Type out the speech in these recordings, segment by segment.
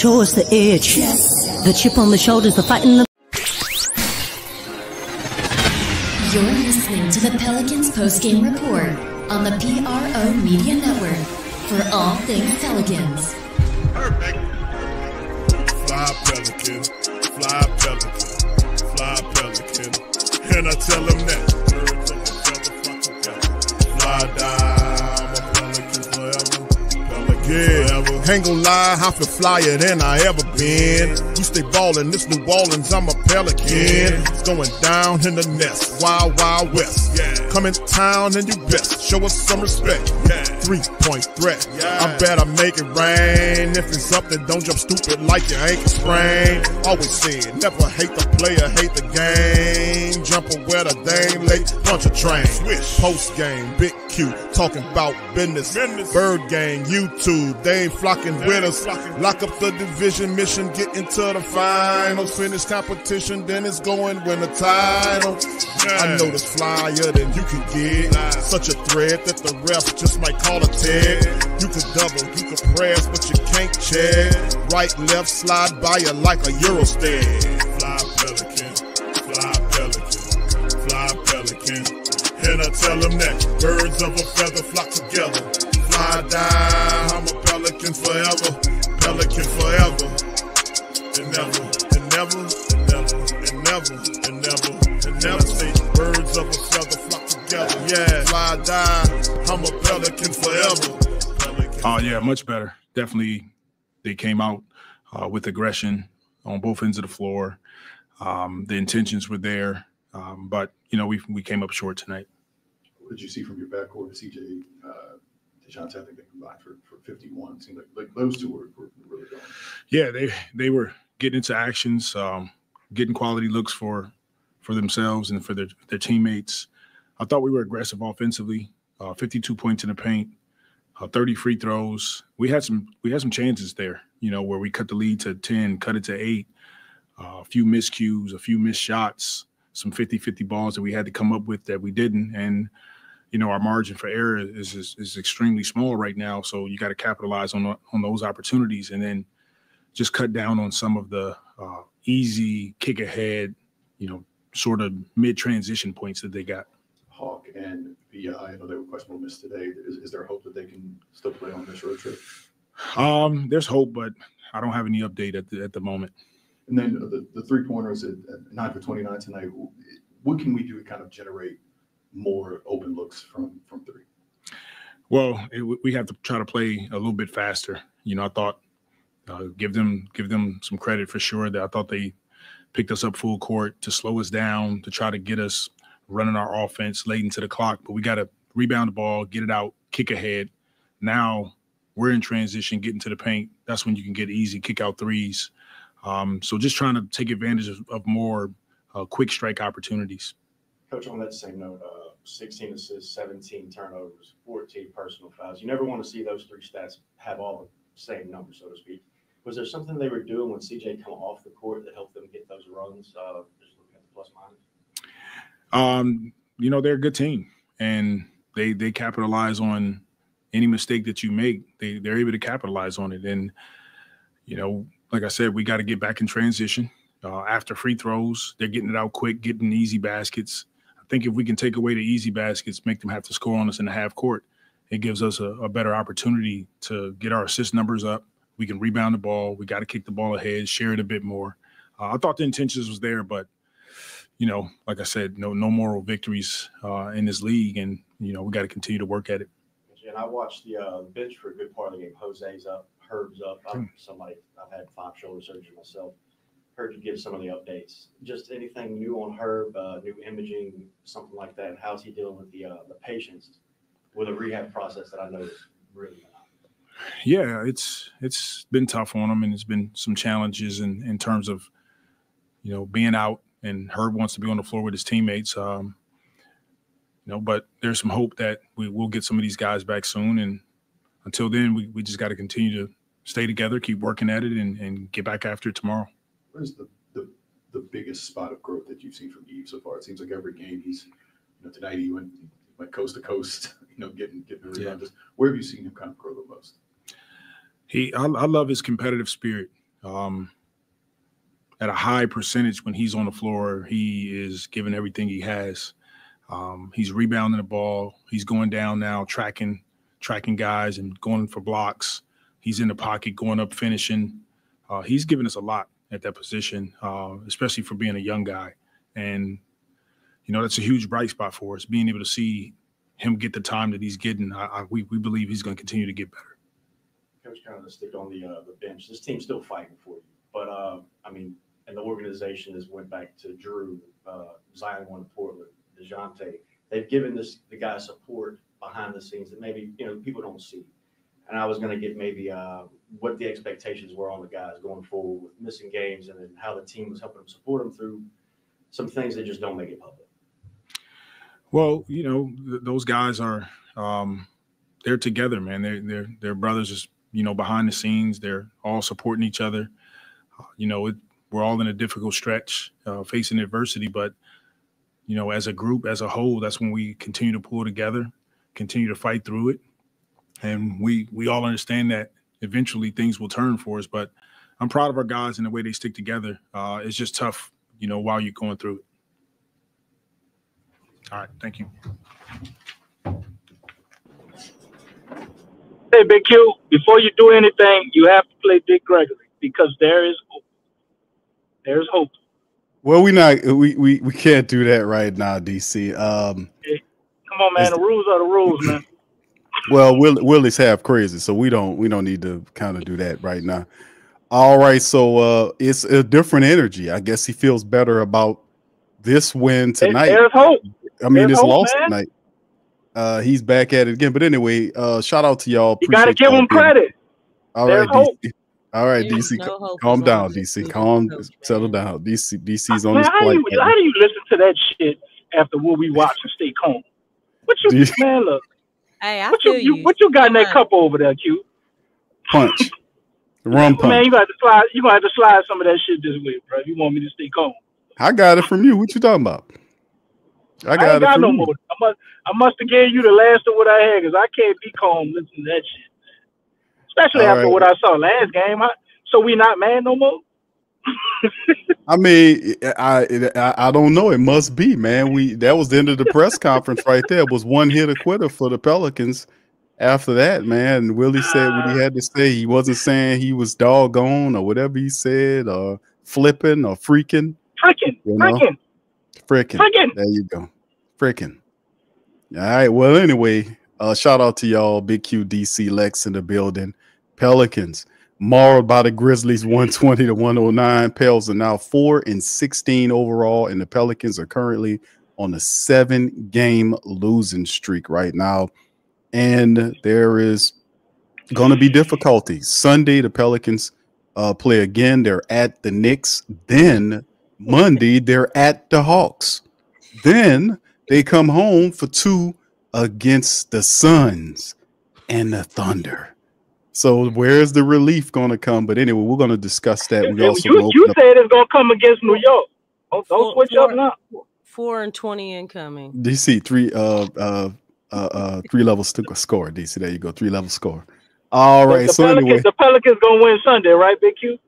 show us the edge. Yes. The chip on the shoulders, the fight in the... You're listening to the Pelicans Postgame Report on the PRO Media Network for all things Pelicans. Perfect. Fly Pelican, fly Pelican, fly Pelican. And I tell them that. Birds of a feather flock together. Fly down, I'm a Pelican forever. Pelican forever. Ain't gon' lie, I feel flyer than I ever been. You stay ballin', this New Orleans, I'm a Pelican. It's going down in the nest, wild, wild west. Come in town and you best, show us some respect. 3-point threat, I better make it rain. If it's up, then don't jump stupid like your ankle sprain. Always said, never hate the player, hate the game. Jumper where the dame late, punch a train. Post game, Big Q, talking about business. Bird gang, YouTube, they ain't flocking with us. Lock up the division mission, get into the finals. Finish competition, then it's going win the title. I know this flyer than you can get. Such a threat that the refs just might call a tag. You could double, you could press, but you can't check. Right, left, slide by you like a Eurostep. Fly Pelican, fly Pelican, fly Pelican. And I tell them that birds of a feather flock together. Fly down, I'm a Pelican forever. Pelican forever. And never, and never, and never, and never, and never, and never. Say birds of a feather flock together. Yeah, fly down, I'm a Pelican forever. Pelican. Oh, yeah, much better. Definitely, they came out with aggression on both ends of the floor. The intentions were there, but, you know, we came up short tonight. What did you see from your backcourt? CJ, DeJounte, I think they combined for 51. It seemed like those two were really going. Yeah, they were getting into actions, getting quality looks for themselves and for their teammates. I thought we were aggressive offensively, 52 points in the paint, 30 free throws. We had some chances there, you know, where we cut the lead to 10, cut it to 8, a few miscues, a few missed shots, some 50-50 balls that we had to come up with that we didn't. And, you know, our margin for error is extremely small right now. So you got to capitalize on those opportunities and then just cut down on some of the easy kick ahead, you know, sort of mid-transition points that they got. Hawk and VI, I know they were questionable miss today. Is there hope that they can still play on this road trip? There's hope, but I don't have any update at the moment. And then the three-pointers at 9 for 29 tonight, what can we do to kind of generate more open looks from three? Well, we have to try to play a little bit faster. You know, I thought give them some credit for sure that I thought they picked us up full court to slow us down, to try to get us running our offense late into the clock. But we got to rebound the ball, get it out, kick ahead. Now we're in transition, getting to the paint. That's when you can get easy kick out threes. So just trying to take advantage of more quick strike opportunities. Coach, on that same note, 16 assists, 17 turnovers, 14 personal fouls. You never want to see those three stats have all the same numbers, so to speak. Was there something they were doing when CJ come off the court that helped them get those runs? Just looking at the plus minus. You know, they're a good team, and they capitalize on any mistake that you make. They're able to capitalize on it, and you know, like I said, we got to get back in transition. After free throws, they're getting it out quick, getting easy baskets. I think if we can take away the easy baskets, make them have to score on us in the half court, it gives us a better opportunity to get our assist numbers up. We can rebound the ball. We got to kick the ball ahead, share it a bit more. I thought the intentions was there, but, you know, like I said, no moral victories in this league, and, you know, we got to continue to work at it. And I watched the bench for a good part of the game. Jose's up, Herb's up. I've had 5 shoulder surgery myself. Heard you give some of the updates. Just anything new on Herb, new imaging, something like that. How's he dealing with the patients with a rehab process that I know is really not? Yeah, it's been tough on him, and it's been some challenges in terms of, you know, being out, and Herb wants to be on the floor with his teammates. You know, but there's some hope that we will get some of these guys back soon, and until then, we just got to continue to stay together, keep working at it, and get back after it tomorrow. Where's the biggest spot of growth that you've seen from Yves so far? It seems like every game he's, you know, tonight he went coast to coast, you know, getting the rebound. Just where have you seen him kind of grow the most? I love his competitive spirit. at a high percentage when he's on the floor. He is giving everything he has. He's rebounding the ball. He's going down now, tracking guys and going for blocks. He's in the pocket, going up, finishing. He's given us a lot at that position, especially for being a young guy. And, you know, that's a huge bright spot for us, being able to see him get the time that he's getting. We believe he's going to continue to get better. Coach, kind of to stick on the bench, this team's still fighting for you. But, I mean, and the organization has went back to Drew, Zion won to Portland, DeJounte. They've given the guy support behind the scenes that maybe, you know, people don't see. And I was going to get maybe what the expectations were on the guys going forward with missing games and then how the team was helping them support them through some things that just don't make it public. Well, you know, those guys are they're together, man. They're brothers, just, you know, behind the scenes. They're all supporting each other. You know, we're all in a difficult stretch, facing adversity, but, you know, as a group, as a whole, that's when we continue to pull together, continue to fight through it. And we all understand that eventually things will turn for us, but I'm proud of our guys and the way they stick together. It's just tough, you know, while you're going through it. All right, thank you. Hey, Big Q, before you do anything, you have to play Dick Gregory because there is hope. There's hope. Well, we can't do that right now, DC. Hey, come on, man. The rules are the rules, man. Well, Willie's half crazy, so we don't need to kind of do that right now. All right, so it's a different energy. I guess he feels better about this win tonight. There's hope. I mean, There's it's hope, lost man. tonight. He's back at it again. But anyway, shout out to y'all. You got to give him credit. All There's right, hope. DC. All right, There's DC, no calm down, DC. Calm, settle down. DC's on his How flight. do you listen to that shit after what we watch and stay calm? What you, man, look. Hey, I What feel you got in that cup over there, Q? Punch. Rum punch. Man, you gonna have to slide some of that shit this week, bro. If you want me to stay calm. I got it from you. What you talking about? I ain't got it got from no you. more. I must have gave you the last of what I had because I can't be calm listening to that shit. Especially All after right. what I saw last game. So we not mad no more? I mean, I don't know. It must be, man. That was the end of the press conference right there. It was one hit a quitter for the Pelicans. After that, man, Willie said what he had to say. He wasn't saying he was doggone or whatever he said, or flipping or freaking. Frickin'. There you go. Frickin'. All right. Well, anyway, shout out to y'all. Big Q, DC, Lex in the building. Pelicans mauled by the Grizzlies 120-109. Pels are now 4-16 overall, and the Pelicans are currently on a 7-game losing streak right now. And there is going to be difficulties. Sunday, the Pelicans play again. They're at the Knicks. Then Monday, they're at the Hawks. Then they come home for 2 against the Suns and the Thunder. So where's the relief going to come? But anyway, we're going to discuss that. We also you said it's going to come against New York. Don't switch up now. 4-20 incoming. DC 3-level score. DC, there you go. 3-level score. All right. So anyway, the Pelicans going to win Sunday, right, Big Q?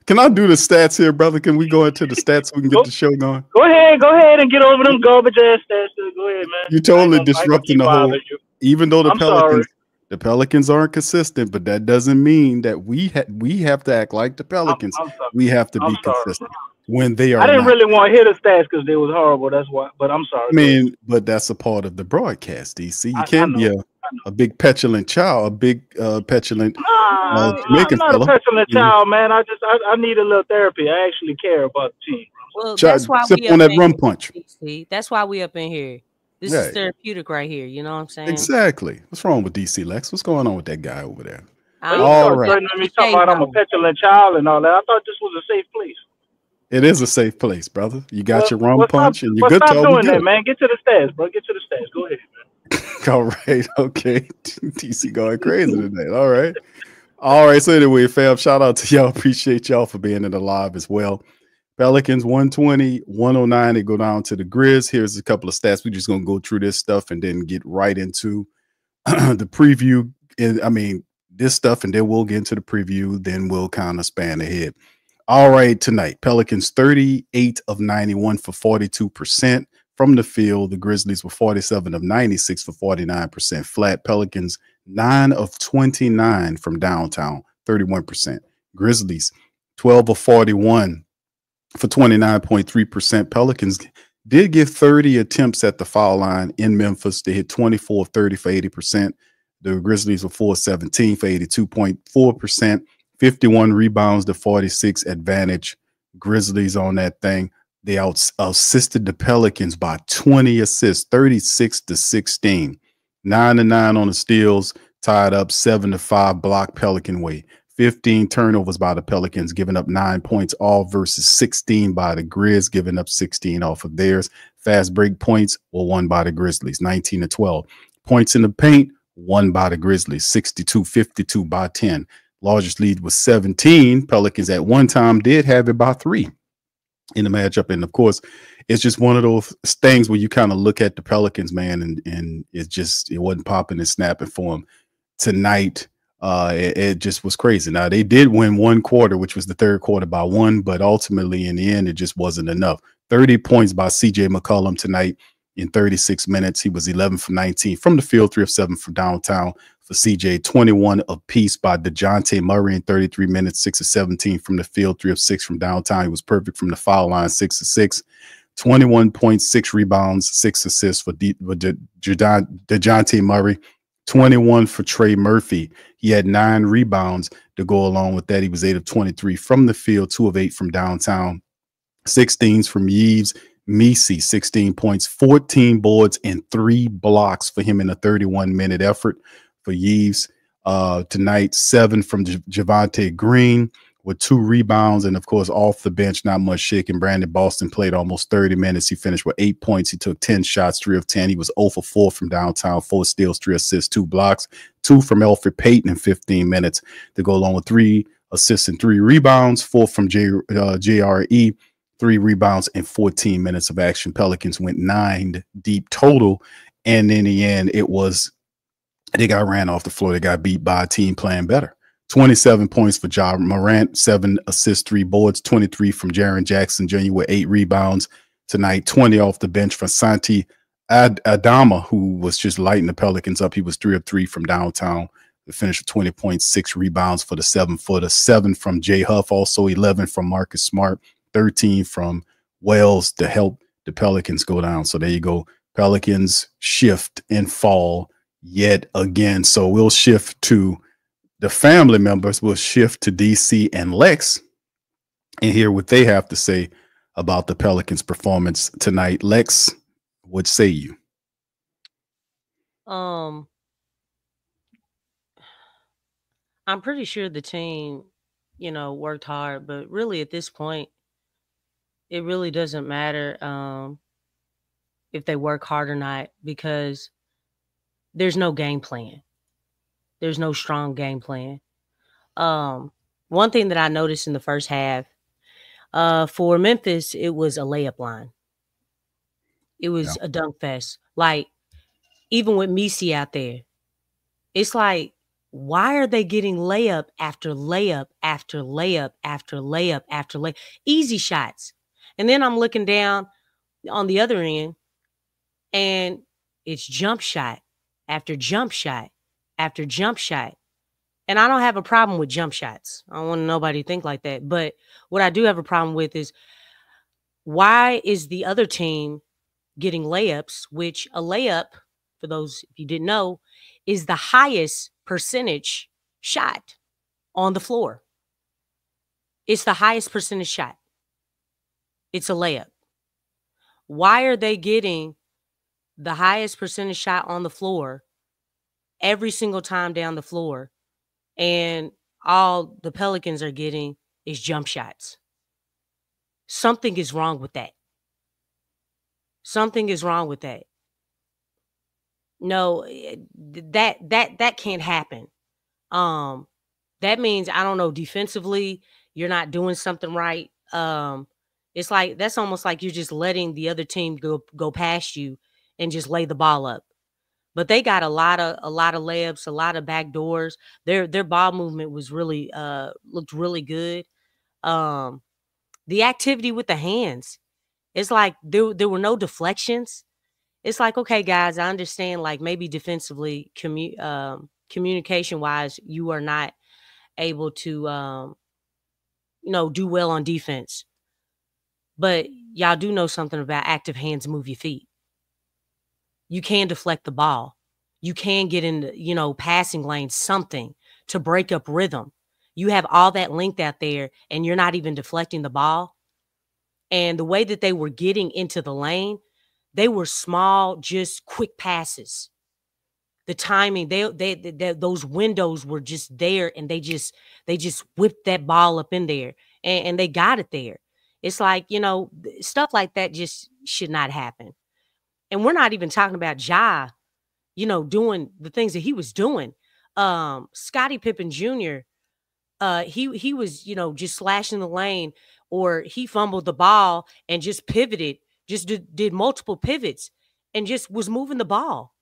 Can I do the stats here, brother? Can we go into the stats so we can get the show going? Go ahead and get over them garbage ass stats. Go ahead, man. You're totally disrupting the whole. Even though the Pelicans aren't consistent, but that doesn't mean that we have to act like the Pelicans. We have to be consistent when they are. I didn't really want to hear the stats because they was horrible. That's why. But I'm sorry. I mean, but that's a part of the broadcast, DC. You can't be a big petulant child, a big petulant Jamaican I'm not a petulant child, man. I need a little therapy. I actually care about the team. Well, that's why sip on that rum punch. DC. That's why we up in here. This is therapeutic right here. You know what I'm saying? Exactly. What's wrong with DC Lex? What's going on with that guy over there? All right. Let me talk about I'm a petulant child and all that. I thought this was a safe place. It is a safe place, brother. You got your rum punch and you're good. Stop doing that, man. Get to the stats, bro. Get to the stats. Go ahead, man. All right. Okay. DC going crazy today. All right. All right. So anyway, fam, shout out to y'all. Appreciate y'all for being in the live as well. Pelicans 120-109. They go down to the Grizz. Here's a couple of stats. We're just going to go through this stuff and then get right into the preview. I mean, this stuff, and then we'll get into the preview. Then we'll kind of span ahead. All right, tonight, Pelicans 38 of 91 for 42% from the field. The Grizzlies were 47 of 96 for 49% flat. Pelicans 9 of 29 from downtown, 31%. Grizzlies 12 of 41 for 29.3%. Pelicans did give 30 attempts at the foul line in Memphis. They hit 24 of 30 for 80%. The Grizzlies were 4-17 for 82.4%. 51 rebounds to 46 advantage. Grizzlies on that thing. They assisted the Pelicans by 20 assists, 36-16. 9-9 on the steals, tied up 7-5 block Pelican way. 15 turnovers by the Pelicans, giving up 9 points all versus 16 by the Grizz, giving up 16 off of theirs. Fast break points were won by the Grizzlies, 19-12. Points in the paint, won by the Grizzlies, 62-52 by 10. Largest lead was 17. Pelicans at one time did have it by 3 in the matchup. And of course, it's just one of those things where you kind of look at the Pelicans, man, and it wasn't popping and snapping for them tonight. It just was crazy. Now, they did win one quarter, which was the third quarter, by 1, but ultimately in the end, it just wasn't enough. 30 points by CJ McCollum tonight in 36 minutes. He was 11 for 19 from the field, 3 of 7 from downtown. For CJ, 21 apiece by DeJounte Murray in 33 minutes, 6 of 17 from the field, 3 of 6 from downtown. He was perfect from the foul line, 6 of 6. 21.6 rebounds, 6 assists for DeJounte Murray. 21 for Trey Murphy. He had 9 rebounds to go along with that. He was 8 of 23 from the field, 2 of 8 from downtown. 16s from Yves Missi, 16 points, 14 boards, and 3 blocks for him in a 31-minute effort. For Yves tonight, 7 from Javonte Green with 2 rebounds, and of course off the bench, not much shaking. Brandon Boston played almost 30 minutes. He finished with 8 points. He took 10 shots, 3 of 10. He was 0 for 4 from downtown, 4 steals, 3 assists, 2 blocks. 2 from Elfrid Payton in 15 minutes to go along with 3 assists and 3 rebounds. 4 from JRE, 3 rebounds and 14 minutes of action. Pelicans went 9 deep total, and in the end, they got ran off the floor. They got beat by a team playing better. 27 points for Ja Morant, 7 assists, 3 boards, 23 from Jaren Jackson Jr. with 8 rebounds tonight, 20 off the bench for Santi Adama, who was just lighting the Pelicans up. He was 3 of 3 from downtown to finish with 20.6 rebounds for the 7-footer, 7 from Jay Huff, also 11 from Marcus Smart, 13 from Wells to help the Pelicans go down. So there you go. Pelicans shift and fall yet again. So we'll shift to the family members. We'll shift to DC and Lex and hear what they have to say about the Pelicans' performance tonight. Lex, what say you? I'm pretty sure the team, worked hard, but really at this point, it really doesn't matter if they work hard or not, because there's no game plan. There's no strong game plan. One thing that I noticed in the first half, for Memphis, it was a layup line. It was a dunk fest. Like, even with Missi out there, it's like, why are they getting layup after layup after layup after layup after layup? Easy shots. And then I'm looking down on the other end, and it's jump shot after jump shot after jump shot. And I don't have a problem with jump shots. I don't want nobody to think like that. But what I do have a problem with is, why is the other team getting layups, which a layup, for those if you didn't know, is the highest percentage shot on the floor. It's the highest percentage shot. It's a layup. Why are they getting the highest percentage shot on the floor every single time down the floor, and all the Pelicans are getting is jump shots? Something is wrong with that. Something is wrong with that. No, that can't happen. That means, I don't know, defensively, you're not doing something right. It's like, that's almost like you're just letting the other team go past you and just lay the ball up. but they got a lot of layups, a lot of back doors. Their ball movement was really looked really good. The activity with the hands, it's like there were no deflections. It's like, okay, guys, I understand, like, maybe defensively, communication wise, you are not able to do well on defense. But y'all do know something about active hands move your feet. You can deflect the ball. You can get in, passing lanes, something to break up rhythm. You have all that length out there, and you're not even deflecting the ball. And the way that they were getting into the lane, they were small, just quick passes. The timing, those windows were just there, and they just whipped that ball up in there, and they got it there. It's like, stuff like that just should not happen. And we're not even talking about Ja, doing the things that he was doing. Scottie Pippen Jr., he was, just slashing the lane, or he fumbled the ball and just pivoted, just did multiple pivots and just was moving the ball.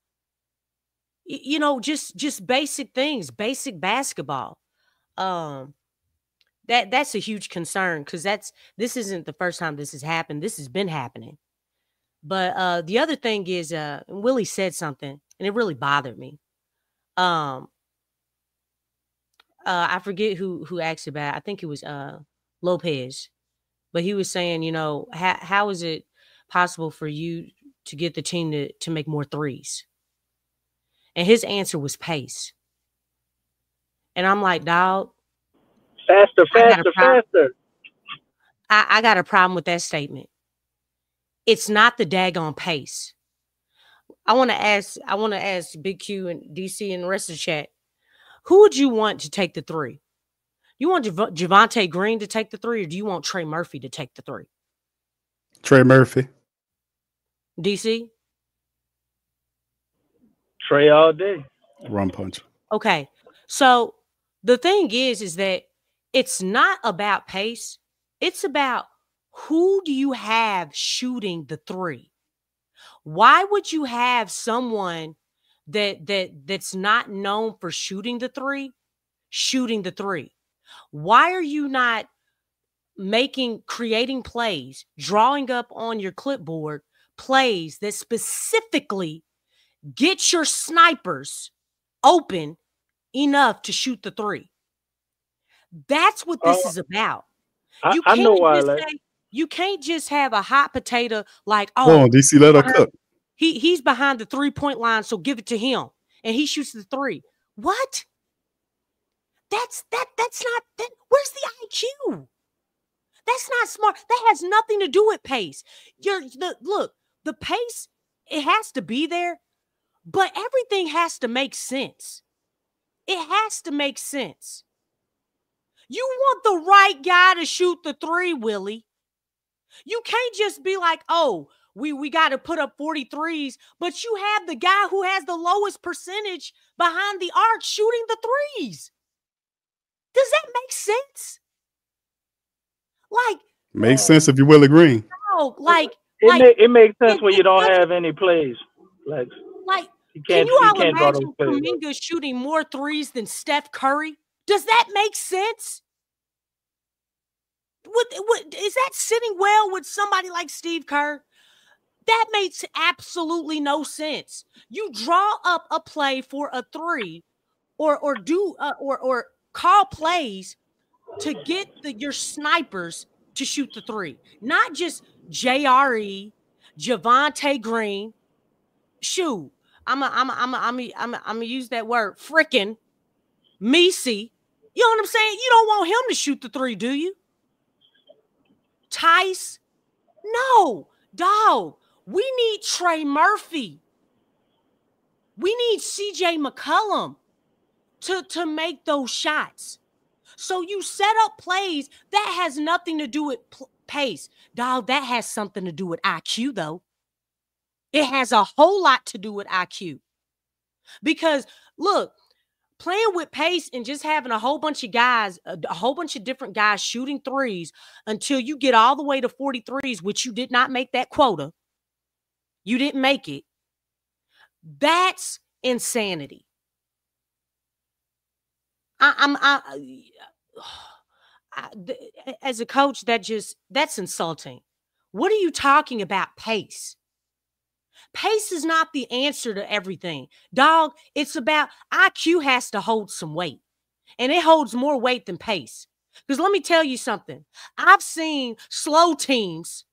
Just basic things, basic basketball. That's a huge concern, because this isn't the first time this has happened. This has been happening. But the other thing is, Willie said something, and it really bothered me. I forget who asked about it. I think it was Lopez, but he was saying, how is it possible for you to get the team to make more threes? And his answer was pace. And I'm like, dog, faster. I got a problem with that statement. It's not the daggone pace. I want to ask Big Q and DC and the rest of the chat, who would you want to take the three? You want Javonte Green to take the three, or do you want Trey Murphy to take the three? Trey Murphy. DC? Trey all day. Run punch. Okay. So the thing is that it's not about pace. It's about who do you have shooting the three? Why would you have someone that's not known for shooting the three? Why are you not creating plays, drawing up on your clipboard plays that specifically get your snipers open enough to shoot the three? That's what this is about. I know why. You can't just have a hot potato like, oh, DC, let her cook. He's behind the 3-point line, so give it to him, and he shoots the three. What? That's not that. Where's the IQ? That's not smart. That has nothing to do with pace. The pace, it has to be there, but everything has to make sense. It has to make sense. You want the right guy to shoot the three, Willie. You can't just be like, oh, we got to put up 43s, but you have the guy who has the lowest percentage behind the arc shooting the threes. Does that make sense? Makes sense if you're Willie Green. No, it makes sense when you don't have any plays. Can you all imagine Kuminga shooting more threes than Steph Curry? Does that make sense? What is that sitting well with somebody like Steve Kerr? That makes absolutely no sense. You draw up a play for a three, or call plays to get your snipers to shoot the three, not just JRE, Javonte Green. Shoot, I'm gonna use that word, frickin' Messi. You know what I'm saying? You don't want him to shoot the three, do you? Tice? No, dog. We need Trey Murphy. We need CJ McCollum to make those shots. So you set up plays that has nothing to do with pace. Dog, that has something to do with IQ, though. It has a whole lot to do with IQ. Because, look, playing with pace and just having a whole bunch of guys, a whole bunch of different guys shooting threes until you get all the way to 43s, which you did not make that quota. You didn't make it. That's insanity. As a coach, that's insulting. What are you talking about, pace? Pace is not the answer to everything. Dog, it's about IQ has to hold some weight. And it holds more weight than pace. Because let me tell you something. I've seen slow teams,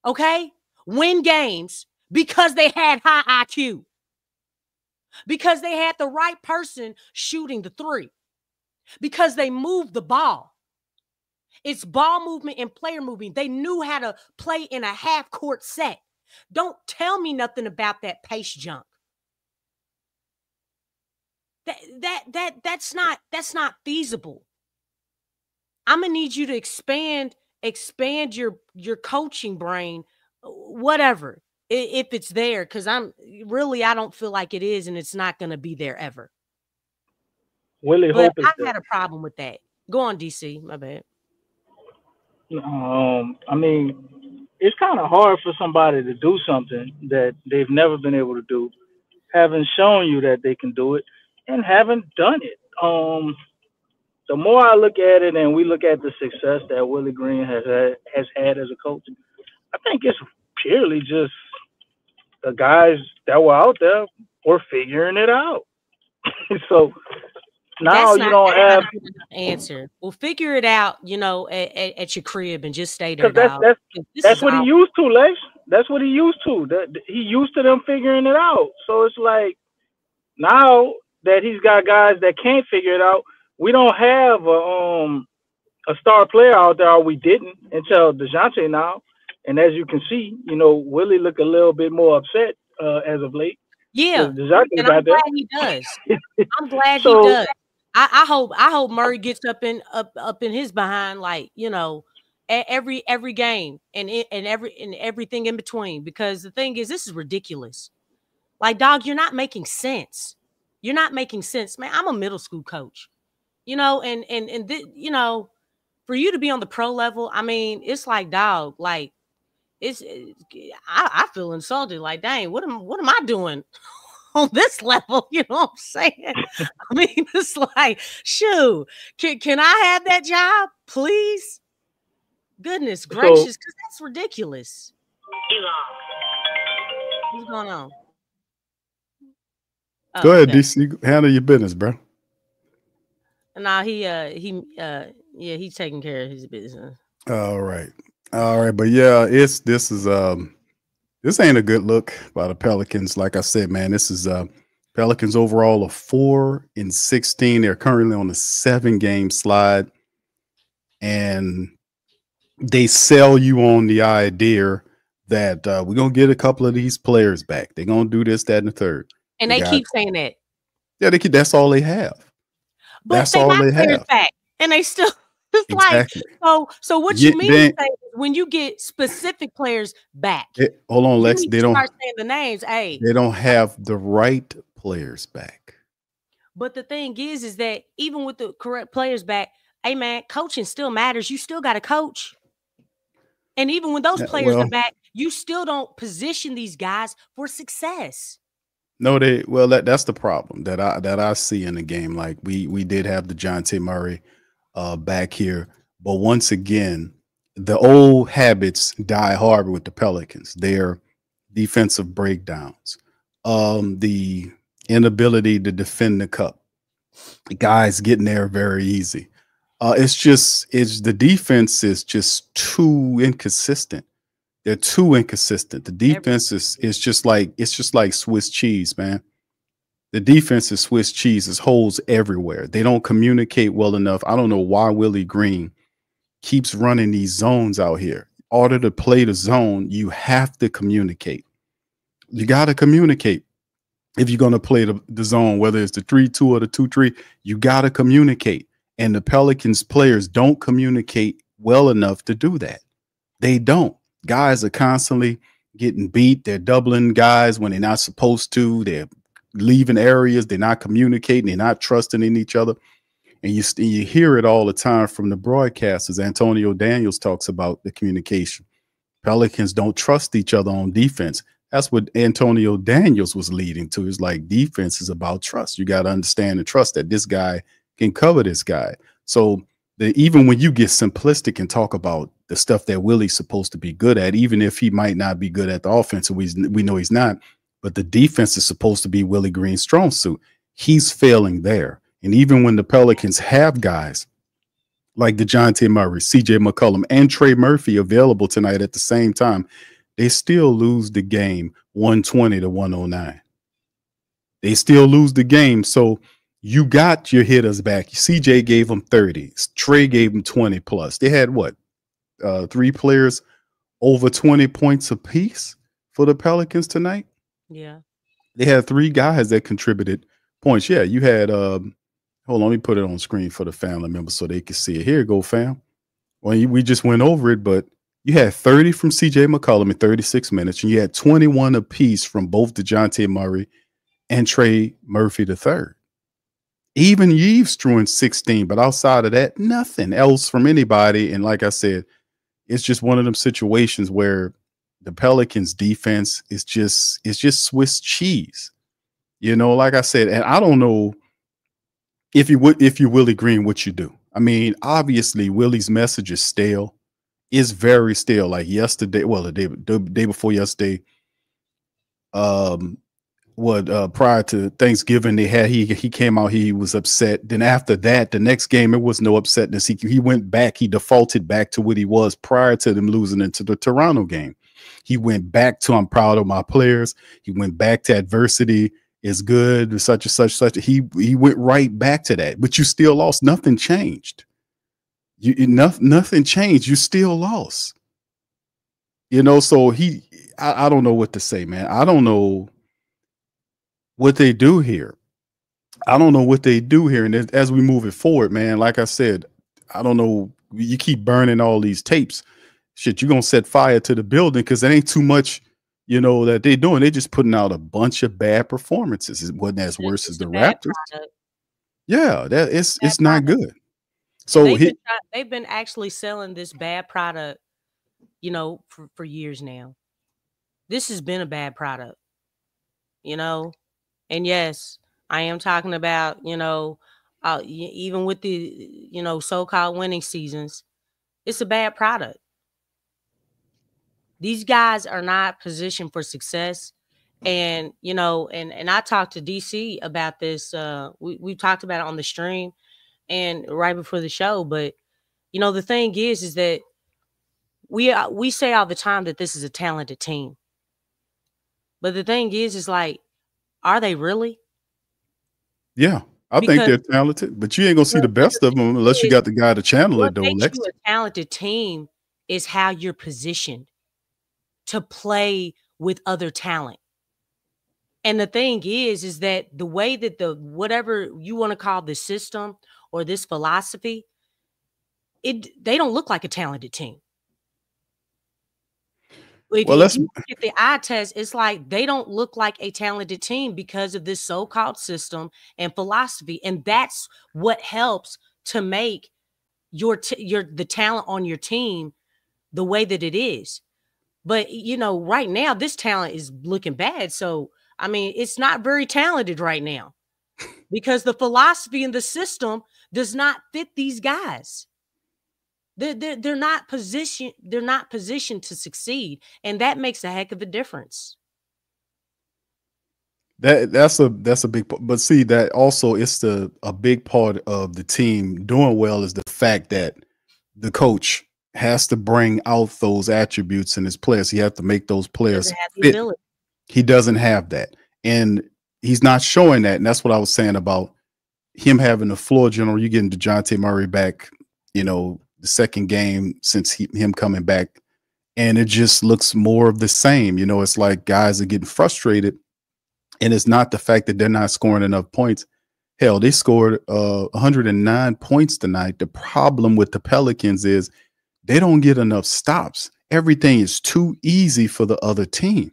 okay, win games because they had high IQ. Because they had the right person shooting the three. Because they moved the ball. It's ball movement and player movement. They knew how to play in a half-court set. Don't tell me nothing about that pace junk. That's not feasible. I'm gonna need you to expand your coaching brain, whatever, if it's there, because I don't feel like it is, and it's not gonna be there ever. Willie But Hope I had a problem with that. Go on, DC. My bad. I mean, it's kind of hard for somebody to do something that they've never been able to do, having shown you that they can do it and haven't done it. The more I look at it and we look at the success that Willie Green has had as a coach, I think it's purely just the guys that were out there were figuring it out. So now you don't have answer. Well, figure it out, at your crib and just stay there. That's what he used to, Lex. That's what he used to. He used to them figuring it out. So it's like now that he's got guys that can't figure it out, we don't have a star player out there, or we didn't until DeJounte now. And as you can see, Willie look a little bit more upset as of late. Yeah, and I'm glad he does. I'm glad he does. I hope Murray gets up in his behind, like, every game and everything in between. Because the thing is, this is ridiculous. Like, dog, you're not making sense. You're not making sense, man. I'm a middle school coach, for you to be on the pro level, I mean, it's like, dog, like, I feel insulted. Like, dang, what am I doing on this level? You know what I'm saying? I mean, it's like, shoot, can I have that job, please? Goodness gracious, because that's ridiculous. What's going on? Go ahead, DC. Handle your business, bro. Nah, he's taking care of his business. All right. But yeah, this ain't a good look by the Pelicans. Like I said, man, this is Pelicans overall of 4-16. They're currently on a 7-game slide, and they sell you on the idea that we're gonna get a couple of these players back. They're gonna do this, that, and the third. And they keep saying that. Yeah, that's all they have. But that's all they have. Back, and they still exactly. Like so. What you mean to say is when you get specific players back? Hold on, Lex. They don't start saying the names. Hey, they don't have the right players back. But the thing is that even with the correct players back, hey man, coaching still matters. You still got to coach. And even when those players are back, you still don't position these guys for success. No, that's the problem that I see in the game. Like we did have DeJounte Murray back here, but once again, the old habits die hard with the Pelicans. Their defensive breakdowns, the inability to defend the cup, the guys getting there very easy. The defense is just too inconsistent. They're too inconsistent. The defense is just like Swiss cheese, man. The defense is Swiss cheese. There's holes everywhere. They don't communicate well enough. I don't know why Willie Green keeps running these zones out here. In order to play the zone, you have to communicate. You got to communicate. If you're going to play the zone, whether it's the 3-2 or the 2-3, you got to communicate. And the Pelicans players don't communicate well enough to do that. They don't. Guys are constantly getting beat. They're doubling guys when they're not supposed to. They're leaving areas. They're not communicating. They're not trusting in each other. And you hear it all the time from the broadcasters. Antonio Daniels talks about the communication. Pelicans don't trust each other on defense. That's what Antonio Daniels was leading to. It's like defense is about trust. You got to understand and trust that this guy can cover this guy. So even when you get simplistic and talk about the stuff that Willie's supposed to be good at, even if he might not be good at the offense, we know he's not, but the defense is supposed to be Willie Green's strong suit. He's failing there. And even when the Pelicans have guys like DeJounte Murray, CJ McCollum, and Trey Murphy available tonight at the same time, they still lose the game 120-109. They still lose the game. So you got your hitters back. CJ gave them 30. Trey gave them 20 plus. They had what? 3 players over 20 points apiece for the Pelicans tonight. Yeah. They had 3 guys that contributed points. Yeah, you had hold on, let me put it on screen for the family members so they can see it. Here you go, fam. Well, we just went over it, but you had 30 from CJ McCollum in 36 minutes, and you had 21 apiece from both DeJounte Murray and Trey Murphy III. Even Yves threw in 16, but outside of that, nothing else from anybody. And like I said, it's just one of them situations where the Pelicans defense is just Swiss cheese. You know, like I said, and I don't know if you're Willie Green, what you do. I mean, obviously Willie's message is stale. Is very stale. Like yesterday, well, the day before yesterday, prior to Thanksgiving, he came out, he was upset. Then after that, the next game, it was no upsetness. He went back, he defaulted back to what he was prior to them losing into the Toronto game. He went back to, I'm proud of my players. He went back to adversity is good, such and such. He went right back to that, but you still lost. Nothing changed. Nothing changed. You still lost. You know, so I don't know what to say, man. I don't know what they do here. And as we move it forward, man, like I said, I don't know. You keep burning all these tapes. Shit, you're going to set fire to the building because it ain't too much, you know, that they're doing. They're just putting out a bunch of bad performances. It wasn't as worse as the Raptors. Yeah, it's not good. So they've been actually selling this bad product, you know, for years now. This has been a bad product, you know. And yes, I am talking about, you know, even with the, you know, so-called winning seasons, it's a bad product. These guys are not positioned for success. And, you know, and I talked to DC about this. We talked about it on the stream and right before the show. But, you know, the thing is that we say all the time that this is a talented team. But the thing is like, are they really? Yeah, I think they're talented, but you ain't gonna see the best of them unless you got the guy to channel it. Though, what makes you a talented team is how you're positioned to play with other talent. And the thing is that the way that whatever you want to call the system or this philosophy, they don't look like a talented team. If you look at the eye test, it's like they don't look like a talented team because of this so-called system and philosophy. And that's what helps to make the talent on your team the way that it is. But, you know, right now, this talent is looking bad. So, I mean, it's not very talented right now because the philosophy and the system does not fit these guys. They're not positioned. They're not positioned to succeed, and that makes a heck of a difference. That's a big part. But see, that also it's a big part of the team doing well is the fact that the coach has to bring out those attributes in his players. He has to make those players fit. He doesn't have that, and he's not showing that. And that's what I was saying about him having the floor general. You getting DeJounte Murray back, you know, the second game since him coming back, and it just looks more of the same. You know, it's like guys are getting frustrated, and it's not the fact that they're not scoring enough points. Hell, they scored 109 points tonight. The problem with the Pelicans is they don't get enough stops. Everything is too easy for the other team.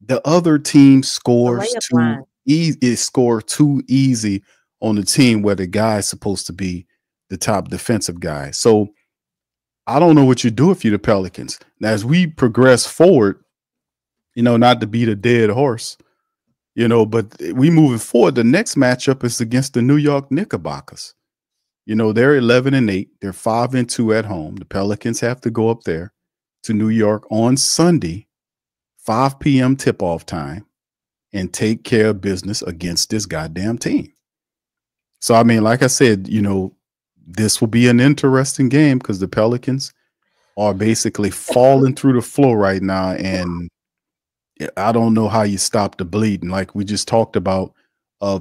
The other team scores too easy. It scored too easy on the team where the guy's supposed to be the top defensive guy. So I don't know what you do if you're the Pelicans. Now, as we progress forward, not to beat a dead horse, but we moving forward. The next matchup is against the New York Knickerbockers. They're 11-8. They're 5-2 at home. The Pelicans have to go up there to New York on Sunday, 5 p.m. tip-off time, and take care of business against this goddamn team. So, I mean, like I said, this will be an interesting game because the Pelicans are basically falling through the floor right now, and I don't know how you stop the bleeding. Like we just talked about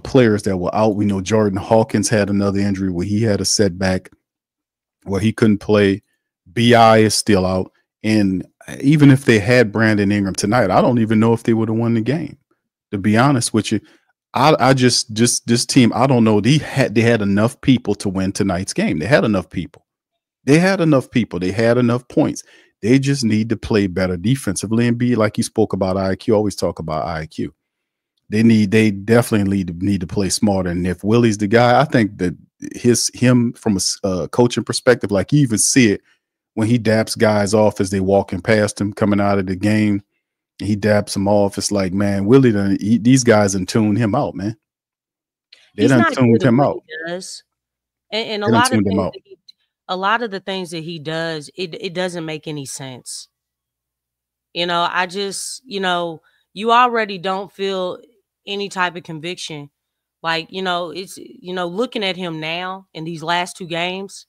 players that were out. We know Jordan Hawkins had another injury where he had a setback where he couldn't play. BI is still out. And even if they had Brandon Ingram tonight, I don't even know if they would have won the game. To be honest with you, I just this team, I don't know. They had enough people to win tonight's game. They had enough people. They had enough people. They had enough points. They just need to play better defensively and be like you spoke about IQ. Always talk about IQ. They definitely need to play smarter. And if Willie's the guy, I think that him from a coaching perspective, like you even see it when he daps guys off as they walking past him coming out of the game. He daps them off. It's like, man, Willie these guys done tuned him out, man. They done tuned him out. And a lot of things a lot of the things that he does, it doesn't make any sense. I just, you already don't feel any type of conviction. Like, it's, looking at him now in these last 2 games,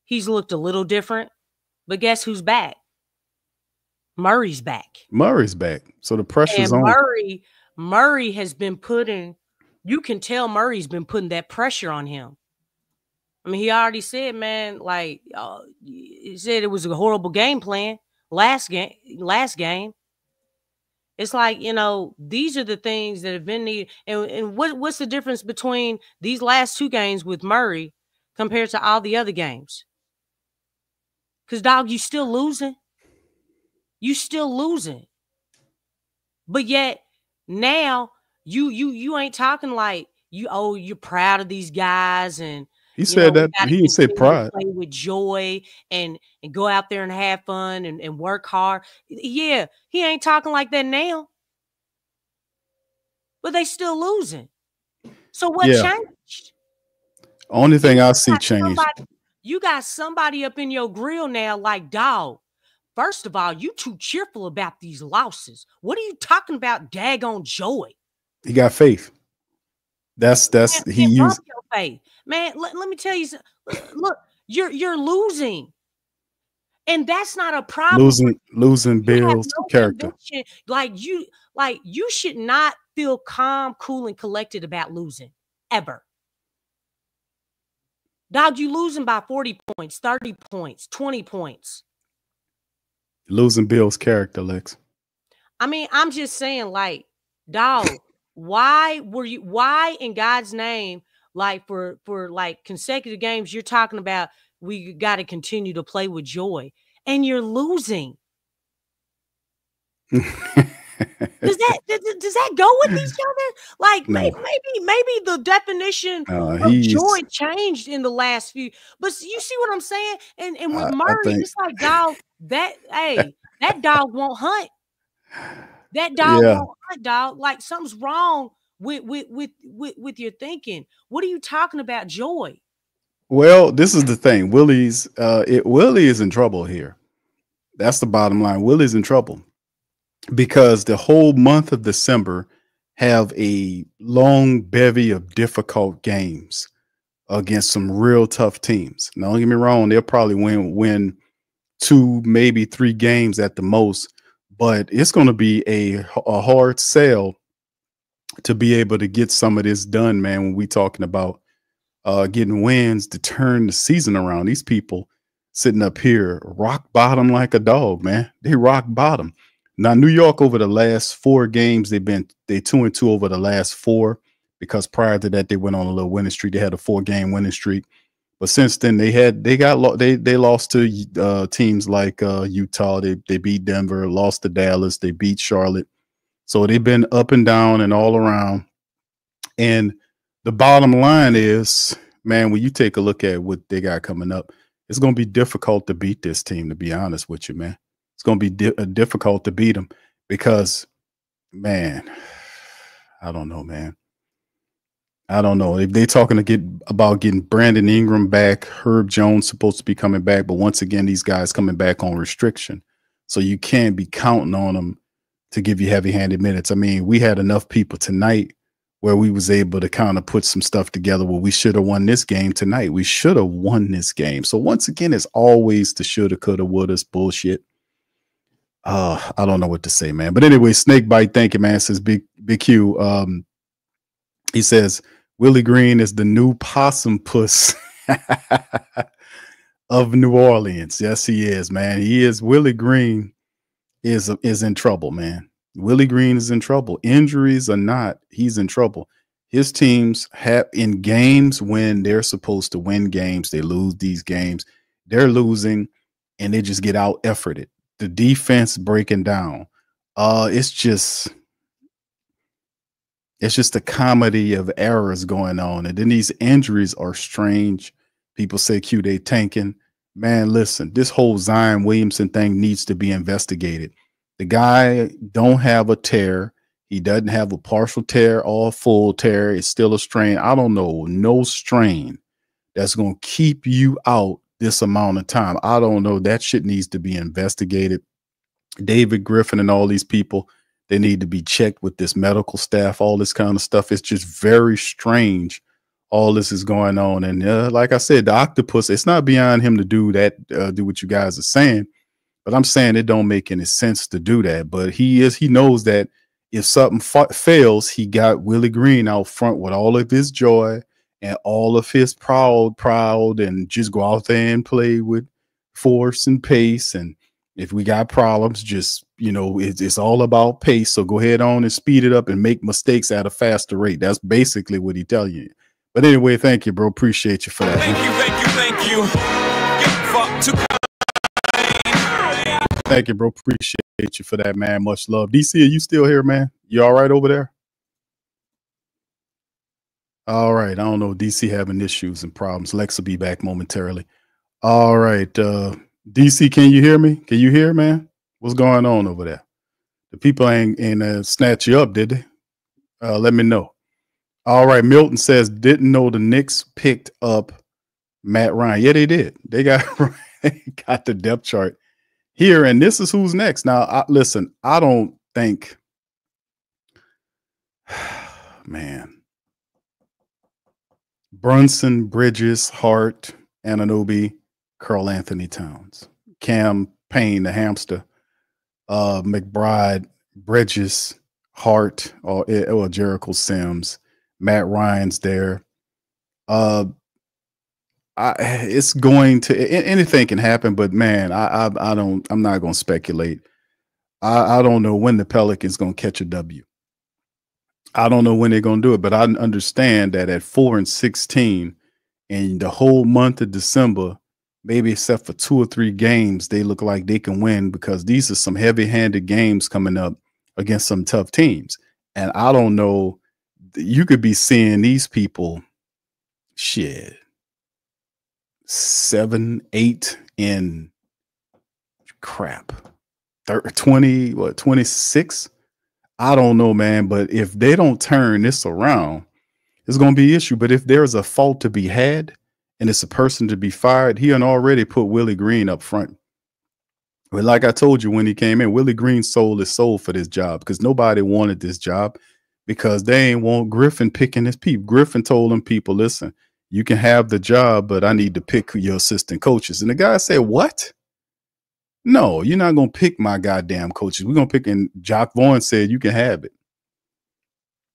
he's looked a little different. But guess who's back? Murray's back. Murray's back. So the pressure's on. Murray has been you can tell Murray's been putting that pressure on him. I mean, he already said, man, like, he said it was a horrible game plan last game. It's like, these are the things that have been needed. And what's the difference between these last 2 games with Murray compared to all the other games? Because, dog, you still losing. You still losing. But yet now you ain't talking like you're proud of these guys and he said that he didn't say pride. Play with joy and go out there and have fun and work hard. Yeah, he ain't talking like that now. But they still losing. So what changed? Only thing I see changed. You got somebody up in your grill now like, dog, first of all, you too cheerful about these losses. What are you talking about, daggone joy? He got faith. That's he used your faith. Man, let me tell you something. Look, you're losing. And that's not a problem. Losing builds character. Like you should not feel calm, cool, and collected about losing ever. Dog, you losing by 40 points, 30 points, 20 points. Losing builds character, Lex. I mean, I'm just saying, like, dog, why in God's name, like for like consecutive games, you're talking about we got to continue to play with joy and you're losing. Does that go with each other? Like no. maybe the definition of joy changed in the last few. But you see what I'm saying? And with Murray, it's like, dog, that dog won't hunt. That dog won't hunt, dog. Like something's wrong with your thinking. What are you talking about, joy? Well, this is the thing. Willie is in trouble here. That's the bottom line. Willie's in trouble. Because the whole month of December have a long bevy of difficult games against some real tough teams. Now, don't get me wrong, they'll probably win 2, maybe 3 games at the most, but it's going to be a hard sell to be able to get some of this done, man, when we talking about getting wins to turn the season around. These people sitting up here rock bottom like a dog, man. They rock bottom. Now, New York over the last 4 games, they 2-2 over the last 4 because prior to that they went on a little winning streak. They had a 4-game winning streak, but since then they lost to teams like Utah. They beat Denver, lost to Dallas, they beat Charlotte. So they've been up and down and all around. And the bottom line is, man, when you take a look at what they got coming up, it's going to be difficult to beat this team. To be honest with you, man. It's going to be difficult to beat them because, man, I don't know, man. I don't know if they're talking about getting Brandon Ingram back. Herb Jones supposed to be coming back, but once again, these guys coming back on restriction, so you can't be counting on them to give you heavy-handed minutes. I mean, we had enough people tonight where we was able to kind of put some stuff together where we should have won this game tonight. We should have won this game. So once again, it's always the shoulda, coulda, woulda bullshit. I don't know what to say, man. But anyway, Snakebite, thank you, man. Says Big Q. He says Willie Green is the new possum puss of New Orleans. Yes, he is, man. He is. Willie Green is in trouble, man. Willie Green is in trouble. Injuries or not, he's in trouble. His teams have in games when they're supposed to win games, they lose these games. They're losing, and they just get out efforted. The defense breaking down. It's just a comedy of errors going on. And then these injuries are strange. People say, Q, they tanking. Man, listen, this whole Zion Williamson thing needs to be investigated. The guy don't have a tear. He doesn't have a partial tear or a full tear. It's still a strain. I don't know. No strain that's going to keep you out this amount of time. I don't know. That shit needs to be investigated. David Griffin and all these people, they need to be checked with this medical staff, all this kind of stuff. It's just very strange. All this is going on. And like I said, the octopus, it's not beyond him to do that, do what you guys are saying. But I'm saying it don't make any sense to do that. But he knows that if something fails, he got Willie Green out front with all of his joy and all of his proud, and just go out there and play with force and pace. And if we got problems, just, it's all about pace. So go ahead on and speed it up and make mistakes at a faster rate. That's basically what he tell you. But anyway, thank you, bro. Appreciate you for that. Thank you. Fuck too. Thank you, bro. Appreciate you for that, man. Much love. DC, are you still here, man? You all right over there? All right. I don't know. DC having issues and problems. Lex will be back momentarily. All right. DC, can you hear me? Can you hear, man? What's going on over there? The people ain't snatch you up, did they? Let me know. All right. Milton says, didn't know the Knicks picked up Matt Ryan. Yeah, they did. They got the depth chart here, and this is who's next. Now, listen, I don't think, man, Brunson, Bridges, Hart, Anunoby, Karl Anthony Towns, Cam Payne, the hamster, McBride, Bridges, Hart, or Jericho Sims, Matt Ryan's there. It's going to, anything can happen, but man, I'm not going to speculate. I don't know when the Pelicans going to catch a W. I don't know when they're going to do it, but I understand that at 4-16 in the whole month of December, maybe except for 2 or 3 games, they look like they can win, because these are some heavy-handed games coming up against some tough teams. And I don't know, you could be seeing these people, shit, 7, 8 in crap, 20, what, 26? I don't know, man. But if they don't turn this around, it's going to be an issue. But if there's a fault to be had and it's a person to be fired, he had already put Willie Green up front. But like I told you when he came in, Willie Green sold his soul for this job, because nobody wanted this job, because they ain't want Griffin picking his people. Griffin told them people, listen, you can have the job, but I need to pick your assistant coaches. And the guy said, what? No, you're not going to pick my goddamn coaches. We're going to pick. And Jock Vaughn said, you can have it.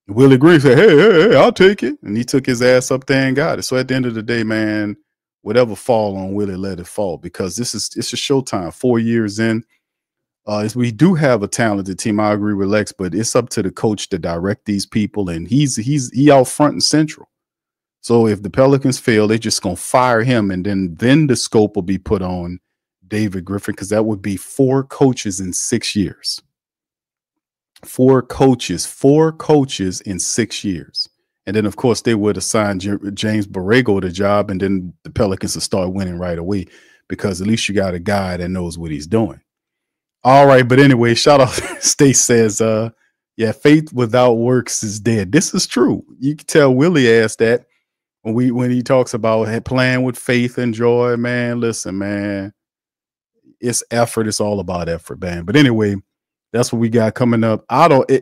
Willie Green said, hey, I'll take it. And he took his ass up there and got it. So at the end of the day, man, whatever fall on Willie, let it fall, because it's a showtime. 4 years in. We do have a talented team. I agree with Lex, but it's up to the coach to direct these people. And he out front and central. So if the Pelicans fail, they're just going to fire him. And then the scope will be put on David Griffin, because that would be 4 coaches in 6 years. 4 coaches in 6 years. And then, of course, they would assign James Borrego the job, and then the Pelicans will start winning right away, because at least you got a guy that knows what he's doing. All right, but anyway, shout out. Stace says, yeah, faith without works is dead. This is true. You can tell Willie asked that when he talks about playing with faith and joy. Man, listen, man, it's effort. It's all about effort, man. But anyway, that's what we got coming up.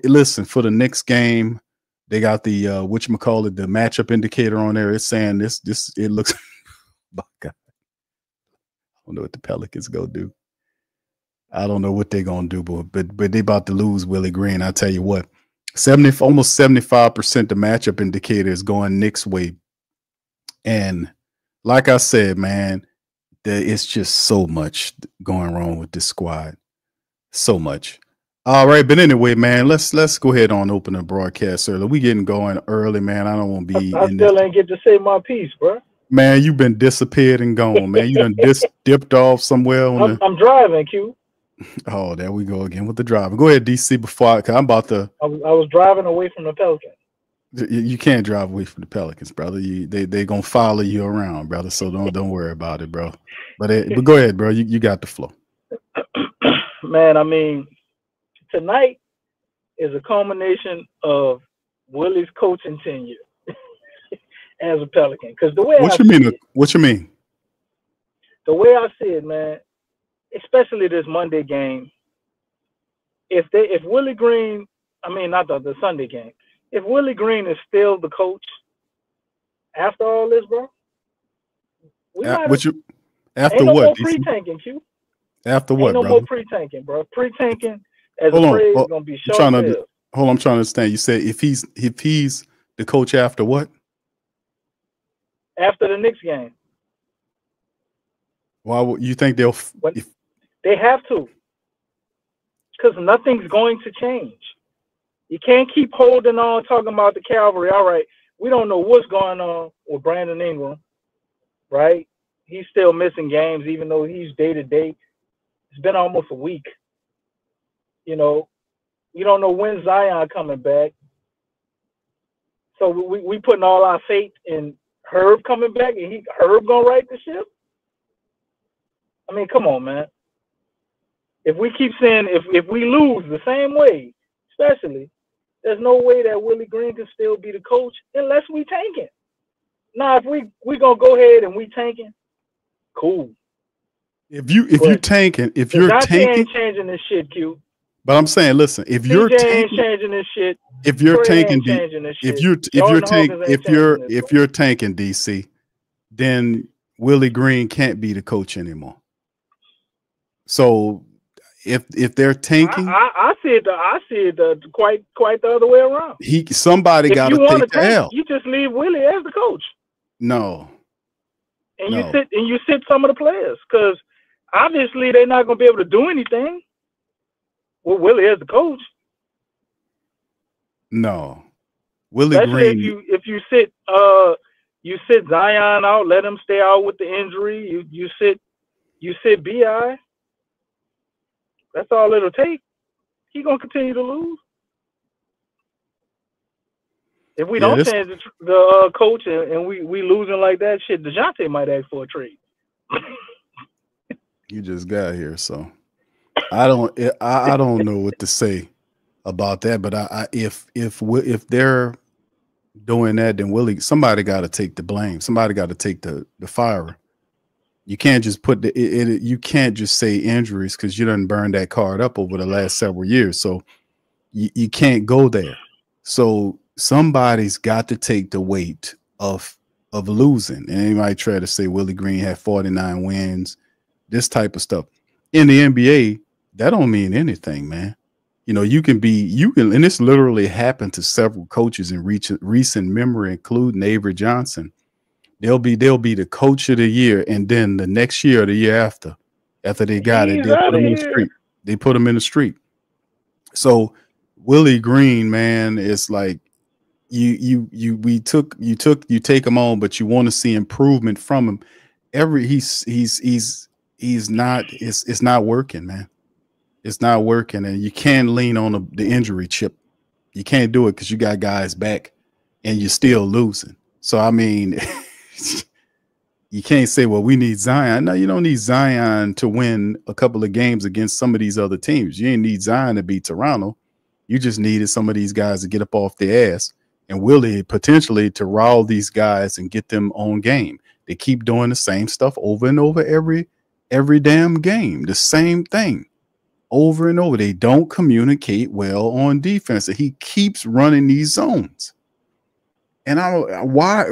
Listen, for the next game, they got the whatchamacallit, the matchup indicator on there. It's saying this. It looks. My God, I don't know what the Pelicans go do. I don't know what they're gonna do, but they about to lose Willie Green. I tell you what, almost 75% the matchup indicator is going Knicks way. And like I said, man, it's just so much going wrong with this squad. So much. All right, but anyway, man, let's go ahead on open the broadcast early. We getting going early, man. I don't want to be. I still ain't get to say my piece, bro. Man, you've been disappeared and gone, man. You done dipped off somewhere on I'm driving, Q. Oh, there we go again with the driving. Go ahead, DC. Before I'm about to. I was driving away from the Pelicans. You can't drive away from the Pelicans, brother. They gonna follow you around, brother. So don't worry about it, bro. But go ahead, bro. You got the flow. Man, I mean, tonight is a culmination of Willie's coaching tenure as a Pelican. Because the way what you mean? The way I see it, man, especially this Monday game, if Willie Green, I mean not the Sunday game, if Willie Green is still the coach after all this, bro, after ain't no what? More pre-tanking, Q. After what, ain't no brother? more pre-tanking, bro. Pre-tanking as a phrase is gonna be short. Hold on, I'm trying to understand. You said if he's the coach after what? After the Knicks game. Why would you think they'll? They have to, because nothing's going to change. You can't keep holding on talking about the Cavalry. All right, we don't know what's going on with Brandon Ingram, right? He's still missing games, even though he's day-to-day. It's been almost a week. You know, you don't know when Zion coming back. So we putting all our faith in Herb coming back, and Herb gonna right the ship? I mean, come on, man. If we keep saying if we lose the same way, especially, there's no way that Willie Green can still be the coach unless we tanking. Now, if we gonna go ahead and we tanking, cool. If you're tanking, ain't changing this shit, Q. But I'm saying, listen, if you're tanking, changing this shit. If you're tanking, if you're tanking DC, then Willie Green can't be the coach anymore. So if they're tanking, I see it quite the other way around. Somebody got to take the L. You just leave Willie as the coach. No. And you sit some of the players, because obviously they're not going to be able to do anything with Willie as the coach. No, Willie Especially Green. If you sit Zion out, let him stay out with the injury. You sit Bi. That's all it'll take. He gonna continue to lose. If we don't change the coach and we losing like that, shit, DeJounte might ask for a trade. You just got here, so I don't know what to say about that. But if they're doing that, then somebody got to take the blame. Somebody got to take the fire. You can't just you can't just say injuries, because you done burned that card up over the last several years. So you can't go there. So somebody's got to take the weight of losing. And anybody try to say Willie Green had 49 wins, this type of stuff. In the NBA, that don't mean anything, man. You know, you can, and this literally happened to several coaches in recent memory, including Avery Johnson. They'll be the coach of the year, and then the next year or the year after they got it, they put him in the street. They put him in the street. So Willie Green, man, is like you take him on, but you want to see improvement from him. It's not working, man. It's not working, and you can't lean on the injury chip. You can't do it because you got guys back, and you're still losing. So I mean, you can't say, well, we need Zion. No, you don't need Zion to win a couple of games against some of these other teams. You ain't need Zion to beat Toronto. You just needed some of these guys to get up off their ass and Willie potentially to rile these guys and get them on game. They keep doing the same stuff over and over every damn game. The same thing over and over. They don't communicate well on defense. He keeps running these zones. And why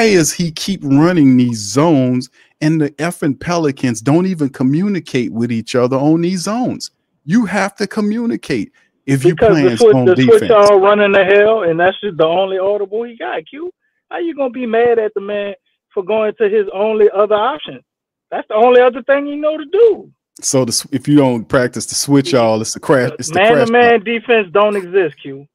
is he keep running these zones and the effing Pelicans don't even communicate with each other on these zones? You have to communicate if you play the switch all running the hell, and that's just the only audible he got. Q, how you gonna be mad at the man for going to his only other option? That's the only other thing you know to do. So if you don't practice the switch all, it's the crash. It's man-to-man defense don't exist, Q.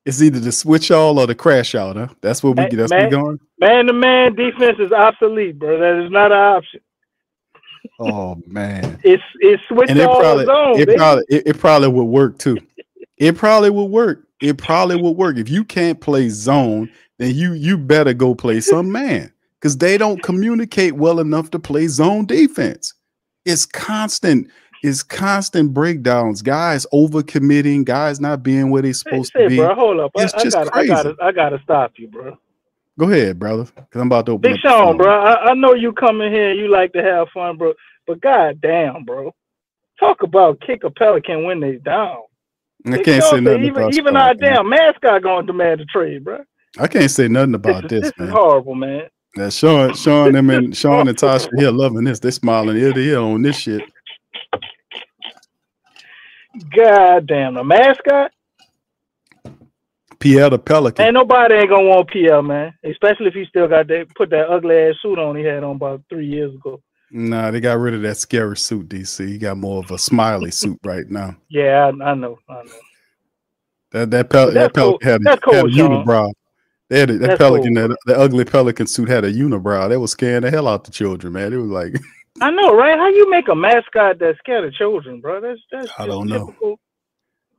It's either the switch all or the crash out, huh? That's what we that's where we going. Man-to-man defense is obsolete, bro. That is not an option. Oh man, it's switch and all zone. It probably would work too. It probably would work. It probably would work. If you can't play zone, then you better go play some man, because they don't communicate well enough to play zone defense. It's constant breakdowns, guys overcommitting, guys not being where they're supposed to be. Bro, hold up. It's just crazy. I gotta stop you, bro. Go ahead, brother, because I'm about to open Big Sean, bro. I know you come in here and you like to have fun, bro. But goddamn, bro. Talk about kick a Pelican when they down. I can't say nothing about even our damn mascot going to demand a trade, bro. I can't say nothing about this, man. This is horrible, man. Now Sean and Tasha here loving this. They smiling ear to ear on this shit. God damn, the mascot. Pierre the Pelican. Ain't nobody ain't gonna want Pierre, man. Especially if he still got put that ugly ass suit on he had on about 3 years ago. Nah, they got rid of that scary suit, DC. He got more of a smiley suit right now. Yeah, I know. That Pelican had a unibrow. That ugly Pelican suit had a unibrow. That was scaring the hell out the children, man. It was like I know, right? How you make a mascot that scared of children, bro? That's I don't know. Typical.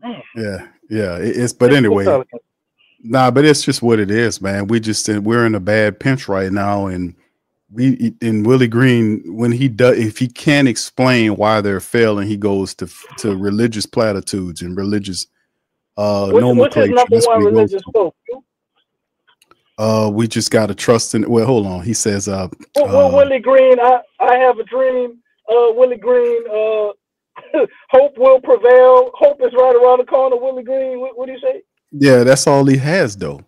Man. Yeah. But anyway, nah, but it's just what it is, man. We're in a bad pinch right now, and Willie Green, when if he can't explain why they're failing, he goes to religious platitudes and religious nomenclature. What's his number one religious quote? We just got to trust in. Well, hold on. He says, Willie Green, I have a dream. Willie Green, hope will prevail. Hope is right around the corner. Willie Green, what do you say? Yeah, that's all he has, though.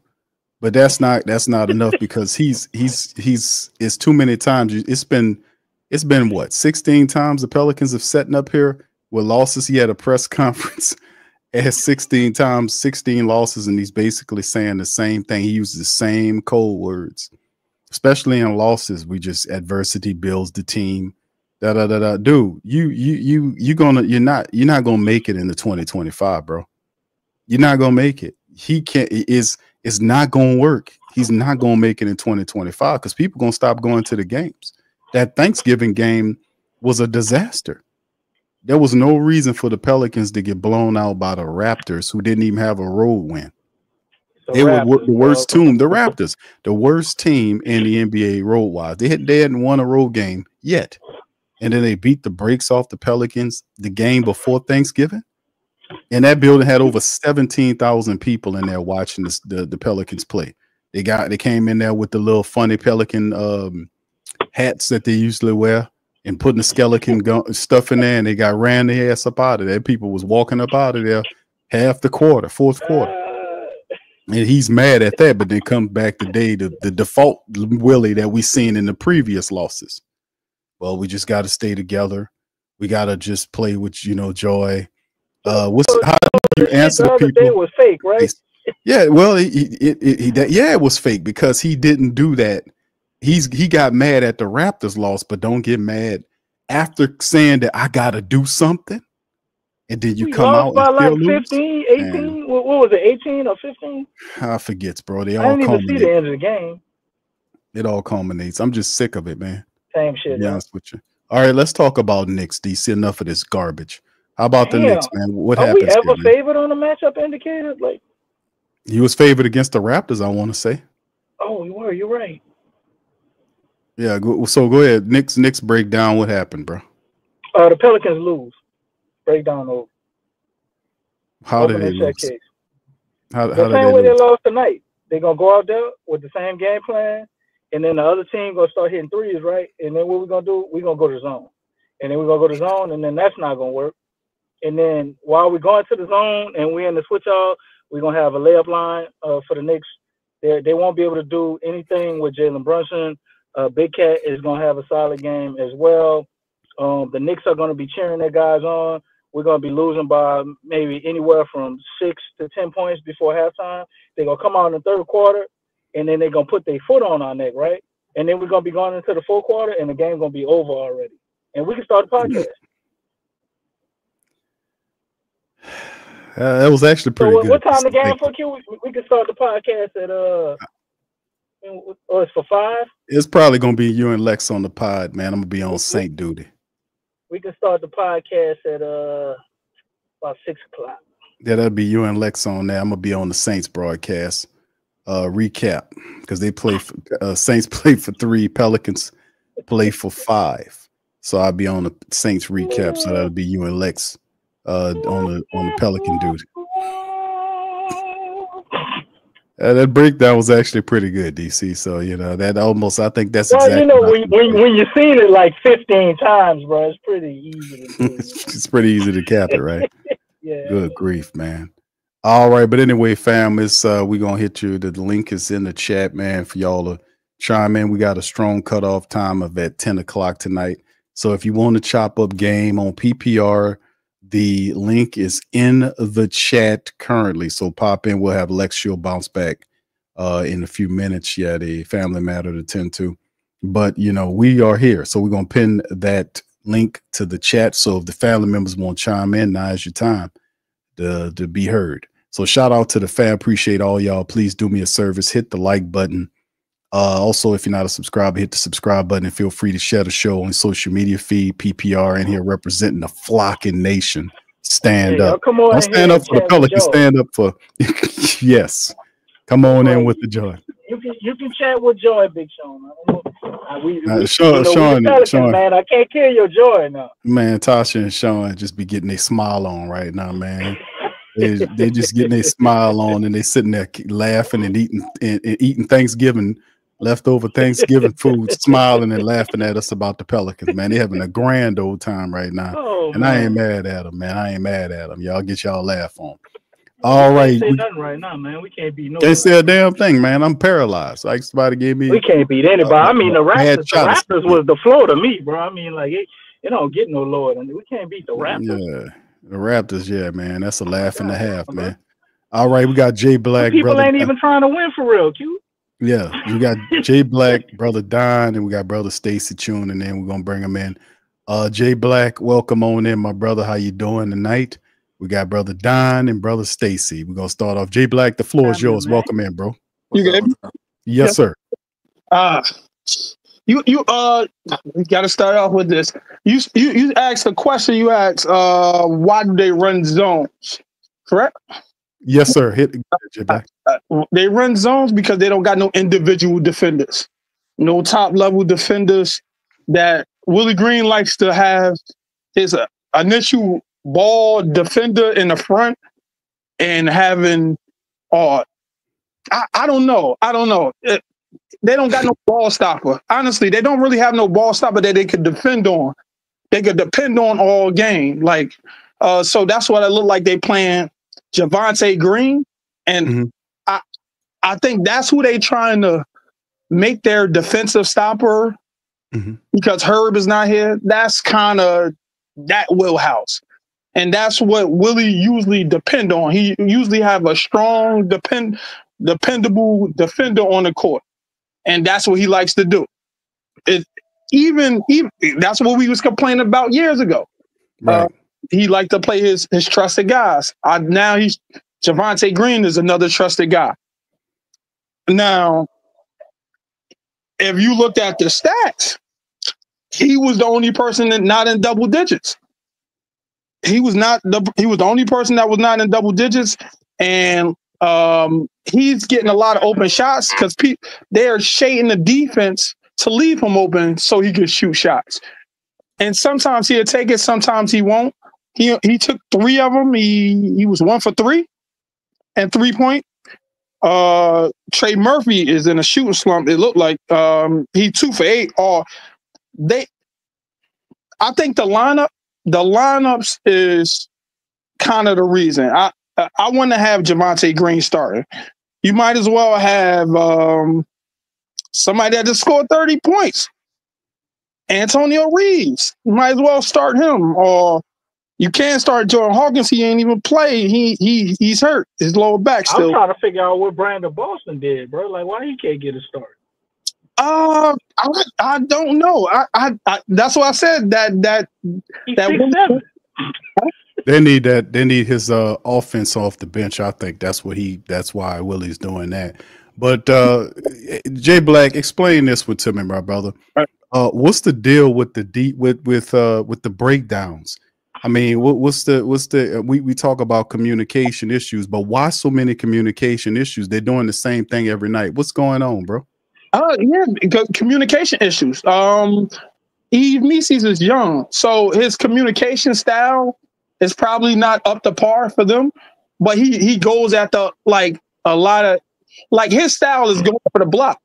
But that's not enough, because it's too many times. It's been what, 16 times the Pelicans have setting up here with losses. He had a press conference. It has 16 times, 16 losses, and he's basically saying the same thing. He uses the same code words, especially in losses. Adversity builds the team. Dude, you're not gonna make it in the 2025, bro. You're not gonna make it. It's not gonna work. He's not gonna make it in 2025 because people gonna stop going to the games. That Thanksgiving game was a disaster. There was no reason for the Pelicans to get blown out by the Raptors, who didn't even have a road win. They were the worst team. The Raptors, the worst team in the NBA road-wise. They hadn't won a road game yet, and then they beat the brakes off the Pelicans the game before Thanksgiving. And that building had over 17,000 people in there watching the Pelicans play. They came in there with the little funny Pelican hats that they usually wear, and putting the skeleton stuff in there, and they ran their ass up out of there. People was walking up out of there fourth quarter. And he's mad at that, but then comes back today to the default Willie that we seen in the previous losses. Well, we just got to stay together. We got to just play with, joy. How do you answer the people? It was fake, right? Yeah, well, it was fake because he didn't do that. He got mad at the Raptors loss, but don't get mad after saying that I got to do something. And then you come out by and like 15, 18. What was it, 18 or 15? I forget, bro. They I all didn't even see the end of the game. It all culminates. I'm just sick of it, man. Same shit. To be honest with you. All right, let's talk about Knicks, DC. Enough of this garbage. How about the Knicks, man? What happens? Are we ever favored on the matchup indicator? Like, you was favored against the Raptors, I want to say. Oh, you were. You're right. Yeah, so go ahead. Knicks breakdown. What happened, bro? The Pelicans lose. Breakdown over. How did they lose? Case. How the did same way lose? they lost tonight. They're going to go out there with the same game plan, and then the other team going to start hitting threes, right? And then what we're going to do, we're going to go to zone. And then we're going to go to zone, and then that's not going to work. And then while we're going to the zone and we're in the switch out, we're going to have a layup line for the Knicks. They won't be able to do anything with Jalen Brunson. Big Cat is going to have a solid game as well. The Knicks are going to be cheering their guys on. We're going to be losing by maybe anywhere from 6 to 10 points before halftime. They're going to come out in the third quarter, and then they're going to put their foot on our neck, right? And then we're going to be going into the fourth quarter, and the game's going to be over already. And we can start the podcast. That was actually pretty good. What time the game for, Q? We can start the podcast at it's for 5? It's probably going to be you and Lex on the pod, man. I'm going to be on Saint duty. We can start the podcast at about 6 o'clock. Yeah, that'll be you and Lex on there. I'm gonna be on the Saints broadcast recap because they play. Saints play for 3, Pelicans play for 5. So I'll be on the Saints recap. So that'll be you and Lex on the Pelican duty. That breakdown was actually pretty good, DC. So that almost, I think that's exactly. When you've seen it like 15 times, bro, it's pretty easy to do. It's pretty easy to cap it, right? Yeah. Good grief, man. All right, but anyway, fam, it's we're gonna hit you. The link is in the chat, man, for y'all to chime in. We got a strong cutoff time of at 10 o'clock tonight. So if you want to chop up game on PPR, the link is in the chat currently. So pop in. We'll have Lexxah bounce back in a few minutes. Yeah, the family matter to tend to. But, we are here. So we're going to pin that link to the chat. So if the family members want to chime in, now is your time to be heard. So shout out to the fam. Appreciate all y'all. Please do me a service. Hit the like button. Also, if you're not a subscriber, hit the subscribe button and feel free to share the show on social media feed. PPR in here representing the flocking nation. Stand up. Come on, don't stand up for the Pelicans. Stand up for yes. Come on in with the joy. You can chat with Joy, Big Sean. Sean, man, I can't kill your joy now. Man, Tasha and Sean just be getting their smile on right now, man. They just getting their smile on, and they sitting there laughing and eating Thanksgiving. Leftover Thanksgiving food, smiling and laughing at us about the Pelicans, man. They having a grand old time right now. And I ain't mad at them, man. I ain't mad at them. Y'all get y'all laugh on. All right. Can't say nothing right now, man. We can't beat nobody. Can't say a damn thing, man. I'm paralyzed. Like somebody gave me. We can't beat anybody. I mean, the Raptors was the floor to me, bro. I mean, like, it don't get no lower than we can't beat the Raptors. Yeah. The Raptors, yeah, man. That's a laugh and a half, man. All right. We got Jay Black. People ain't even trying to win for real, Q. Yeah, we got Jay Black, brother Don, and we got brother Stacy tuning in. We're gonna bring him in. Jay Black, welcome on in, my brother. How you doing tonight? We got brother Don and brother Stacy. We're gonna start off. Jay Black, the floor is yours. Welcome in, bro. You good? Yes, sir. You got to start off with this. You asked a question. You asked, why do they run zones? Correct? Yes, sir. Hit Jay Black. They run zones because they don't got no individual defenders, no top level defenders that Willie Green likes to have his initial ball defender in the front and having, I don't know. They don't got no ball stopper. Honestly, they don't really have no ball stopper that they could defend on. They could depend on all game. Like, so that's what it looked like they playing Javonte Green. And I think that's who they trying to make their defensive stopper because Herb is not here. That's kind of that wheelhouse. And that's what Willie usually depend on. He usually have a strong, dependable defender on the court. And that's what he likes to do. Even that's what we was complaining about years ago. Right. He liked to play his trusted guys. Now Javonte Green is another trusted guy. Now, if you looked at the stats, he was the only person that not in double digits. He was the only person that was not in double digits, and he's getting a lot of open shots because they are shading the defense to leave him open so he could shoot shots. And sometimes he'll take it, sometimes he won't. He took 3 of them. He was 1 for 3 and 3-point. Trey Murphy is in a shooting slump. It looked like he 2 for 8. I think the lineups is kind of the reason. I want to have Javonte Green starting. You might as well have somebody that just scored 30 points. Antonio Reeves. You might as well start him. Or you can't start Jordan Hawkins. He ain't even play. He's hurt. His lower back still. I'm trying to figure out what Brandon Boston did, bro. Like, why he can't get a start? I don't know. I that's why I said that They need that. They need his offense off the bench. I think that's why Willie's doing that. But Jay Black, explain this to me, my brother. What's the deal with the breakdowns? I mean, what's the we talk about communication issues, but why so many communication issues? They're doing the same thing every night. What's going on, bro? Yeah, because communication issues. Eve Meese's is young, so his communication style is probably not up to par for them. But he goes at a lot of his style is going for the block.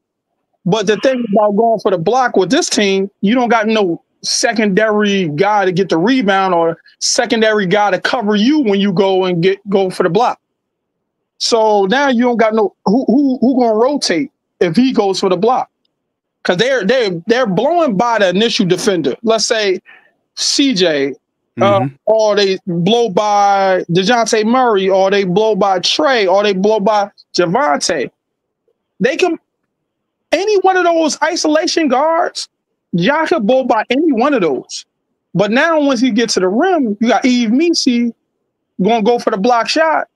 But the thing about going for the block with this team, you don't got no secondary guy to get the rebound or secondary guy to cover you when you go for the block. So now you don't got no who gonna rotate if he goes for the block, because they're blowing by the initial defender. Let's say CJ, or they blow by DeJounte Murray, or they blow by Trey, or they blow by Javonte. They can any one of those isolation guards. Y'all could blow by any one of those. But now once you get to the rim, you got Eve Meese going to go for the block shot.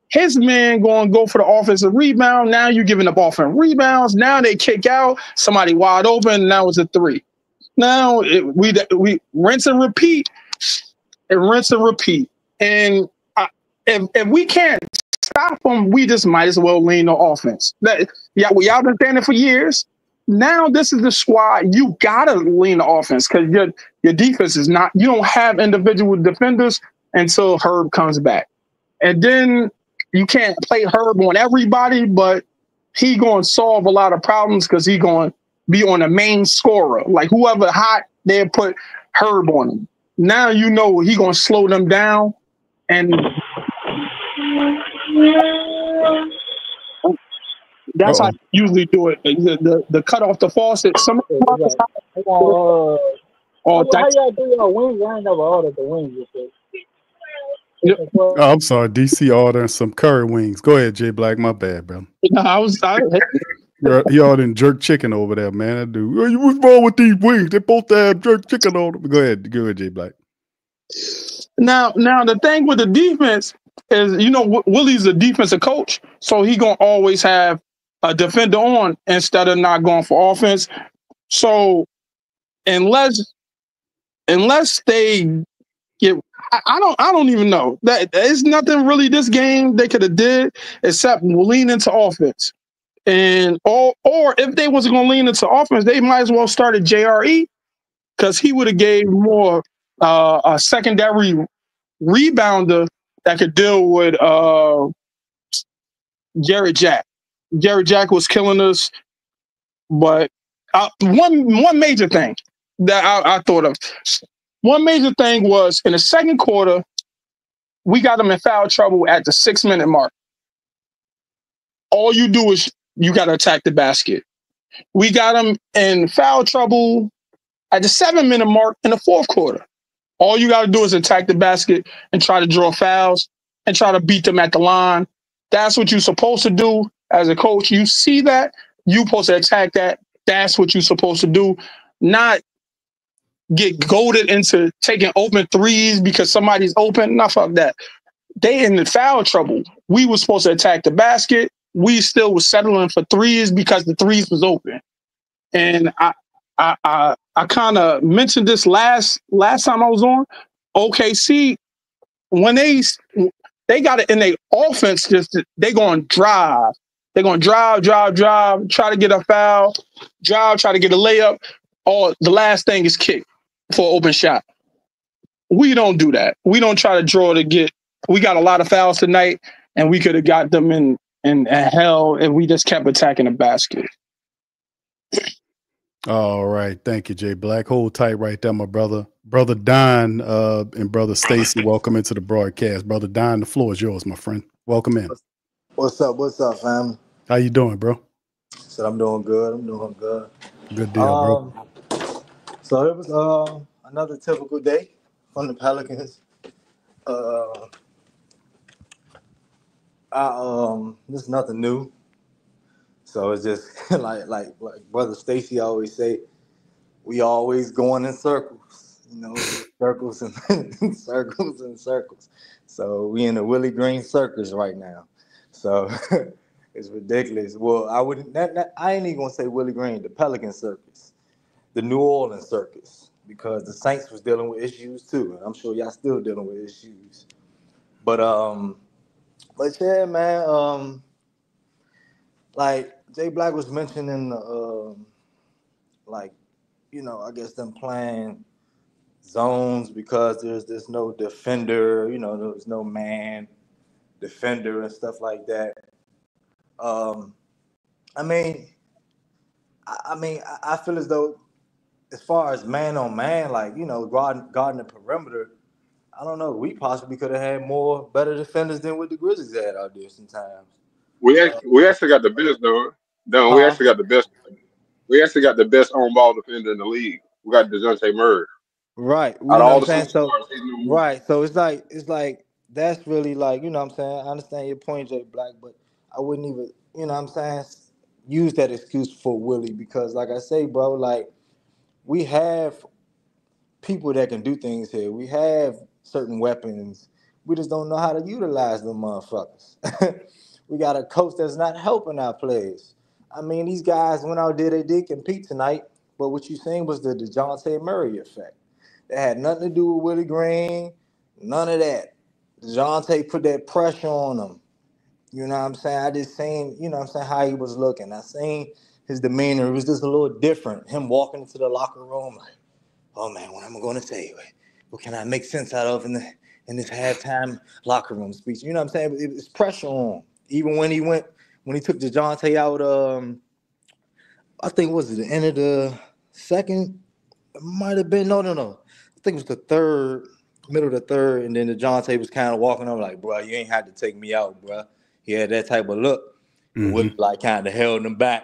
His man going to go for the offensive rebound. Now you're giving up offensive rebounds. Now they kick out. Somebody wide open. Now it's a 3. Now we rinse and repeat. And rinse and repeat. And if we can't stop them, we just might as well lean on offense. Y'all been saying it for years. Now this is the squad. You gotta lean the offense because your defense is not. You don't have individual defenders until Herb comes back, and then you can't play Herb on everybody. But he gonna solve a lot of problems because he gonna be on the main scorer. Like whoever hot, they put Herb on him. Now you know he gonna slow them down, and that's how I usually do it. The cut off the faucet. How y'all do your wings? I ain't never ordered the wings before. Yep. Oh, I'm sorry, DC ordering some curry wings. Go ahead, Jay Black. My bad, bro. No, you ordering jerk chicken over there, man. I do. What's wrong with these wings? They're supposed to have jerk chicken on them. Go ahead, Jay Black. Now the thing with the defense is, Willie's a defensive coach, so he gonna always have a defender on instead of not going for offense. So unless they get, I don't even know that there's nothing really this game they could have did except lean into offense. And or if they wasn't gonna lean into offense, they might as well start at JRE because he would have gave more a secondary rebounder that could deal with Jarrett Jack. Jarrett Jack was killing us, but one major thing that I thought of. One major thing was in the second quarter, we got them in foul trouble at the 6-minute mark. All you do is you got to attack the basket. We got them in foul trouble at the 7-minute mark in the fourth quarter. All you got to do is attack the basket and try to draw fouls and try to beat them at the line. That's what you're supposed to do as a coach. You see that, you're supposed to attack that. That's what you're supposed to do, not get goaded into taking open threes because somebody's open. Nah, fuck that. They in the foul trouble. We were supposed to attack the basket. We still was settling for threes because the threes was open. And I kind of mentioned this last time I was on. OKC, when they got it in their offense, just they going to drive They're going to drive, try to get a foul, try to get a layup, or the last thing is kick for an open shot. We don't do that. We don't try to draw to get. We got a lot of fouls tonight, and we could have got them in hell if we just kept attacking the basket. All right. Thank you, Jay Black. Hold tight right there, my brother. Brother Don and Brother Stacy, welcome into the broadcast. Brother Don, the floor is yours, my friend. Welcome in. What's up, fam? How you doing, bro? So I'm doing good. Good deal, bro. So it was another typical day from the Pelicans. There's nothing new. So it's just like Brother Stacy always say, we always going in circles, circles and circles and circles. So we in the Willie Green circus right now. So it's ridiculous. Well, I ain't even gonna say Willie Green, the Pelican circus, the New Orleans circus, because the Saints was dealing with issues too, and I'm sure y'all still dealing with issues. But yeah, man. Like Jay Black was mentioning, I guess them playing zones because there's no defender, there's no man defender and stuff like that. I feel as though, as far as man on man, guarding the perimeter, I don't know. We possibly could have had better defenders than what the Grizzlies had out there sometimes. We actually got the best though. No, we actually got the best. We actually got the best on-ball defender in the league. We got DeJounte Murray. Right. Out of all the superstars, right. So it's like that's really like, I understand your point, Jay Black, but I wouldn't even, use that excuse for Willie because, like I say, bro, like we have people that can do things here. We have certain weapons. We just don't know how to utilize them motherfuckers. We got a coach that's not helping our players. These guys went out there, they did compete tonight, but what you seen was the DeJounte Murray effect. That had nothing to do with Willie Green, none of that. DeJounte put that pressure on him. You know what I'm saying? I just seen, how he was looking. I seen his demeanor. It was just a little different. Him walking into the locker room like, oh man, what am I going to say? What can I make sense out of in this halftime locker room speech? You know what I'm saying? It was pressure on him. Even when he took DeJounte out, I think, was it the end of the second? It might have been, no. I think it was the third, middle of the third, and then DeJounte was kind of walking over like, bro, you ain't had to take me out, bro. He had that type of look. Mm-hmm. Willie kind of held him back.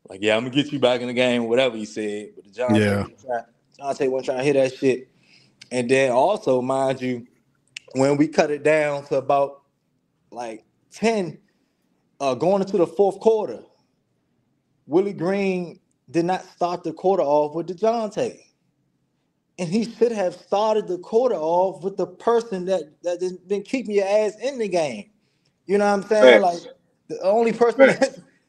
Like, yeah, I'm going to get you back in the game, whatever he said. But DeJounte wasn't trying to hear that shit. And then also, mind you, when we cut it down to about 10, going into the fourth quarter, Willie Green did not start the quarter off with DeJounte. And he should have started the quarter off with the person that has been keeping your ass in the game. You know what I'm saying? Thanks. Like the only person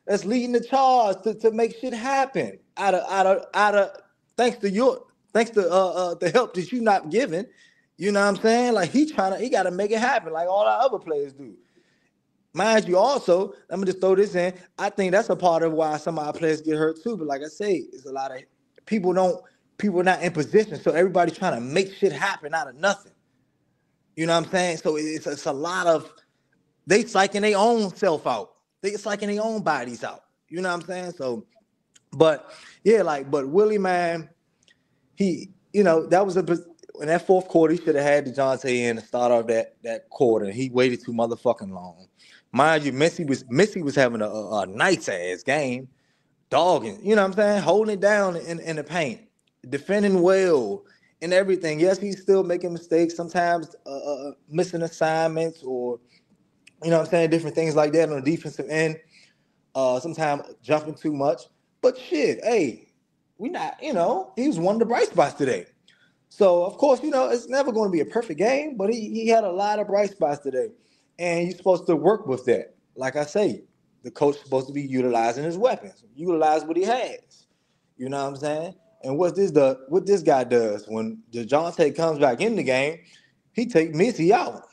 that's leading the charge to make shit happen out of thanks to the help that you not giving. You know what I'm saying? Like he got to make it happen like all our other players do. Mind you, also, let me just throw this in. I think that's a part of why some of our players get hurt too. But like I say, it's a lot of people not in position, so everybody's trying to make shit happen out of nothing. You know what I'm saying? So it's a lot of they psyching their own self out. They psyching their own bodies out. You know what I'm saying? So, but Willie, man, he, that was in that fourth quarter, he should have had DeJounte in to start off that quarter. He waited too motherfucking long. Mind you, Missy was having a nice ass game, dogging, you know what I'm saying, holding it down in the paint, defending well and everything. Yes, he's still making mistakes, sometimes missing assignments or, you know what I'm saying, different things like that on the defensive end. Sometimes jumping too much. But shit, hey, he was one of the bright spots today. So, of course, it's never going to be a perfect game, but he had a lot of bright spots today. And you're supposed to work with that. Like I say, the coach is supposed to be utilizing his weapons, utilize what he has. You know what I'm saying? And what this guy does when DeJounte comes back in the game, he take Missy out.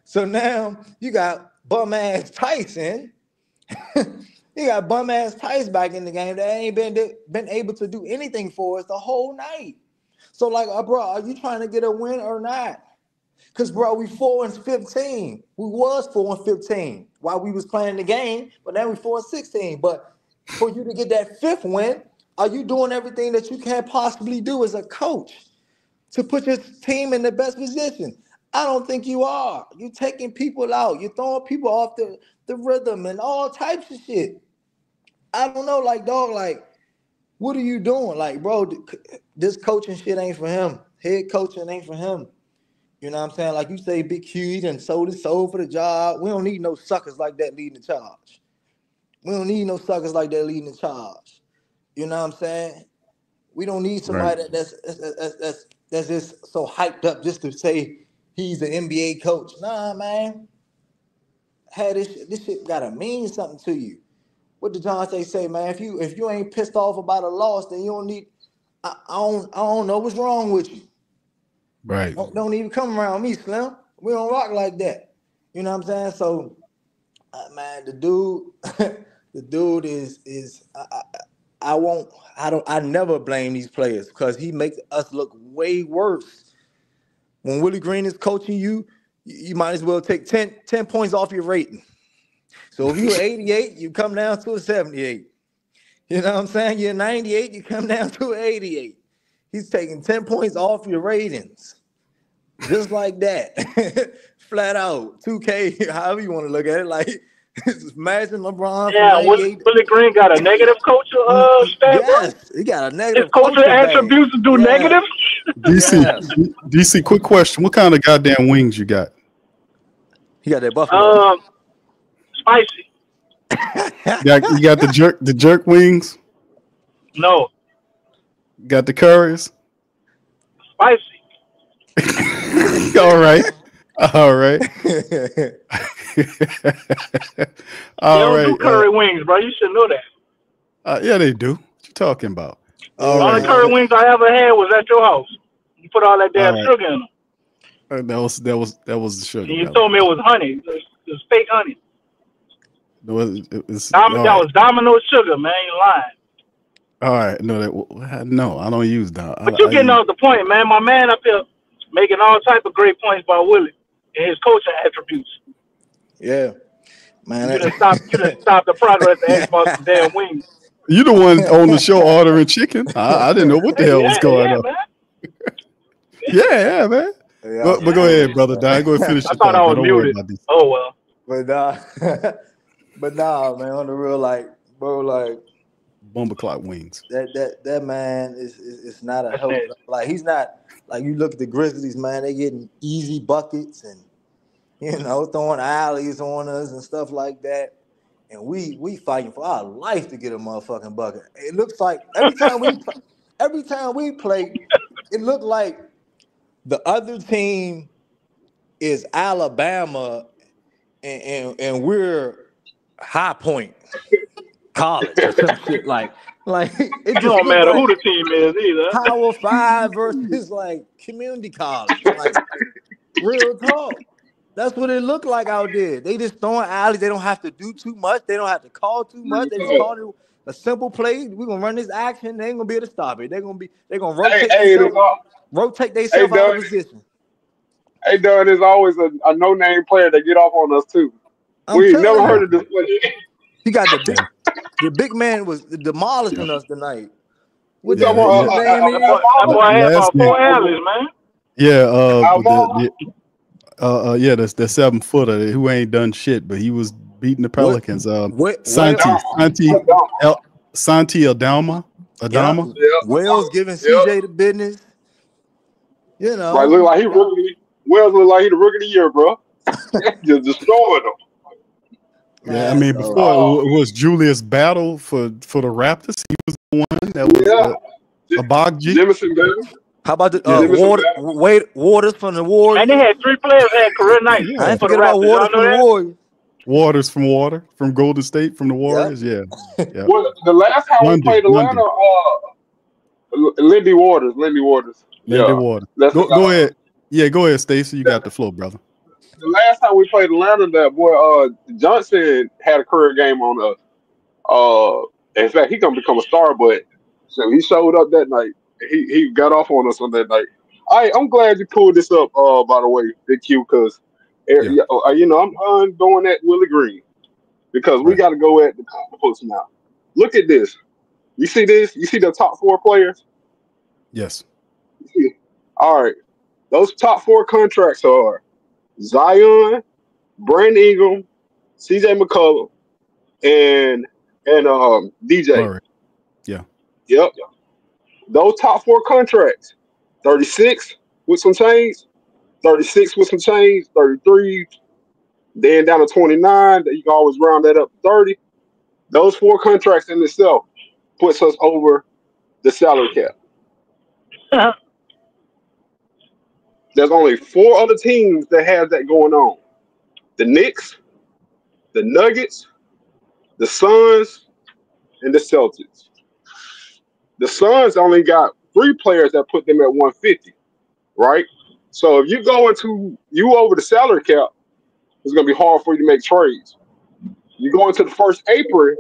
So now you got bum ass Tyson He got bum ass Tice back in the game that ain't been able to do anything for us the whole night. So like, bro, are you trying to get a win or not? Because, bro, we 4-15. We was 4-15 while we was playing the game, but now we 4-16. But for you to get that 5th win, are you doing everything that you can possibly do as a coach to put your team in the best position? I don't think you are. You're taking people out. You're throwing people off the rhythm and all types of shit. I don't know, like, dog, like, what are you doing? Like, bro, this coaching shit ain't for him. Head coaching ain't for him. You know what I'm saying? Like you say, Big Q, he done sold his soul for the job. We don't need no suckers like that leading the charge. We don't need no suckers like that leading the charge. You know what I'm saying? We don't need somebody that's just so hyped up just to say he's an NBA coach. Nah, man. Hey, this shit gotta mean something to you. What did John say, man? If you ain't pissed off about a loss, then you don't need. I don't know what's wrong with you. Right. Don't even come around me, Slim. We don't rock like that. You know what I'm saying? So, man, the dude is. I never blame these players because he makes us look way worse. When Willie Green is coaching you, you might as well take 10 points off your rating. So if you're 88, you come down to a 78. You know what I'm saying? You're 98, you come down to an 88. He's taking 10 points off your ratings. Just like that. Flat out. 2K, however you want to look at it. Like, imagine LeBron. Yeah, Willie Green got a negative culture stat, yes, he got a negative his culture attributes to do negative. DC, quick question. What kind of goddamn wings you got? He got that buffalo. Spicy. You got the jerk wings? No. Got the curries? Spicy. All right. All right. All right. They don't do curry wings, bro. You should know that. Yeah, they do. What you talking about? All the curry wings I ever had was at your house. You put all that damn sugar in them. That was the sugar. And you told me it was honey. It was fake honey. That was Domino's sugar, man. You lying. All right, no, I don't use that. But you getting off the point, man. My man up here making all type of great points by Willie and his coaching attributes. Yeah, man. You done stop the progress of Xbox damn wings. You the one on the show ordering chicken. I didn't know what the hell was going on. Man. Yeah, man. Yeah, but go ahead, brother. Don, go ahead and finish your thought thought. I was muted. Oh well. But nah, man. On the real, like, bro, like. Bomber clock wings. That man is not a help. Like, he's not like, you look at the Grizzlies, man. They getting easy buckets and throwing alleys on us and stuff like that. And we fighting for our life to get a motherfucking bucket. It looks like every time we play, it looked like the other team is Alabama and we're High Point College or some shit. Like it just don't matter who the team is either. Power 5 versus like community college. Like, real talk. That's what it looked like out there. They just throwing alleys. They don't have to do too much. They don't have to call too much. They just call it a simple play. We're gonna run this action. They ain't gonna be able to stop it. They're gonna rotate themselves out of position. Hey, Doug, there's always a no-name player that get off on us too. We ain't never heard of this player. He got the big man was demolishing us tonight. What the name is? That boy had about 4 alleys, man. Yeah, that's the 7-footer who ain't done shit, but he was beating the Pelicans. Santi Adama. Wells giving CJ the business. Like, look like Wells look like he the rookie of the year, bro. Just destroying them. Yeah, I mean, before it was Julius Battle for the Raptors. He was the one that was a Boggy. Jemison Davis. How about the Waters from the Warriors? And they had 3 players had career nights. Yeah. I ain't forget about Waters from the Warriors. Waters from Golden State from the Warriors. Yeah. Well, the last time we played Atlanta, Lindy Waters. Go ahead. Yeah, go ahead, Stacey. You got the flow, brother. the last time we played Atlanta, that boy Johnson had a career game on us. In fact, he gonna become a star, but so he showed up that night. He got off on us on that night. I'm glad you pulled this up. By the way, Big Q, because you know I'm going at Willie Green because we got to go at the post now. Look at this. You see this? You see the top 4 players? Yes. All right. Those top 4 contracts are Zion, Brandon Ingram, CJ McCollum, and DJ. All right. Yeah. Yep. Those top 4 contracts, 36 with some change, 36 with some change, 33, then down to 29. You can always round that up to 30. Those 4 contracts in itself puts us over the salary cap. There's only 4 other teams that have that going on. The Knicks, the Nuggets, the Suns, and the Celtics. The Suns only got 3 players that put them at 150, right? So if you go you over the salary cap, it's going to be hard for you to make trades. You go into the first apron,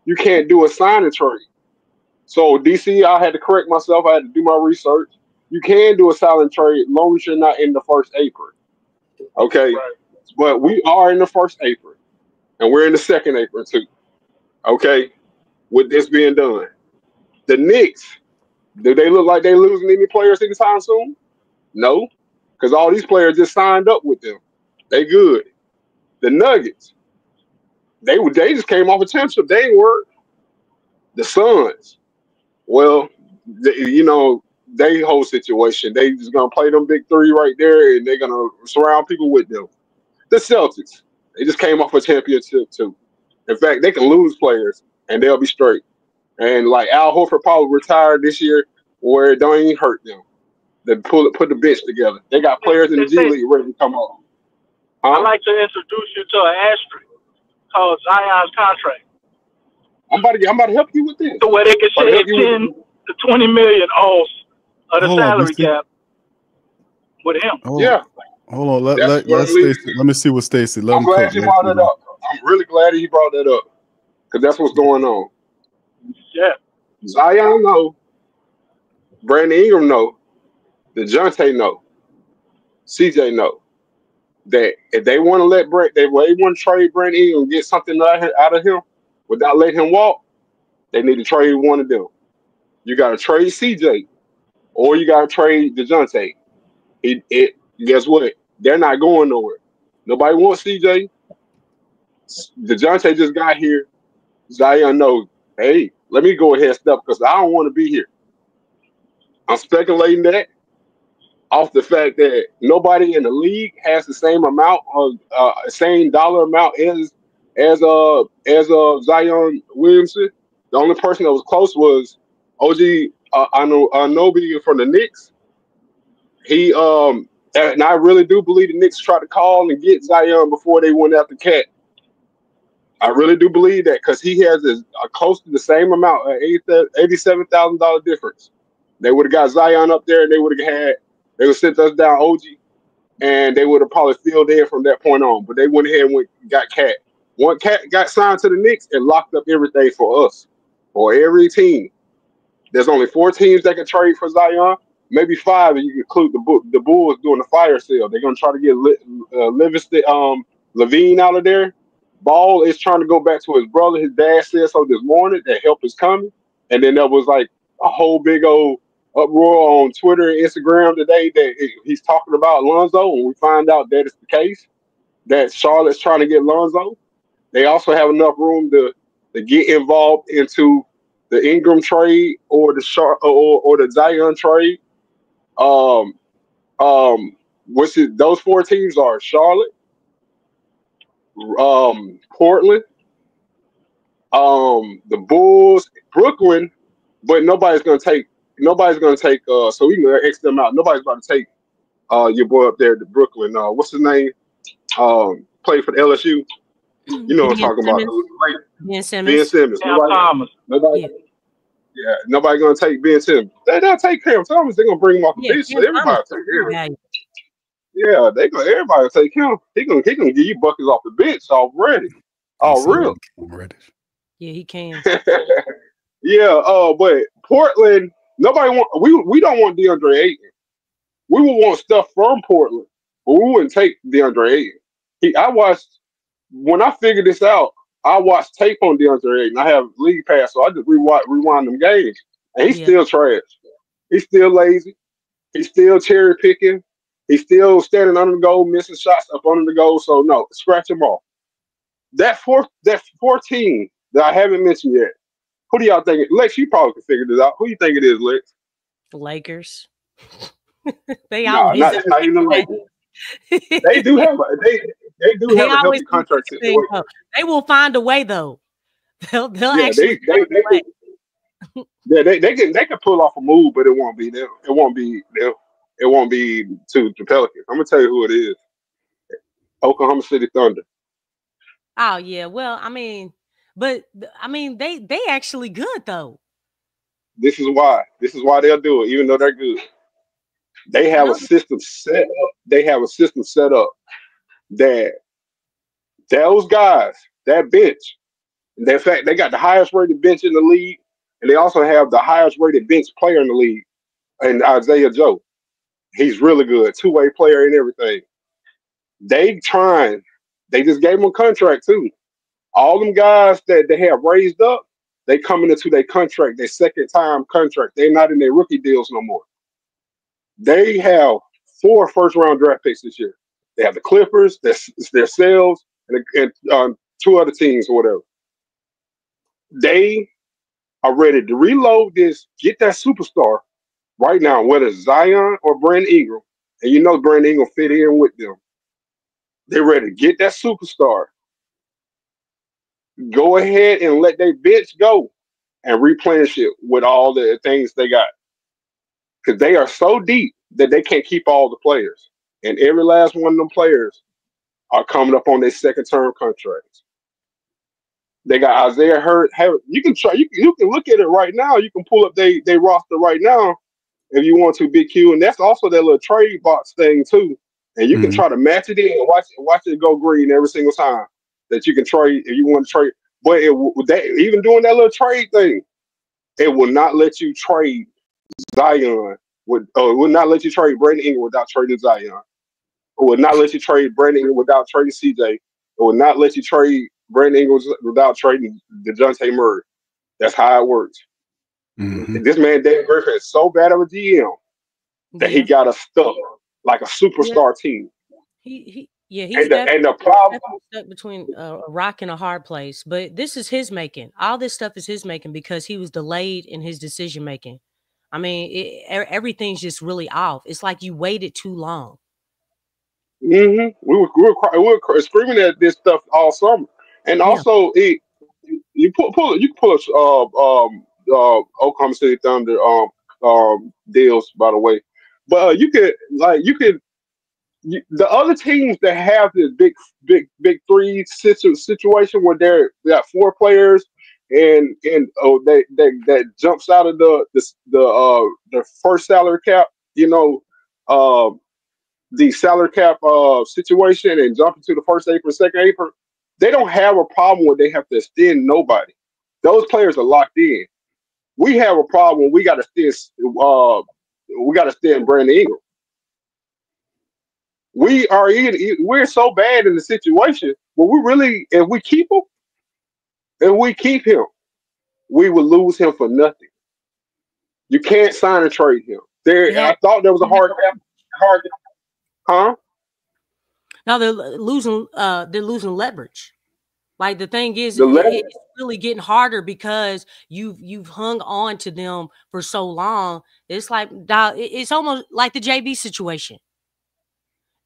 you can't do a sign and trade. So DC, I had to correct myself. I had to do my research. You can do a silent trade as long as you're not in the first apron. Okay? Right. But we are in the first apron. And we're in the second apron too. Okay? With this being done. The Knicks, do they look like they're losing any players anytime soon? No. Because all these players just signed up with them. They good. The Nuggets, they just came off a championship. They ain't work. The Suns, well, they whole situation. They just gonna play them big 3 right there, and they're gonna surround people with them. The Celtics, they just came off a championship too. In fact, they can lose players and they'll be straight. And like Al Horford probably retired this year, where it don't even hurt them. They put the bench together. They got players in the G League ready to come on. I'd like to introduce you to an asterisk called Zion's contract. I'm about to help you with this. So where they can shave 10 to 20 million off of the salary cap with him. Yeah. Hold on. Let me see what Stacey. I'm glad you brought that up. I'm really glad he brought that up because that's what's going on. Yeah. Zion no. Brandon Ingram no. DeJounte no. CJ no. That if they want to they want to trade Brandon Ingram and get something out of him without letting him walk, they need to trade one of them. You got to trade CJ or you got to trade DeJounte. Guess what? They're not going nowhere. Nobody wants CJ. DeJounte just got here. Zion knows, hey, let me go ahead and step because I don't want to be here. I'm speculating that off the fact that nobody in the league has the same amount of same dollar amount as Zion Williamson. The only person that was close was OG Anunoby from the Knicks. He and I really do believe the Knicks tried to call and get Zion before they went after Cat. I really do believe that because he has close to the same amount, $87,000 difference. They would have got Zion up there, and they would have sent us down OG, and they would have probably filled in from that point on. But they went ahead and got Cat. One Cat got signed to the Knicks and locked up everything for us, for every team. There's only 4 teams that can trade for Zion, maybe 5 if you include the Bulls doing the fire sale. They're gonna try to get Levine out of there. Ball is trying to go back to his brother. His dad said so this morning that help is coming, and then there was like a whole big old uproar on Twitter and Instagram today that he's talking about Lonzo, and we find out that it's the case that Charlotte's trying to get Lonzo. They also have enough room to get involved into the Ingram trade or the Zion trade. Those 4 teams are Charlotte, Portland, the Bulls, Brooklyn, but nobody's gonna take. So we can X them out. Nobody's about to take your boy up there to Brooklyn. What's his name? Played for the LSU. You know what I'm talking about. Ben Simmons. Nobody. Yeah, nobody gonna take Ben Simmons. They're not take Cam Thomas. They're gonna bring him off the bench. So everybody take him. Yeah, they go. Everybody take him. He gonna give you buckets off the bench already. He Oh, said real. Reddish. Yeah, he can. Yeah. But Portland, nobody want. We don't want DeAndre Ayton. We would want stuff from Portland, but we wouldn't take DeAndre Ayton. I watched when I figured this out. I watched tape on DeAndre Ayton. I have league pass, so I just rewind them games, and he's Yeah. still trash. He's still lazy. He's still cherry picking. He's still standing under the goal, missing shots up under the goal. So no, scratch them off. That 14 that I haven't mentioned yet. Who do y'all think? Lex, you probably can figure this out. Who you think it is, Lex? Lakers. They No, always not even the Lakers. They do have a healthy contract situation. They will find a way though. They'll Yeah, actually they can pull off a move, but it won't be them. It won't be them. It won't be to the Pelicans. I'm gonna tell you who it is. Oklahoma City Thunder. Oh yeah, well, I mean, but I mean they actually good though. This is why. This is why they'll do it, even though they're good. They have a system set up. They have a system set up that those guys, that bench, in fact, they got the highest rated bench in the league, and they also have the highest rated bench player in the league, and Isaiah Joe. He's really good, two-way player and everything. They just gave him a contract too. All them guys that they have raised up, they coming into their contract, their second time contract. They're not in their rookie deals no more. They have 4 first-round draft picks this year. They have the Clippers, themselves, and 2 other teams or whatever. They are ready to reload this, get that superstar right now, whether it's Zion or Brandon Ingram. And you know Brandon Ingram fit in with them. They're ready to get that superstar. Go ahead and let their bench go and replenish it with all the things they got. Because they are so deep that they can't keep all the players. And every last one of them players are coming up on their second-term contracts. They got Isaiah Hurt. You can try. You can look at it right now. You can pull up they roster right now if you want to, Big Q. And that's also that little trade box thing too. And you can try to match it in and watch it go green every single time that you can trade if you want to trade. But even doing that little trade thing, it will not let you trade Zion. It will not let you trade Brandon Ingram without trading Zion. It will not let you trade Brandon Ingram without trading CJ. It will not let you trade Brandon Ingram without trading DeJounte Murray. That's how it works. This man, David Griffin, is so bad of a GM that he got us stuck like a superstar team. He's the problem stuck between a rock and a hard place. But this is his making. All this stuff is his making because he was delayed in his decision making. I mean, everything's just really off. It's like you waited too long. We were screaming at this stuff all summer, and also you can pull Oklahoma City Thunder deals, by the way, but the other teams that have this big 3 situation where they got 4 players and that jumps out of the first salary cap, the salary cap situation and jump into the first apron, second apron, they don't have a problem where they have to extend nobody. Those players are locked in. We have a problem. We got to extend Brandon Ingram. We're so bad in the situation, but if we keep him, we will lose him for nothing. You can't sign and trade him. I thought there was a hard. Huh? No, they're losing leverage. Like the thing is, it's really getting harder because you've hung on to them for so long. It's like it's almost like the JV situation.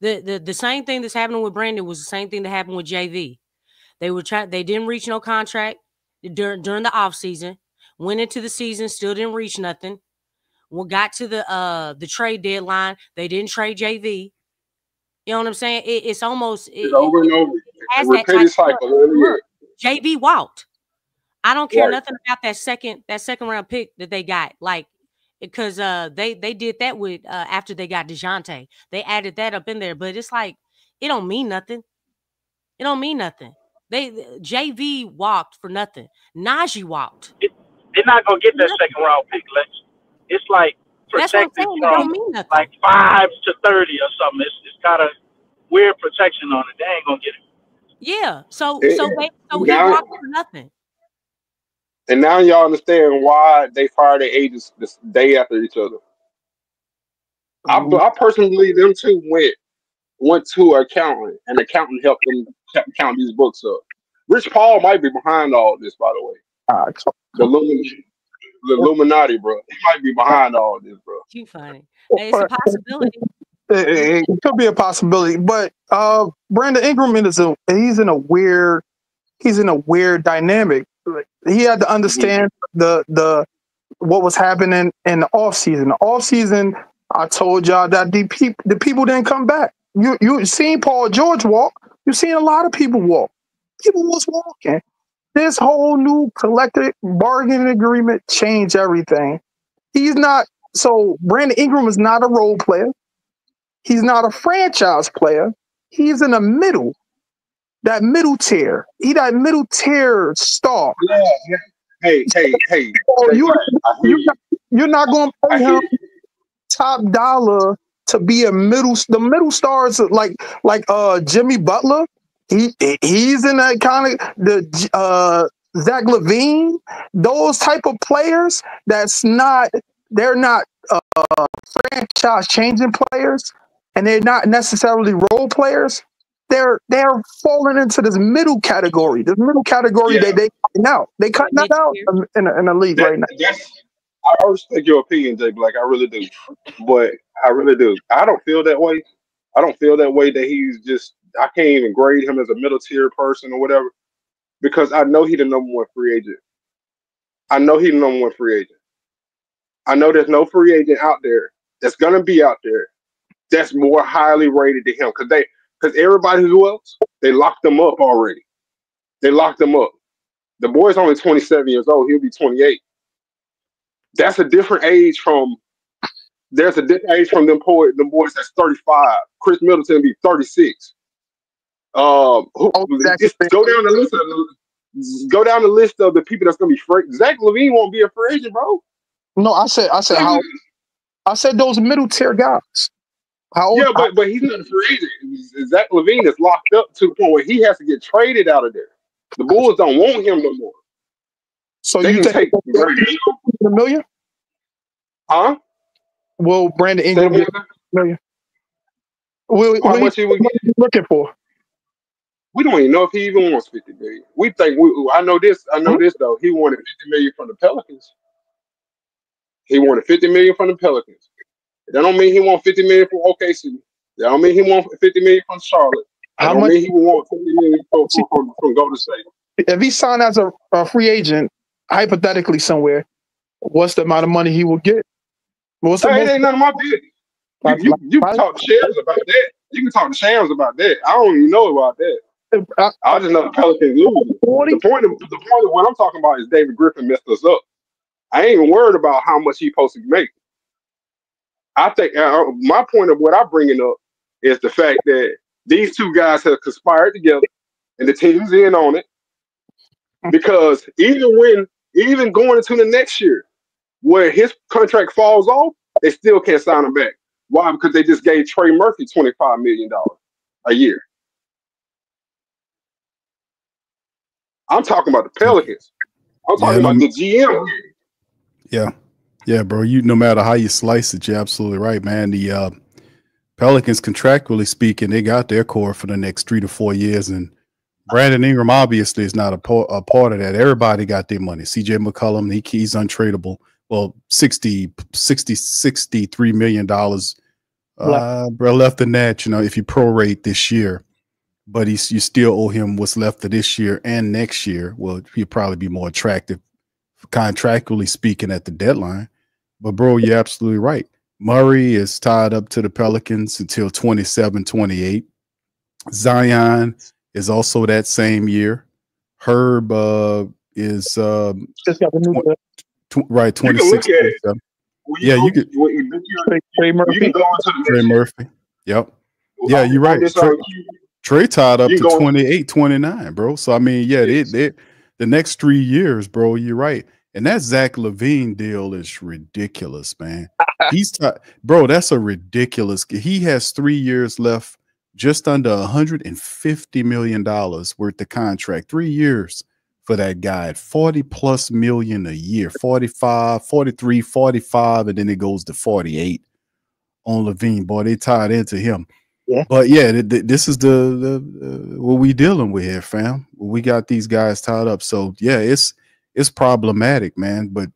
The same thing that's happening with Brandon was the same thing that happened with JV. They didn't reach no contract during the offseason, went into the season, still didn't reach nothing. Got to the trade deadline, they didn't trade JV. You know what I'm saying? It's almost over and over. It's a repeated cycle. Look, JV walked. I don't care nothing about that second round pick that they got. Like because they did that with after they got DeJounte. They added that up in there, but it's like it don't mean nothing. It don't mean nothing. JV walked for nothing. Najee walked. They're not gonna get that second round pick, Lex. It's like That's what I'm protected saying. It from don't mean nothing. like 5 to 30 or something. It's got a weird protection on it. They ain't gonna get it. Yeah. So he walked for nothing. And now y'all understand why they fired their agents this day after each other. I personally believe them two went to an accountant, and the accountant helped them count these books up. Rich Paul might be behind all this, by the way. The Illuminati, bro. He might be behind all this, bro. Too funny. Hey, it's a possibility. It could be a possibility, but Brandon Ingram he's in a weird dynamic. He had to understand the what was happening in the offseason. The offseason, I told y'all that the people didn't come back. You seen Paul George walk. You've seen a lot of people walk. People was walking. This whole new collective bargaining agreement changed everything. Brandon Ingram is not a role player. He's not a franchise player. He's in the middle. That middle tier. He that middle tier star. Yeah. Hey. So you're not going to pay him top dollar to be the middle stars like Jimmy Butler. He's in that kind of the Zach LaVine, those type of players. They're not franchise changing players, and they're not necessarily role players. They're falling into this middle category. This middle category they cutting out. They cutting that out in the league right now. I respect your opinion, Jay Black. I really do, but I really do. I don't feel that way. I don't feel that way that he's just. I can't even grade him as a middle tier person or whatever, because I know he's the number one free agent. I know there's no free agent out there that's gonna be out there that's more highly rated than him, because everybody who else, they locked them up already. They locked them up. The boy's only 27 years old. He'll be 28. That's a different age from. There's a different age from them boys that's 35. Chris Middleton will be 36. Just go down the list of the people that's gonna be free. Zach LaVine won't be a free agent, bro. No, I said those middle tier guys. But he's not a free agent. Zach LaVine is locked up to the point where he has to get traded out of there. The Bulls don't want him no more. So you take $1 million? Huh? Will Brandon Ingram get $1 million? How much he would get? Looking for? We don't even know if he even wants $50 million. We think I know this though. He wanted $50 million from the Pelicans. He wanted $50 million from the Pelicans. That don't mean he wants $50 million from OKC. That don't mean he wants $50 million from Charlotte. That don't mean he would want $50 million from Golden State. If he signed as a free agent, hypothetically somewhere, what's the amount of money he will get? It ain't none of my business. You can talk to Shams about that. You can talk to Shams about that. I don't even know about that. I just know the Pelicans lose. The point of what I'm talking about is David Griffin messed us up. I ain't even worried about how much he's supposed to make. I think my point of what I'm bringing up is the fact that these two guys have conspired together, and the team's in on it. Because even going into the next year, where his contract falls off, they still can't sign him back. Why? Because they just gave Trey Murphy $25 million a year. I'm talking about the Pelicans. I'm talking about the GM. Yeah, bro. No matter how you slice it, you're absolutely right, man. The Pelicans, contractually speaking, they got their core for the next 3 to 4 years, and Brandon Ingram obviously is not a part of that. Everybody got their money. CJ McCollum, he's untradeable. Well, $63 million left in that, if you prorate this year. But you still owe him what's left of this year and next year. Well, he'll probably be more attractive, contractually speaking, at the deadline. But, bro, you're absolutely right. Murray is tied up to the Pelicans until 27, 28. Zion is also that same year. Herb is just got the new 26. Yeah, you could. Trey Murphy. You can go into the Trey Murphy. Yep. Yeah, you're right. Trey tied up to 28, 29, bro. So I mean, yeah, the next 3 years, bro. You're right. And that Zach LaVine deal is ridiculous, man. Bro, that's a ridiculous. He has 3 years left, just under $150 million worth of contract. 3 years for that guy at 40+ million a year, 45, 43, 45, and then it goes to 48 on LaVine. Boy, they tied into him. Yeah. But yeah, this is the what we dealing with here, fam. We got these guys tied up. So yeah, it's problematic, man. But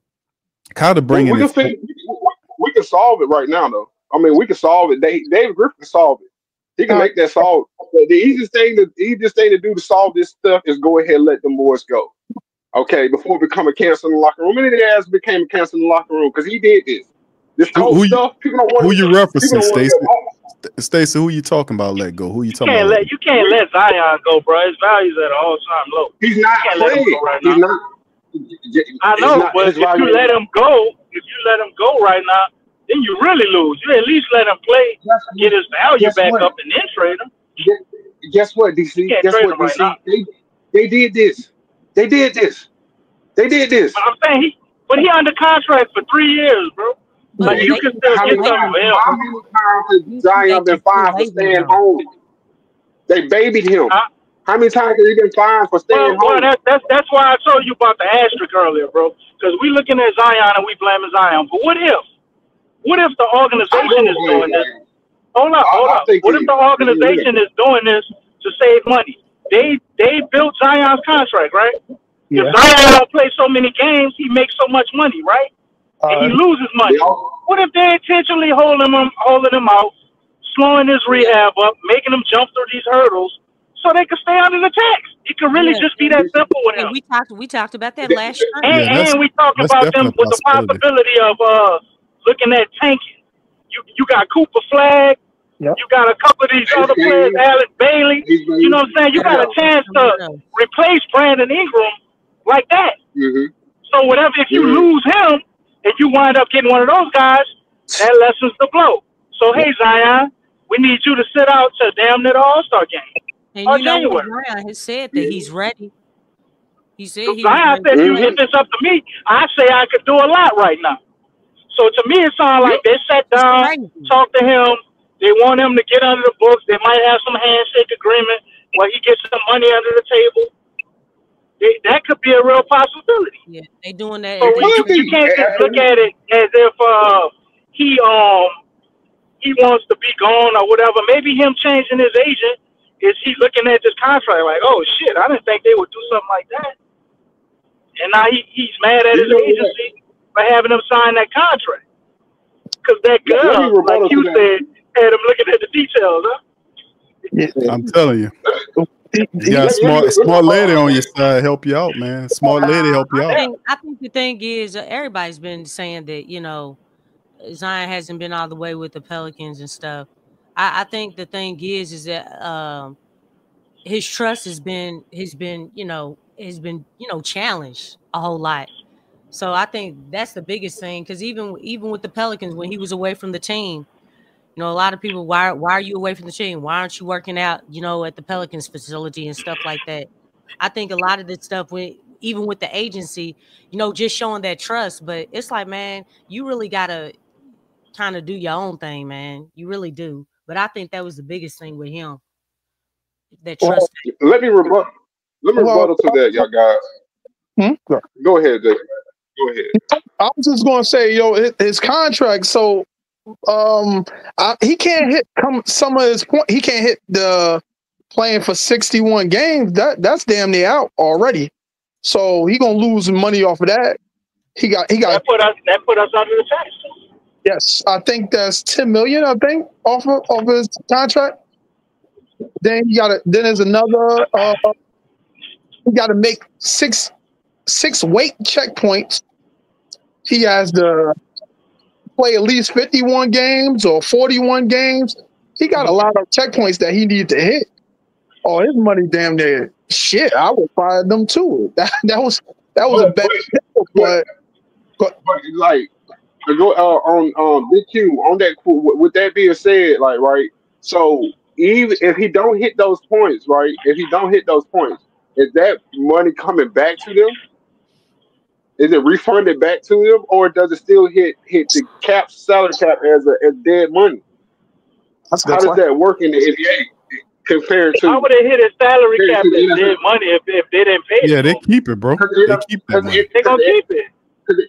kind of bringing we can solve it right now, though. I mean, we can solve it. David Griffin can solve it. He can make that solve. The easiest thing to do to solve this stuff is go ahead and let them boys go. Okay, before it become a cancer in the locker room. Many of the guys became a cancer in the locker room because he did this. This whole stuff. People don't want. Who you referencing, Stacey? Stacey, who you talking about? Let go. Who you talking about? You can't let Zion go, bro. His value's at an all-time low. He's not playing. He's not. I know, but if you let him go right now, then you really lose. You at least let him play, get his value back up, and then trade him. Guess what, DC? Guess what, DC? Right, they did this. They did this. But I'm saying he under contract for 3 years, bro. Like you can still get something for him. How many times has Zion been fined for staying home? They babied him. How many times has he been fined for staying home? That's why I told you about the asterisk earlier, bro. Because we looking at Zion and we blaming Zion. But what if the organization is doing this? Hold up. What if the organization is doing this to save money? They built Zion's contract, right? Yeah. If Zion don't play so many games, he makes so much money, right? And he loses money. What if they intentionally holding him out, slowing his rehab up, making him jump through these hurdles so they can stay under the tax? It could really just be that simple with him. We talked about that last year. And we talked about them with the possibility of looking at tanking. You got Cooper Flag. Yep. You got a couple of these other players, Alec Bailey. You know what I'm saying? You got a chance to replace Brandon Ingram like that. Mm-hmm. So whatever, if you lose him and you wind up getting one of those guys, that lessens the blow. So hey, Zion, we need you to sit out till damn near the All-Star game. And you know what Zion has said that he's ready. He said Zion said, if it's up to me, I say I could do a lot right now. So to me, it sounds like they sat down, talked to him. They want him to get under the books. They might have some handshake agreement where he gets some money under the table. That could be a real possibility. Yeah, they doing that. So you can't just look at it as if he wants to be gone or whatever. Maybe him changing his agent is he looking at this contract like, oh shit, I didn't think they would do something like that. And now he's mad at his agency for having him sign that contract. Because that girl, like you said, had him looking at the details, huh? Yeah. I'm telling you. You got a smart lady on your side help you out, man. Smart lady help you out. I think the thing is, everybody's been saying that, Zion hasn't been all the way with the Pelicans and stuff. I think the thing is that his trust has been challenged a whole lot. So I think that's the biggest thing, because even with the Pelicans, when he was away from the team, a lot of people, why are you away from the team? Why aren't you working out, at the Pelicans facility and stuff like that? I think a lot of this stuff, even with the agency, just showing that trust. But it's like, man, you really got to kind of do your own thing, man. You really do. But I think that was the biggest thing with him. That trust. Let me rebuttal to that, y'all guys. Go ahead, Dave. Go ahead. I was just going to say, his contract, so he can't hit some of his point. He can't hit the playing for 61 games. That's damn near out already. So he gonna lose money off of that. He got that put us under the tax. Yes, I think that's $10 million. I think off his contract. Then there's another. He got to make six weight checkpoints. He has to play at least 51 games or 41 games. He got a lot of checkpoints that he needed to hit. Oh, his money damn near shit. I would fire them too. That was a bad deal, but like go on Big Q on that. With that being said, like right, so even if he don't hit those points, right? If he don't hit those points, is that money coming back to them? Is it refunded back to them, or does it still hit the salary cap as dead money? That's a How good does question. that work in the NBA compared How to would they hit his salary compared cap to the as dead NFL? money if they didn't pay Yeah, him? they keep it, bro. They keep that money. They gonna keep it.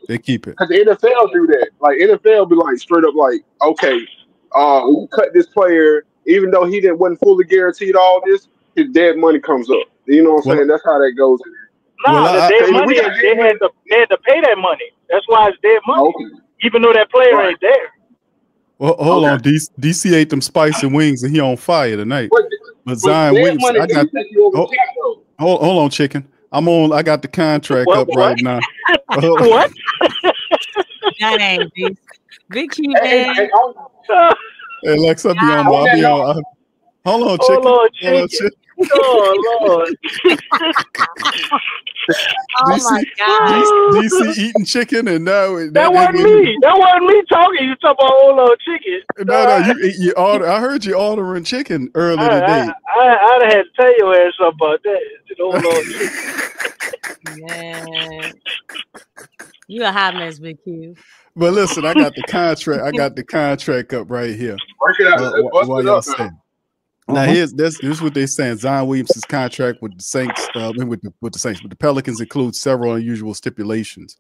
They keep it. Because the NFL do that. Like NFL be like straight up like, okay, we cut this player even though he wasn't fully guaranteed all this. His dead money comes up. You know what I'm Well, saying? That's how that goes. Nah, the dead We money got is they had to pay that money. That's why it's dead money. Okay. Even though that player ain't there. Well, hold on. DC ate them spicy wings and he on fire tonight. But Zion dead Williamson, money I got. take you over the cap, though. Hold on, chicken. I'm on. I got the contract up right now. What? Dang, Big Q, Hey, man. Hey, Lex, I'll be on. I'll be on. Hold on, chicken. Hold on, chicken. Oh Lord. Oh my God. DC eating chicken and now That wasn't me. That wasn't me talking. You talking about old little chicken. No, you order. I heard you ordering chicken earlier today. I'd have had to tell your ass something about that. Old little chicken. Man. You a hot mess, Big Q. But listen, I got the contract. I got the contract up right here. Work it out. While y'all saying. Now here's what they're saying. Zion Williamson's contract with the Saints, with the Pelicans includes several unusual stipulations.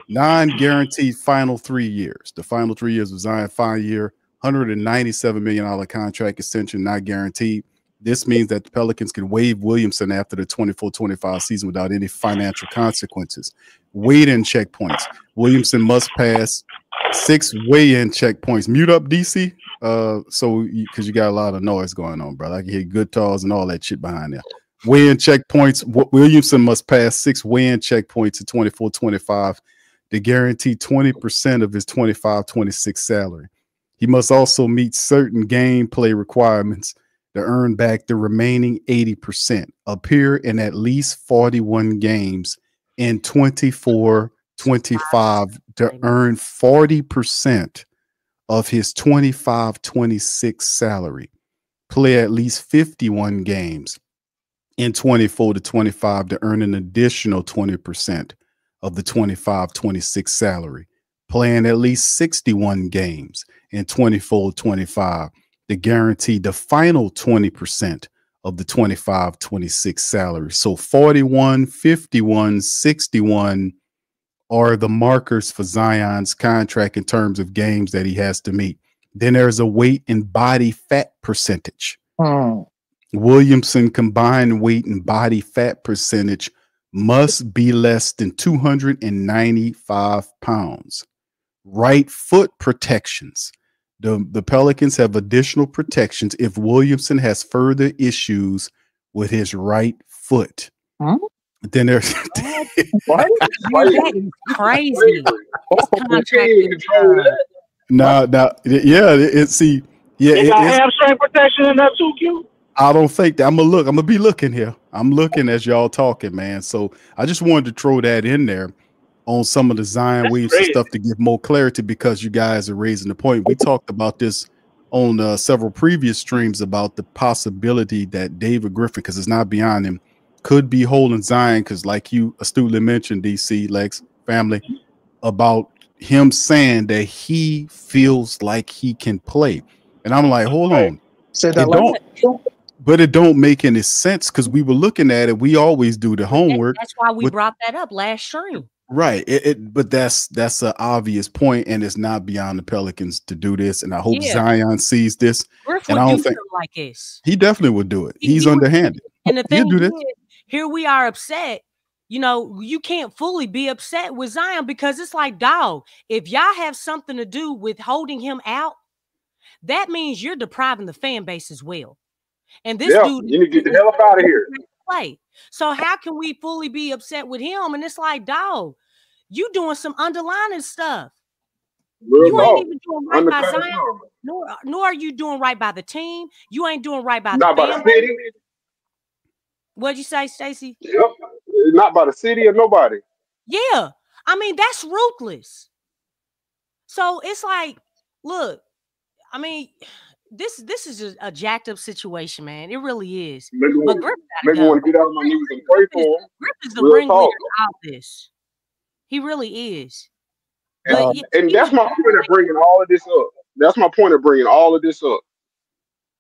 Non-guaranteed final 3 years. The final 3 years of Zion 5-year, $197 million contract extension, not guaranteed. This means that the Pelicans can waive Williamson after the 24-25 season without any financial consequences. Weigh-in checkpoints. Williamson must pass 6 weigh-in checkpoints. Mute up, DC. Because you got a lot of noise going on, brother. I can hear guitars and all that shit behind there. Weigh-in checkpoints. Williamson must pass 6 weigh-in checkpoints at 24-25 to guarantee 20% of his 25-26 salary. He must also meet certain gameplay requirements to earn back the remaining 80%. Appear in at least 41 games in 24-25 to earn 40% of his 25-26 salary. Play at least 51 games in 24-25 to earn an additional 20% of the 25-26 salary. Playing at least 61 games in 24-25 to guarantee the final 20% of the 25-26 salary. So 41, 51, 61 are the markers for Zion's contract in terms of games that he has to meet. Then there's a weight and body fat percentage. Williamson combined weight and body fat percentage must be less than 295 pounds. Right foot protections. The Pelicans have additional protections if Williamson has further issues with his right foot. Then there's what? That is crazy. They got hamstring protection in that too, Q? I don't think that. I'm gonna be looking here. I'm looking as y'all talking, man. So I just wanted to throw that in there on some of the Zion Williamson stuff to give more clarity, because you guys are raising the point. We talked about this on several previous streams about the possibility that David Griffin, because it's not beyond him, could be holding Zion, because like you astutely mentioned, DC, Lex, family, about him saying that he feels like he can play. And I'm like, hold on. But it don't make any sense, because we were looking at it. We always do the homework. That's why we brought that up last stream. Right. But that's an obvious point, and it's not beyond the Pelicans to do this. And I hope Zion sees this. Griff and I don't think like this. He definitely would do it. He's underhanded. And the thing is, here we are upset. You know, you can't fully be upset with Zion, because it's like, dog, if y'all have something to do with holding him out, that means you're depriving the fan base as well. And this dude, you need to get the hell up out of here. Play. So how can we fully be upset with him? And it's like, dog, you doing some underlining stuff. You ain't even doing right by Zion, nor are you doing right by the team. You ain't doing right by not the by the city. What'd you say, Stacey? Yep. Not by the city or nobody. Yeah. I mean, that's ruthless. So it's like, look, I mean, this is a jacked up situation, man. It really is. But Griff Maybe want to get out of my knees and pray for him. Griff is the Real ringleader talk. of this. He really is. And that's my point of bringing all of this up. That's my point of bringing all of this up.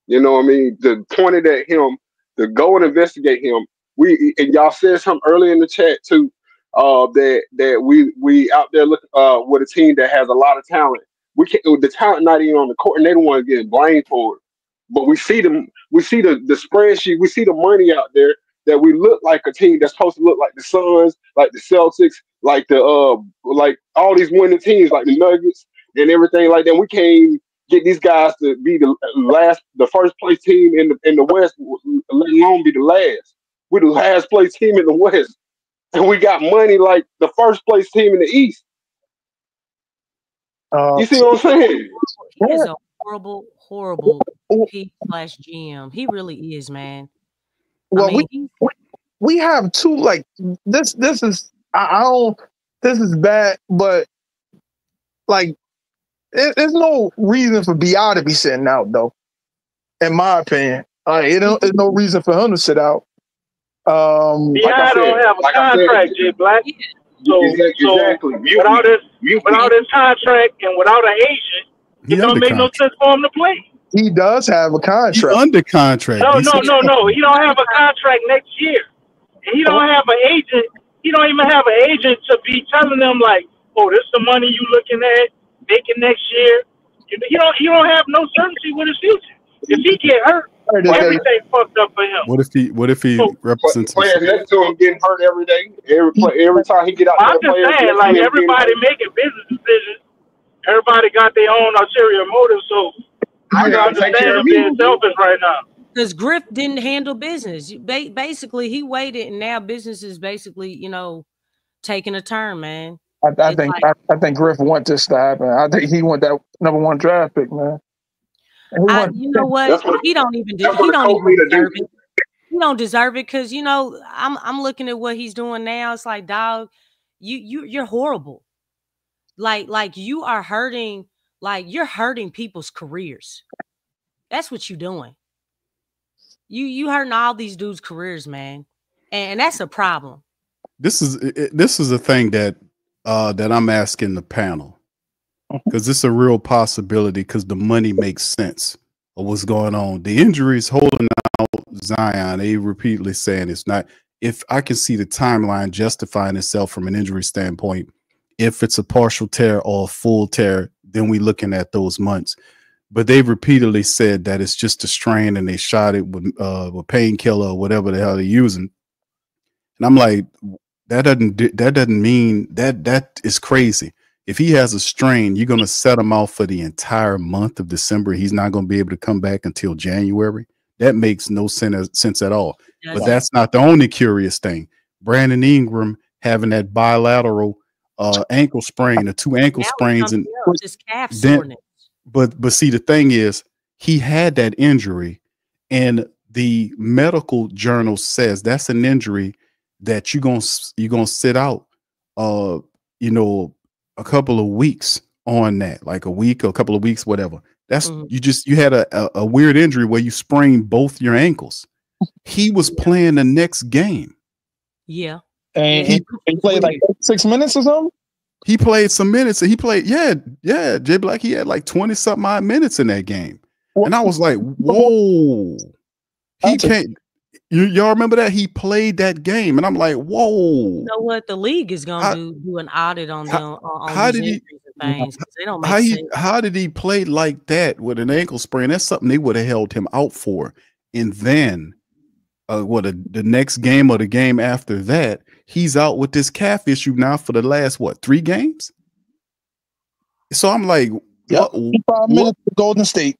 You know what I mean? The pointed at him to go and investigate him. And y'all said something earlier in the chat too. That we out there looking with a team that has a lot of talent. We can't, the talent not even on the court, and they don't want to get blamed for it. But we see the spreadsheet, we see the money out there that we look like a team that's supposed to look like the Suns, like the Celtics, like the like all these winning teams, like the Nuggets and everything like that. We can't get these guys to be the first place team in the West, let alone be the last. We're the last place team in the West, and we got money like the first place team in the East. You see what I'm saying? He is a horrible P/GM. He really is, man. Well, we have two, like this is I don't, this is bad, but like there's no reason for BR to be sitting out though, in my opinion. There's no reason for him to sit out. BR don't have a contract, J Black. So exactly. Without his contract and without an agent, it don't make no sense for him to play. He does have a contract. He's under contract. No. He don't have a contract next year. And he don't have an agent. He don't even have an agent to be telling them like, oh, this is the money you looking at making next year. You don't have no certainty with his future. If he get hurt, everything fucked up for him. What if he represents players next to him getting hurt every day? Every time he get out I'm just saying, like everybody making business decisions. Everybody got their own ulterior motives, so I gotta understand him being selfish right now. Because Griff didn't handle business. Basically, he waited, and now business is basically, taking a turn, man. I think Griff wants this to happen. I think he want that #1 draft pick, man. You know what? He don't even deserve it. He don't deserve it because I'm looking at what he's doing now. It's like, dog, you're horrible. Like you are hurting. Like you're hurting people's careers. That's what you're doing. You hurting all these dudes' careers, man, and that's a problem. This is a thing that I'm asking the panel. Because it's a real possibility because the money makes sense of what's going on. The injuries holding out Zion, they repeatedly saying it's not. If I can see the timeline justifying itself from an injury standpoint, if it's a partial tear or a full tear, then we're looking at those months. But they've repeatedly said that it's just a strain and they shot it with painkiller or whatever the hell they're using. And I'm like, that doesn't mean that is crazy. If he has a strain, you're going to set him out for the entire month of December. He's not going to be able to come back until January. That makes no sense at all. But that's not the only curious thing. Brandon Ingram having that bilateral ankle sprain, or 2 ankle sprains, and his calf soreness. But see, the thing is, he had that injury, and the medical journal says that's an injury that you're gonna sit out. A couple of weeks on that, like a week or a couple of weeks, whatever. That's you had a weird injury where you sprained both your ankles. He was playing the next game. Yeah. And he played like 6 minutes or something? He played some minutes. He played, Jay Black, he had like 20-something odd minutes in that game. And I was like, whoa. He can't. Y'all remember that? He played that game, and I'm like, whoa. You know what? The league is going to do an audit on them. How did he? Things, they don't make sense. How did he play like that with an ankle sprain? That's something they would have held him out for. And then, the next game or the game after that, he's out with this calf issue now for the last 3 games. So I'm like, what? 5 minutes for Golden State.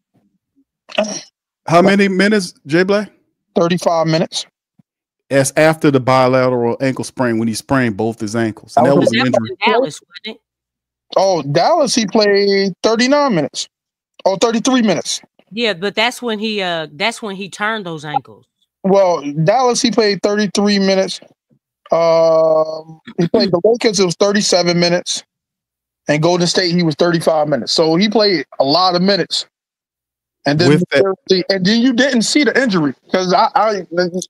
How many minutes, Jay Black? 35 minutes. That's after the bilateral ankle sprain when he sprained both his ankles. And that was an injury. Dallas, wasn't it? Oh, Dallas, he played 39 minutes. Oh, 33 minutes. Yeah, but that's when he turned those ankles. Well, Dallas, he played 33 minutes. He played the Lakers, it was 37 minutes. And Golden State, he was 35 minutes. So he played a lot of minutes. And then, you didn't see the injury because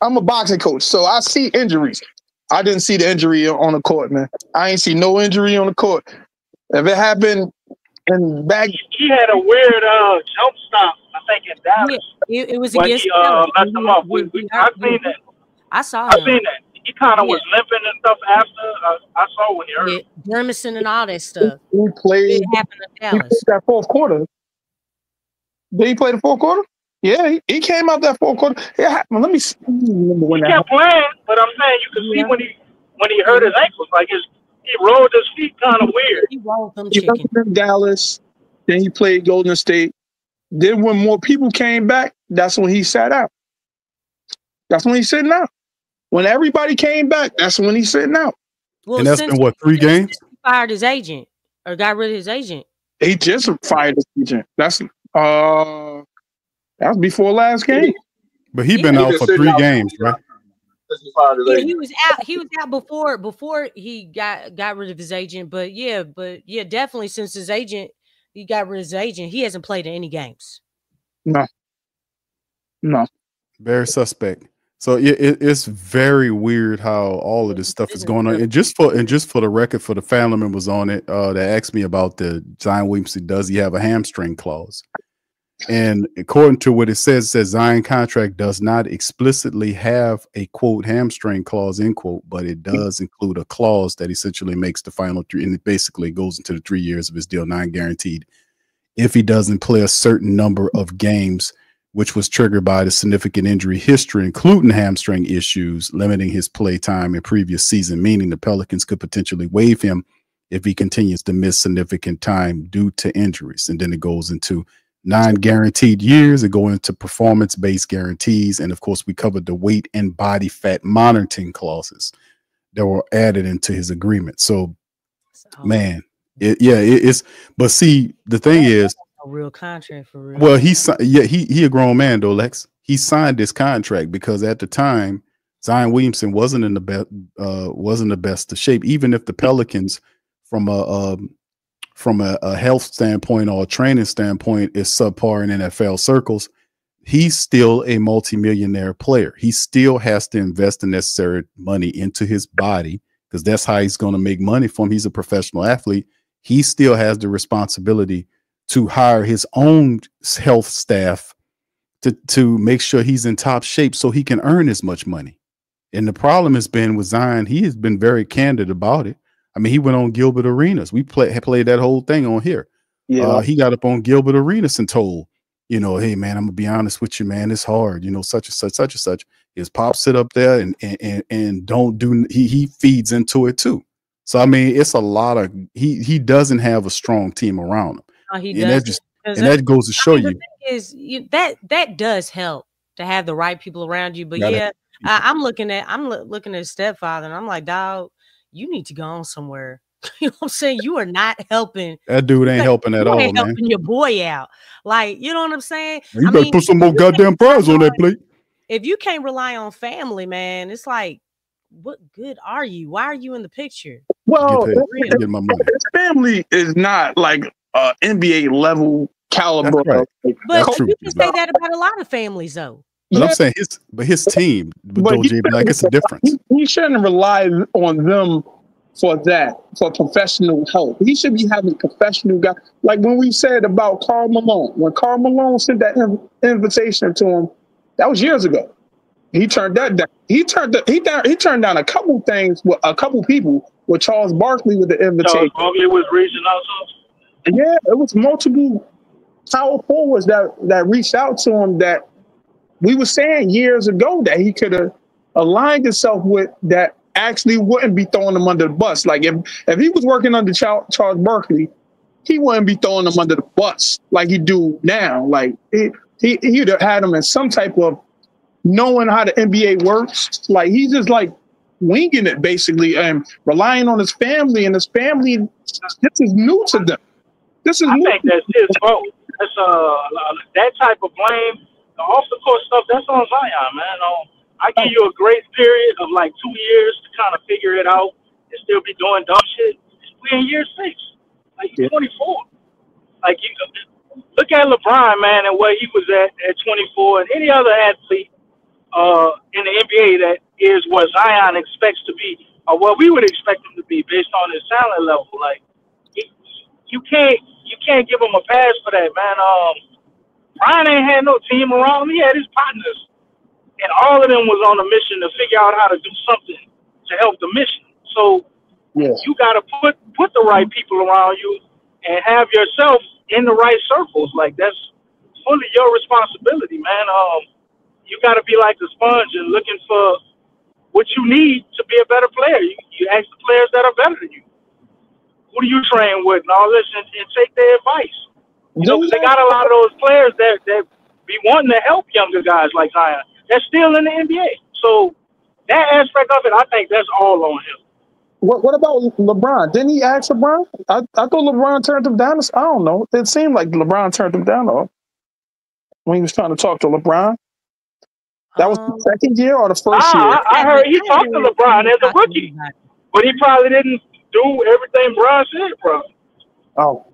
I'm a boxing coach, so I see injuries. I didn't see the injury on the court, man. I ain't see no injury on the court. If it happened and back, he had a weird jump stop. I think in Dallas. Yeah, it was against. Messed him up. I seen that. I saw him. I seen that. He kind of was limping and stuff after. I saw when he hurt. Yeah, Dermison and all that stuff. He played. It happened in Dallas. He played that fourth quarter. Did he play the fourth quarter? Yeah, he came out that fourth quarter. Yeah, well, let me remember when he kept playing, but I'm saying you could see when he hurt his ankles, like he rolled his feet kind of weird. He rolled them chicken. He played in Dallas, then he played Golden State. Then when more people came back, that's when he sat out. That's when he's sitting out. When everybody came back, that's when he's sitting out. Well, and that's been what, 3 games? He fired his agent or got rid of his agent. He just fired his agent. That's before last game. But he been out for 3 games, right? Yeah, he was out. He was out before he got rid of his agent. But yeah, definitely since he got rid of his agent, he hasn't played in any games. No. Very suspect. So it's very weird how all of this stuff is going on. And just for the record, for the family members on it that asked me about the Zion Williamson, does he have a hamstring clause? And according to what it says Zion contract does not explicitly have a quote hamstring clause end quote, but it does include a clause that essentially makes the final 3, and it basically goes into the 3 years of his deal, non-guaranteed, if he doesn't play a certain number of games, which was triggered by the significant injury history, including hamstring issues, limiting his play time in previous season, meaning the Pelicans could potentially waive him if he continues to miss significant time due to injuries. And then it goes into non-guaranteed years, it goes into performance-based guarantees. And of course, we covered the weight and body fat monitoring clauses that were added into his agreement. So, man, it's, but see, the thing is, a real contract for real. Well, he a grown man though, Lex. He signed this contract because at the time Zion Williamson wasn't in the best of shape. Even if the Pelicans, from a health standpoint or a training standpoint, is subpar in NFL circles, he's still a multimillionaire player. He still has to invest the necessary money into his body because that's how he's going to make money from. He's a professional athlete. He still has the responsibility to hire his own health staff to make sure he's in top shape so he can earn as much money. And the problem has been with Zion, he has been very candid about it. I mean, he went on Gilbert Arenas. We played that whole thing on here. Yeah. He got up on Gilbert Arenas and told, hey, man, I'm going to be honest with you, man. It's hard, such and such, such and such. His pops sit up there and don't do, he feeds into it too. So, I mean, it's a lot of, he doesn't have a strong team around him. He does, that goes to show you. That does help to have the right people around you. But I'm looking at his stepfather, and I'm like, dog, you need to go on somewhere. You know what I'm saying? You are not helping. That dude ain't helping at all, man. Helping your boy out, like, you know what I'm saying? You better put some more goddamn fries on that plate. If you can't rely on family, man, it's like, what good are you? Why are you in the picture? Well, his family is not like NBA level caliber. Right. But you can say that about a lot of families, though. But I'm saying his team, J Black, it's a difference. He shouldn't rely on them for professional help. He should be having professional guys. Like when we said about Karl Malone, when Karl Malone sent that invitation to him, that was years ago. He turned that down. He turned down a couple things with a couple people. With Charles Barkley with the invitation. Charles Barkley was reaching out to him. Yeah, it was multiple power forwards that reached out to him that we were saying years ago that he could have aligned himself with, that actually wouldn't be throwing him under the bus. Like if he was working under Charles Barkley, he wouldn't be throwing him under the bus like he do now. Like he'd have had him in some type of knowing how the NBA works. Like he's just like winging it basically and relying on his family, and his family, this is new to them. I think that's his fault. That's that type of blame, the off the court stuff, that's on Zion, man. I give you a grace period of like 2 years to kind of figure it out and still be doing dumb shit. We in year 6. Like, he's 24. Like, you look at LeBron, man, and where he was at 24, and any other athlete in the NBA that is what Zion expects to be, or what we would expect him to be based on his talent level. Like, you can't give him a pass for that, man. Brian ain't had no team around him. He had his partners, and all of them was on a mission to figure out how to do something to help the mission. So you got to put the right people around you and have yourself in the right circles. Like, that's fully your responsibility, man. You got to be like a sponge and looking for what you need to be a better player. You ask the players that are better than you. Who do you train with and all this, and take their advice. You know, because they got a lot of those players that be wanting to help younger guys like Zion. They're still in the NBA. So that aspect of it, I think that's all on him. What about LeBron? Didn't he ask LeBron? I thought LeBron turned him down. I don't know. It seemed like LeBron turned him down when he was trying to talk to LeBron. That was the second year or the first year? I heard he talked to LeBron as a rookie, but he probably didn't do everything Bron said, bro. Oh.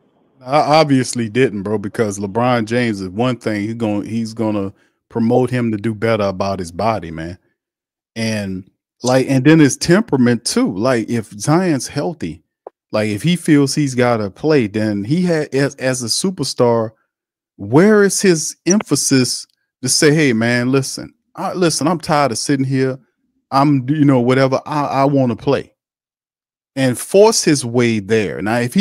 I obviously didn't, bro, because LeBron James is one thing. He's gonna promote him to do better about his body, man. And then his temperament too. Like, if Zion's healthy, like if he feels he's gotta play, then he had as a superstar, where is his emphasis to say, hey man, listen, I'm tired of sitting here. I'm whatever, I want to play. And force his way there. Now, if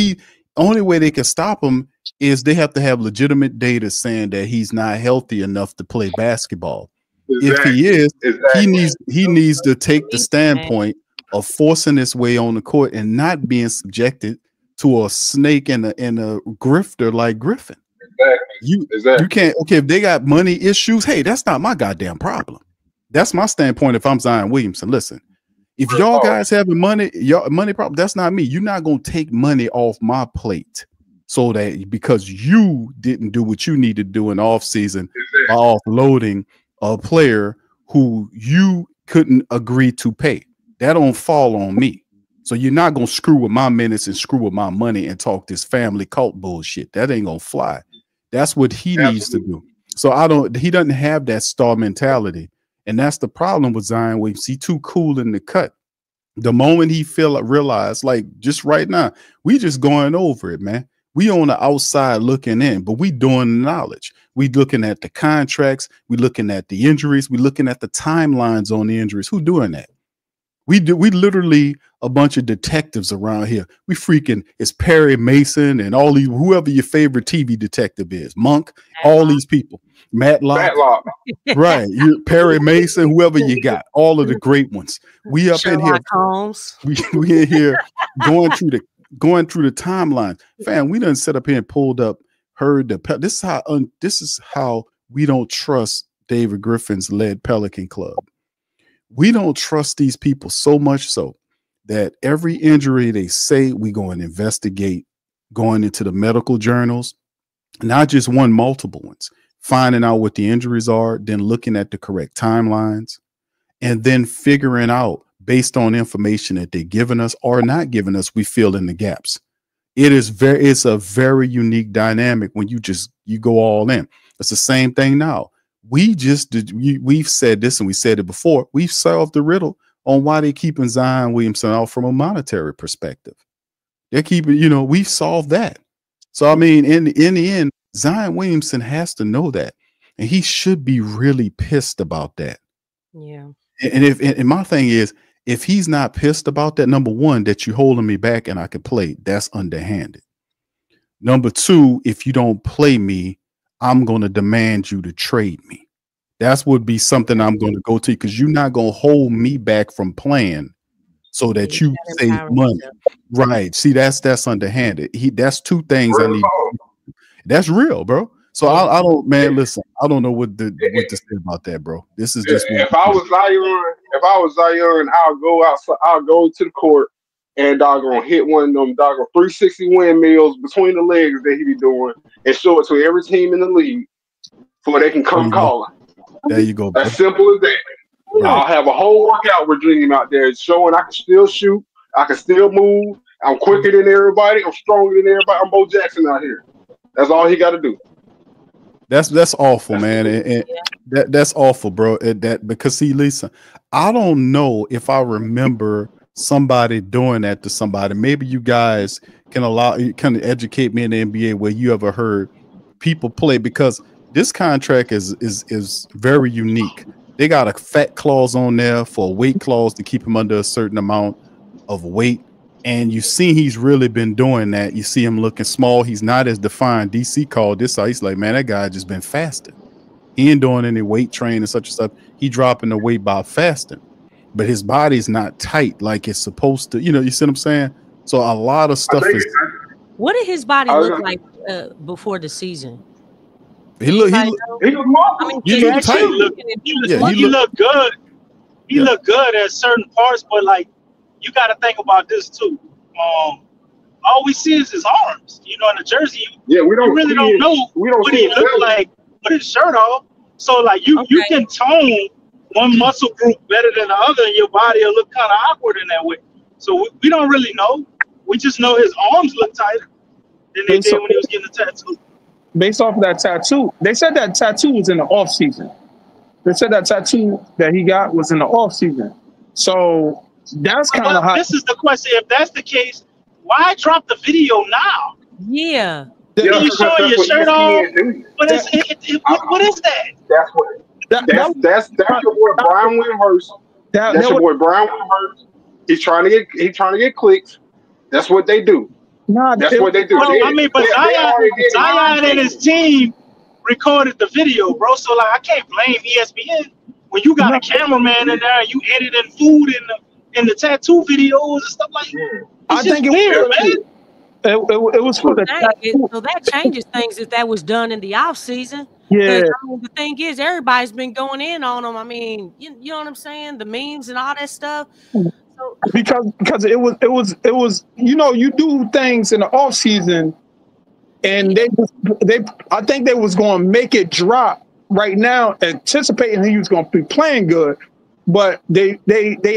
only way they can stop him is they have to have legitimate data saying that he's not healthy enough to play basketball. Exactly. If he is, he needs to take the standpoint of forcing his way on the court and not being subjected to a snake and a grifter like Griffin. You can't. Okay, if they got money issues, hey, that's not my goddamn problem. That's my standpoint. If I'm Zion Williamson, listen. If y'all guys having money problem, that's not me. You're not gonna take money off my plate so that because you didn't do what you need to do in the offseason by offloading a player who you couldn't agree to pay. That don't fall on me. So you're not gonna screw with my minutes and screw with my money and talk this family cult bullshit. That ain't gonna fly. That's what he needs to do. So he doesn't have that star mentality. And that's the problem with Zion Williams. He too cool in the cut. The moment he realize, like just right now, we just going over it, man. We on the outside looking in, but we doing the knowledge. We looking at the contracts. We looking at the injuries. We looking at the timelines on the injuries. Who doing that? We literally a bunch of detectives around here. We freaking, it's Perry Mason and all these, whoever your favorite TV detective is, Monk, all these people. Matlock. Right. Perry Mason, whoever you got, all of the great ones. We up Sherlock in here. Holmes. We in here going through the timeline. Fam, we done set up here and pulled up, this is how we don't trust David Griffin's led Pelican Club. We don't trust these people so much so that every injury they say, we go and investigate, going into the medical journals, not just one, multiple ones, finding out what the injuries are, then looking at the correct timelines, and then figuring out based on information that they're giving us or not giving us, we fill in the gaps. It's a very unique dynamic when you go all in. It's the same thing now. We've said this and we said it before. We've solved the riddle on why they're keeping Zion Williamson out from a monetary perspective. They're keeping, we've solved that. So, I mean, in the end, Zion Williamson has to know that, and he should be really pissed about that. Yeah. And my thing is, if he's not pissed about that, number one, that you're holding me back and I can play, that's underhanded. Number two, if you don't play me, I'm going to demand you to trade me. That's would be something I'm going to go to, because you're not going to hold me back from playing so that you save money. Right. See, that's underhanded. That's two things I need. That's real, bro. So I don't, man, listen, I don't know what to say about that, bro. This is just if I was Zion, I'll go to the court and doggone hit one of them doggone 360 windmills between the legs that he be doing and show it to every team in the league before they can come calling. There you go, bro. As simple as that. Right. I'll have a whole workout regime out there showing I can still shoot, I can still move, I'm quicker than everybody. I'm stronger than everybody. I'm Bo Jackson out here. That's all he got to do. That's awful, man, and that's awful, bro. Because see, Lisa, I don't know if I remember somebody doing that to somebody. Maybe you guys can educate me in the NBA where you ever heard people play, because this contract is very unique. They got a fat clause on there for a weight clause to keep him under a certain amount of weight. And you see he's really been doing that. You see him looking small. He's not as defined. DC called this out. He's like, man, that guy just been fasting. He ain't doing any weight training and such and stuff. He dropping the weight by fasting. But his body's not tight like it's supposed to. You see what I'm saying? So a lot of stuff is. What did his body look like before the season? He looked tight. He looked good. He looked good at certain parts, but like, you got to think about this too. All we see is his arms. In the jersey, we really don't know what he looked like with his shirt off. So like, you can tone one muscle group better than the other, and your body will look kind of awkward in that way. So we don't really know. We just know his arms look tighter than they did when he was getting the tattoo. Based off of that tattoo, they said that tattoo was in the off season. They said that tattoo that he got was in the off season. So that's kind of how. This is the question. If that's the case, why drop the video now? Yeah. You showing your shirt off? What is that? That's what. That's your boy Brian Windhurst. That's your boy Brian Windhurst. He's trying to get clicks. That's what they do. No, that's what they do. But Zion and his team recorded the video, bro. So like, I can't blame ESPN when you got a cameraman in there and you editing food in the tattoo videos and stuff like that. I think it's weird, man. It was for the tattoo. So that changes things if that was done in the off season. Yeah. The thing is, everybody's been going in on them. I mean, you know what I'm saying? The memes and all that stuff. So, because it was you do things in the off season, and I think they was going to make it drop right now, anticipating he was going to be playing good, but they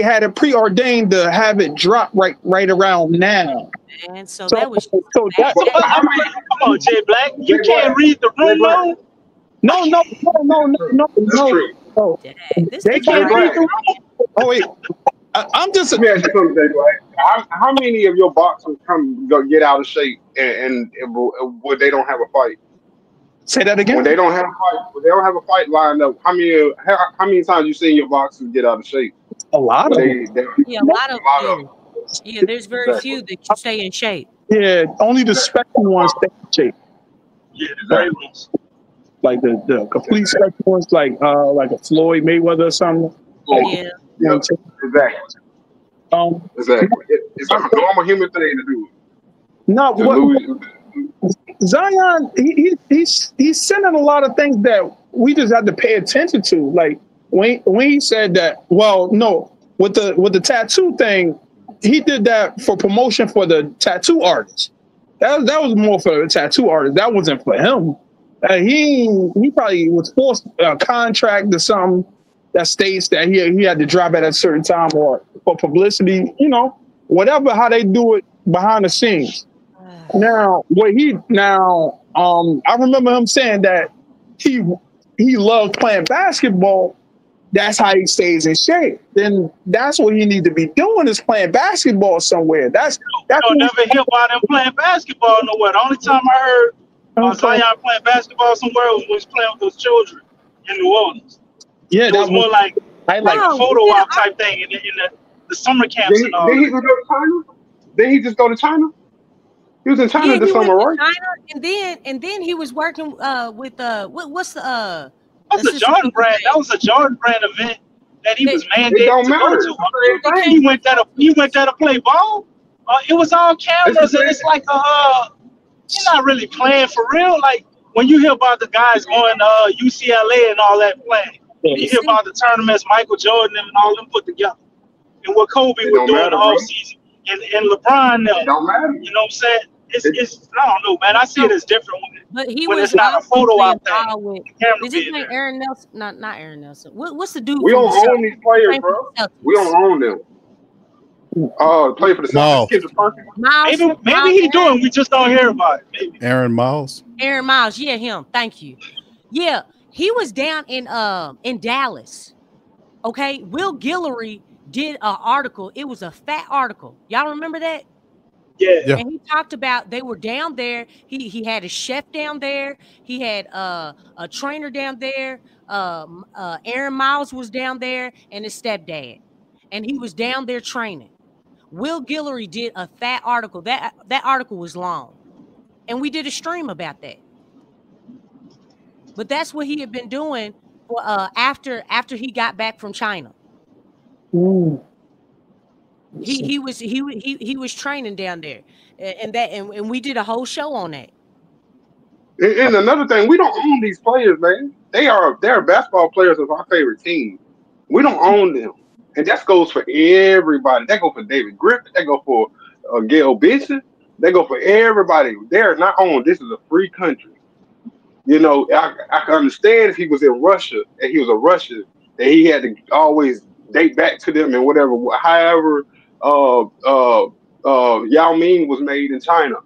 had it preordained to have it drop right around now. And so that was come on, Jay Black, you can't read the room, though. No. They can't read the room. Oh wait. I'm just. Let me ask you something, Jay Black. How many of your boxers get out of shape and when they don't have a fight? Say that again. When they don't have a fight lined up, how many times you seen your boxers get out of shape? A lot of them. Yeah, a lot of them. Yeah, there's very few that you stay in shape. Yeah, only the spectrum ones stay in shape. Yeah, the great ones. Like the complete spectrum ones, like a Floyd Mayweather or something. Yeah. Exactly. Exactly. It's a normal human thing to do. No, Zion, he's sending a lot of things that we just have to pay attention to. Like when he said that, with the tattoo thing, he did that for promotion for the tattoo artist. That was more for the tattoo artist. That wasn't for him. He probably was forced a contract or something that states that he had to drop at a certain time or for publicity, whatever, how they do it behind the scenes. Now, I remember him saying that he loved playing basketball. That's how he stays in shape. Then that's what he need to be doing, is playing basketball somewhere. That's you don't never hear about him playing basketball nowhere. The only time I heard Zion playing basketball somewhere was when he was playing with those children in New Orleans. Yeah, it was more like a photo op type thing in the summer camps and all. Did he go to China? Did he just go to China? He was in China this summer, right? China, and then he was working with what's the That was a Jordan brand. That was a Jordan brand event that he was mandated to go to. He went there to play ball. It was all cameras, and it's like you're not really playing for real. Like when you hear about the guys going to UCLA and all that playing. You hear about the tournaments Michael Jordan and all them put together, and what Kobe was doing the whole season, and LeBron. It don't matter. You know what I'm saying? It's I don't know, man. I see it as different when it's not a photo op thing. Is his name Aaron Nelson? Not Aaron Nelson. What's the dude? We don't own these players, bro. We don't own them. Play for the Celtics. Kendrick Perkins. Maybe he's doing. We just don't hear about it. Maybe. Aaron Miles. Yeah, him. Thank you. Yeah, he was down in Dallas. Okay, Will Guillory did an article. It was a fat article. Y'all remember that? Yeah. And he talked about they were down there. He had a chef down there. He had a trainer down there. Aaron Miles was down there, and his stepdad, and he was down there training. Will Guillory did a fat article. That article was long, and we did a stream about that. But that's what he had been doing for, after he got back from China. Ooh. He was training down there, and we did a whole show on that. And another thing, we don't own these players, man. They're basketball players of our favorite team. We don't own them, and that goes for everybody. That goes for David Griffin. That goes for Gail Benson. That goes for everybody. They're not owned. This is a free country. You know, I can understand if he was in Russia and he was a Russian, that he had to always date back to them and whatever. However, Yao Ming was made in China.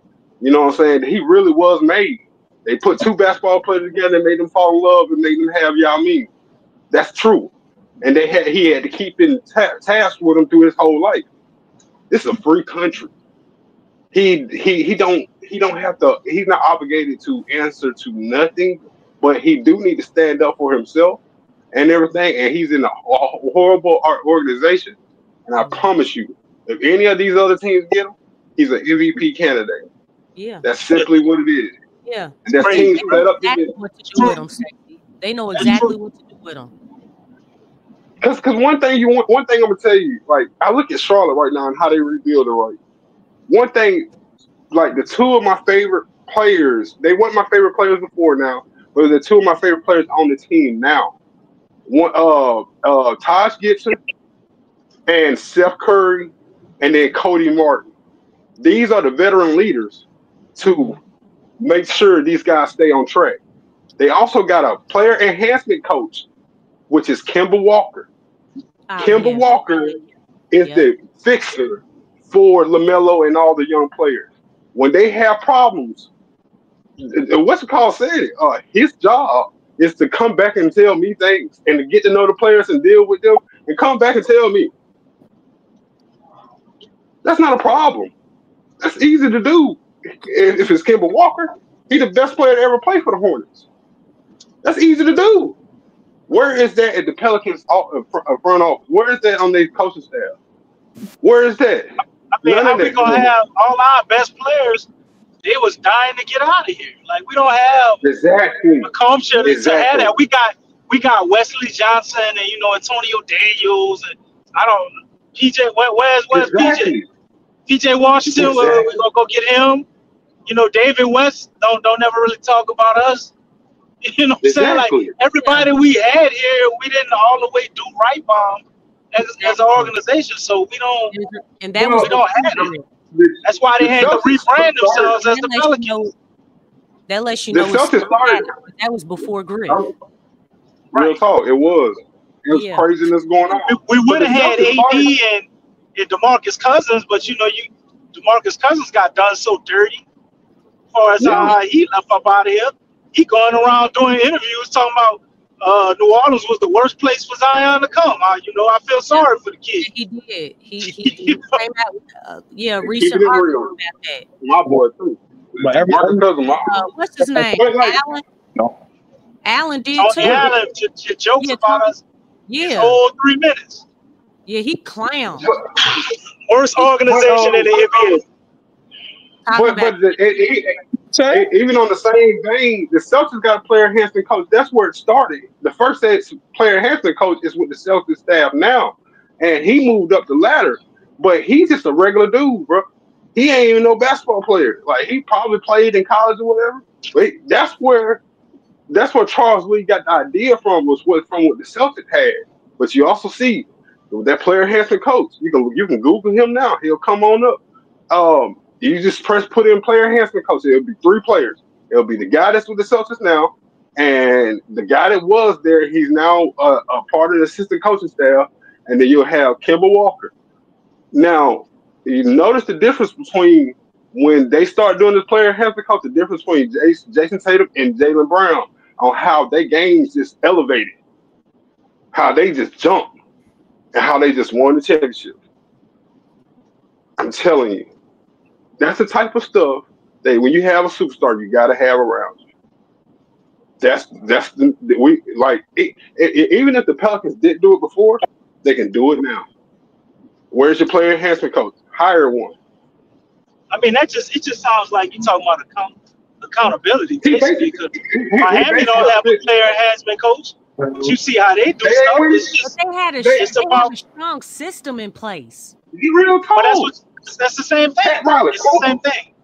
You know what I'm saying? He really was made. They put two basketball players together and made them fall in love and made them have Yao Ming. That's true. And he had to keep in task with him through his whole life. This is a free country. He don't have to. He's not obligated to answer to nothing, but he do need to stand up for himself and everything. And he's in a horrible organization. And I promise you, if any of these other teams get him, he's an MVP candidate. Yeah, that's simply what it is. Yeah, and that's teams set up. What to do with him, they know exactly what to do with him. Because one thing I'm gonna tell you, like I look at Charlotte right now and how they rebuild it right. One thing, like the two of my favorite players, they weren't my favorite players before now, but they're two of my favorite players on the team now. One, Taj Gibson and Seth Curry, and then Cody Martin. These are the veteran leaders to make sure these guys stay on track. They also got a player enhancement coach, which is Kemba Walker. Kemba Walker is the fixer for LaMelo and all the young players. When they have problems, what's it called said it, his job is to come back and tell me things and to get to know the players and deal with them and come back and tell me. That's not a problem. That's easy to do. If it's Kemba Walker, he's the best player to ever play for the Hornets. That's easy to do. Where is that at the Pelicans front office? Where is that on their coaching staff? Where is that? I mean, how we gonna have all our best players? They was dying to get out of here. Like we don't have a culture to have that. We got Wesley Johnson and Antonio Daniels and I don't PJ. Where's PJ? PJ Washington. We gonna go get him. David West don't never really talk about us. You know what I'm saying? Like everybody we had here, we didn't all the way do right by them as an organization. So we don't, and that was we don't have it. That's why they had to rebrand themselves as the Pelicans. That lets you know that was before Grid. Real talk, it was. It was craziness going on. We would have had AD and DeMarcus Cousins, but DeMarcus Cousins got done so dirty. As far as he left up out of here. He going around doing interviews talking about New Orleans was the worst place for Zion to come. I feel sorry for the kid. He did. He came out with recent article about that. My boy too. But what's his name? Allen. No. Allen did too. Allen jokes about us. Yeah. His whole 3 minutes. Yeah, he clowned. Worst organization in the NBA. But even on the same vein, the Celtics got a player enhancement coach. That's where it started. The first player enhancement coach is with the Celtics staff now, and he moved up the ladder. But he's just a regular dude, bro. He ain't even no basketball player. Like he probably played in college or whatever. But that's where Charles Lee got the idea from from what the Celtics had. But you also see that player enhancement coach. You can Google him now. He'll come on up. You just put in player enhancement coach. It'll be 3 players. It'll be the guy that's with the Celtics now, and the guy that was there. He's now a part of the assistant coaching staff, and then you'll have Kemba Walker. Now, you notice the difference between when they start doing this player enhancement coach, the difference between Jason Tatum and Jaylen Brown on how their games just elevated, how they just jumped, and how they just won the championship. I'm telling you, that's the type of stuff that when you have a superstar, you got to have around you. We like it, even if the Pelicans didn't do it before, they can do it now. Where's your player enhancement coach? Hire one. I mean, it just sounds like you're talking about accountability, basically, because Miami don't have a player enhancement coach. But you see how they do stuff. It's just, they had a strong system in place. Real cold. But that's the same thing. It's the same thing.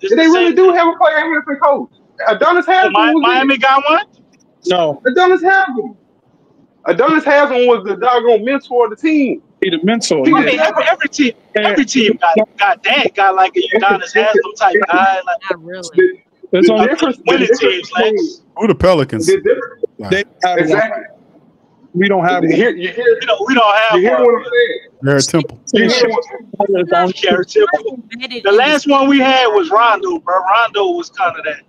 They really do have a player enhancement coach. Adonis Haslam. Miami got one? No. Adonis Haslam. Adonis Haslam was the doggone mentor of the team. He the mentor. I mean, every team got like a Udonis Haslam type guy. Like, not really. There's only difference. Winning teams, Lex. Who the Pelicans? Exactly. We don't have one. We don't have you hear one. what I'm saying? Garrett Temple. Garrett Temple. The last one we had was Rondo, bro. Rondo was kind of that.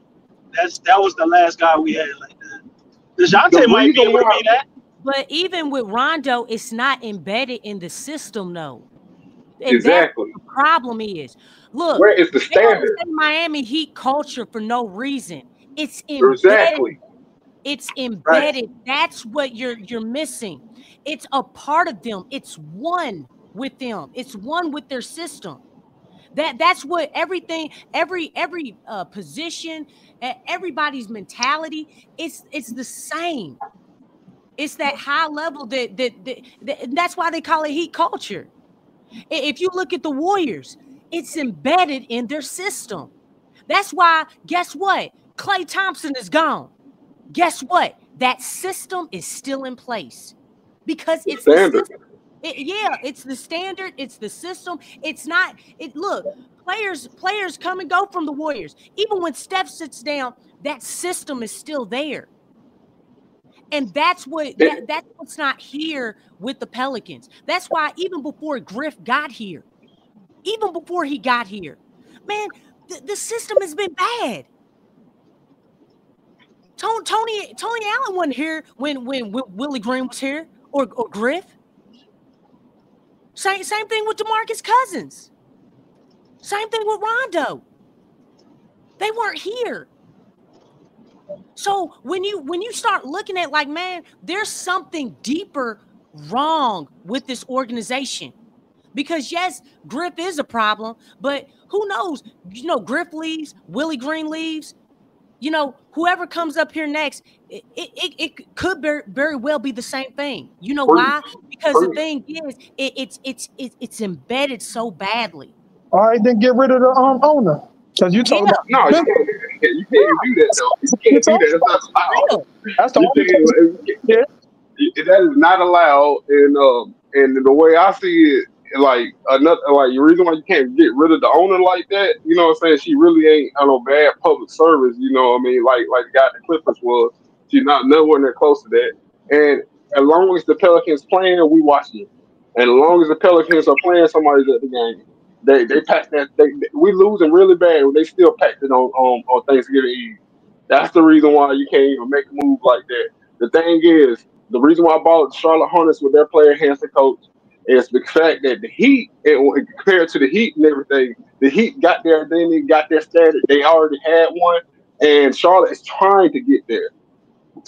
That was the last guy we had like that. DeJounte might be able to be that. But even with Rondo, it's not embedded in the system, though. And exactly. That's what the problem is. Look, where is the standard? Miami Heat culture for no reason. It's embedded. Exactly. It's embedded. Right. That's what you're missing. It's a part of them. It's one with them. It's one with their system. That's what everything, every position, everybody's mentality. It's the same. It's that high level that's why they call it Heat culture. If you look at the Warriors, it's embedded in their system. That's why, guess what? Klay Thompson is gone. Guess what? That system is still in place because it's the system. It's the standard. It's the system. It's not. Look, players come and go from the Warriors. Even when Steph sits down, that system is still there. And that's what's not here with the Pelicans. That's why even before Griff got here, man, the system has been bad. Tony Allen wasn't here when Willie Green was here or Griff. Same thing with DeMarcus Cousins. Same thing with Rondo. They weren't here. So when you start looking at like, man, there's something deeper wrong with this organization. Because yes, Griff is a problem, but who knows? You know, Griff leaves, Willie Green leaves. You know, whoever comes up here next, it could very well be the same thing. You know why? Because the thing is, it's embedded so badly. All right, then get rid of the owner. Because you talking about no, you can't do that though. You can't do that. That's not allowed. That's the only that is not allowed. And the way I see it, like the reason why you can't get rid of the owner like that, you know what I'm saying? She really ain't on no bad public service, you know what I mean? Like the guy at the Clippers was. She's not nowhere near close to that. And as long as the Pelicans playing, we watching it. And as long as the Pelicans are playing, somebody's at the game. They packed that. We losing really bad. They still packed it on Thanksgiving Eve. That's the reason why you can't even make a move like that. The thing is, the reason why I bought the Charlotte Hornets with their player enhancement coach is the fact that the Heat, compared to the Heat and everything, the Heat got their identity, got their status. They already had one, and Charlotte is trying to get there.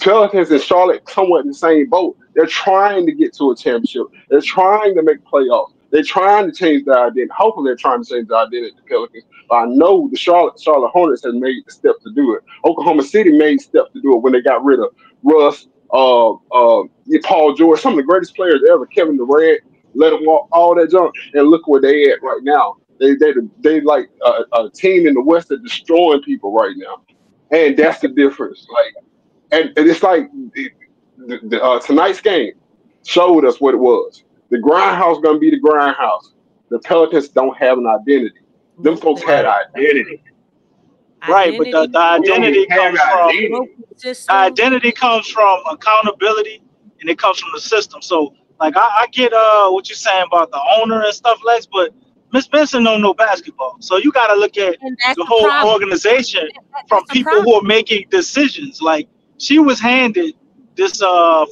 Pelicans and Charlotte somewhat in the same boat. They're trying to get to a championship. They're trying to make playoffs. They're trying to change their identity. Hopefully, they're trying to change their identity to Pelicans. But I know the Charlotte Hornets has made the step to do it. Oklahoma City made steps to do it when they got rid of Russ, Paul George, some of the greatest players ever, Kevin Durant, let them walk, all that junk, and look where they at right now. They like a team in the West that's destroying people right now, and that's the difference. Like, and it's like tonight's game showed us what it was. The grindhouse gonna be the grindhouse. The Pelicans don't have an identity. Them folks had identity. Right, but the identity comes from accountability, and it comes from the system. So Like I get what you're saying about the owner and stuff, Lex, but Miss Benson don't know basketball. So you got to look at the whole organization from people who are making decisions. Like she was handed this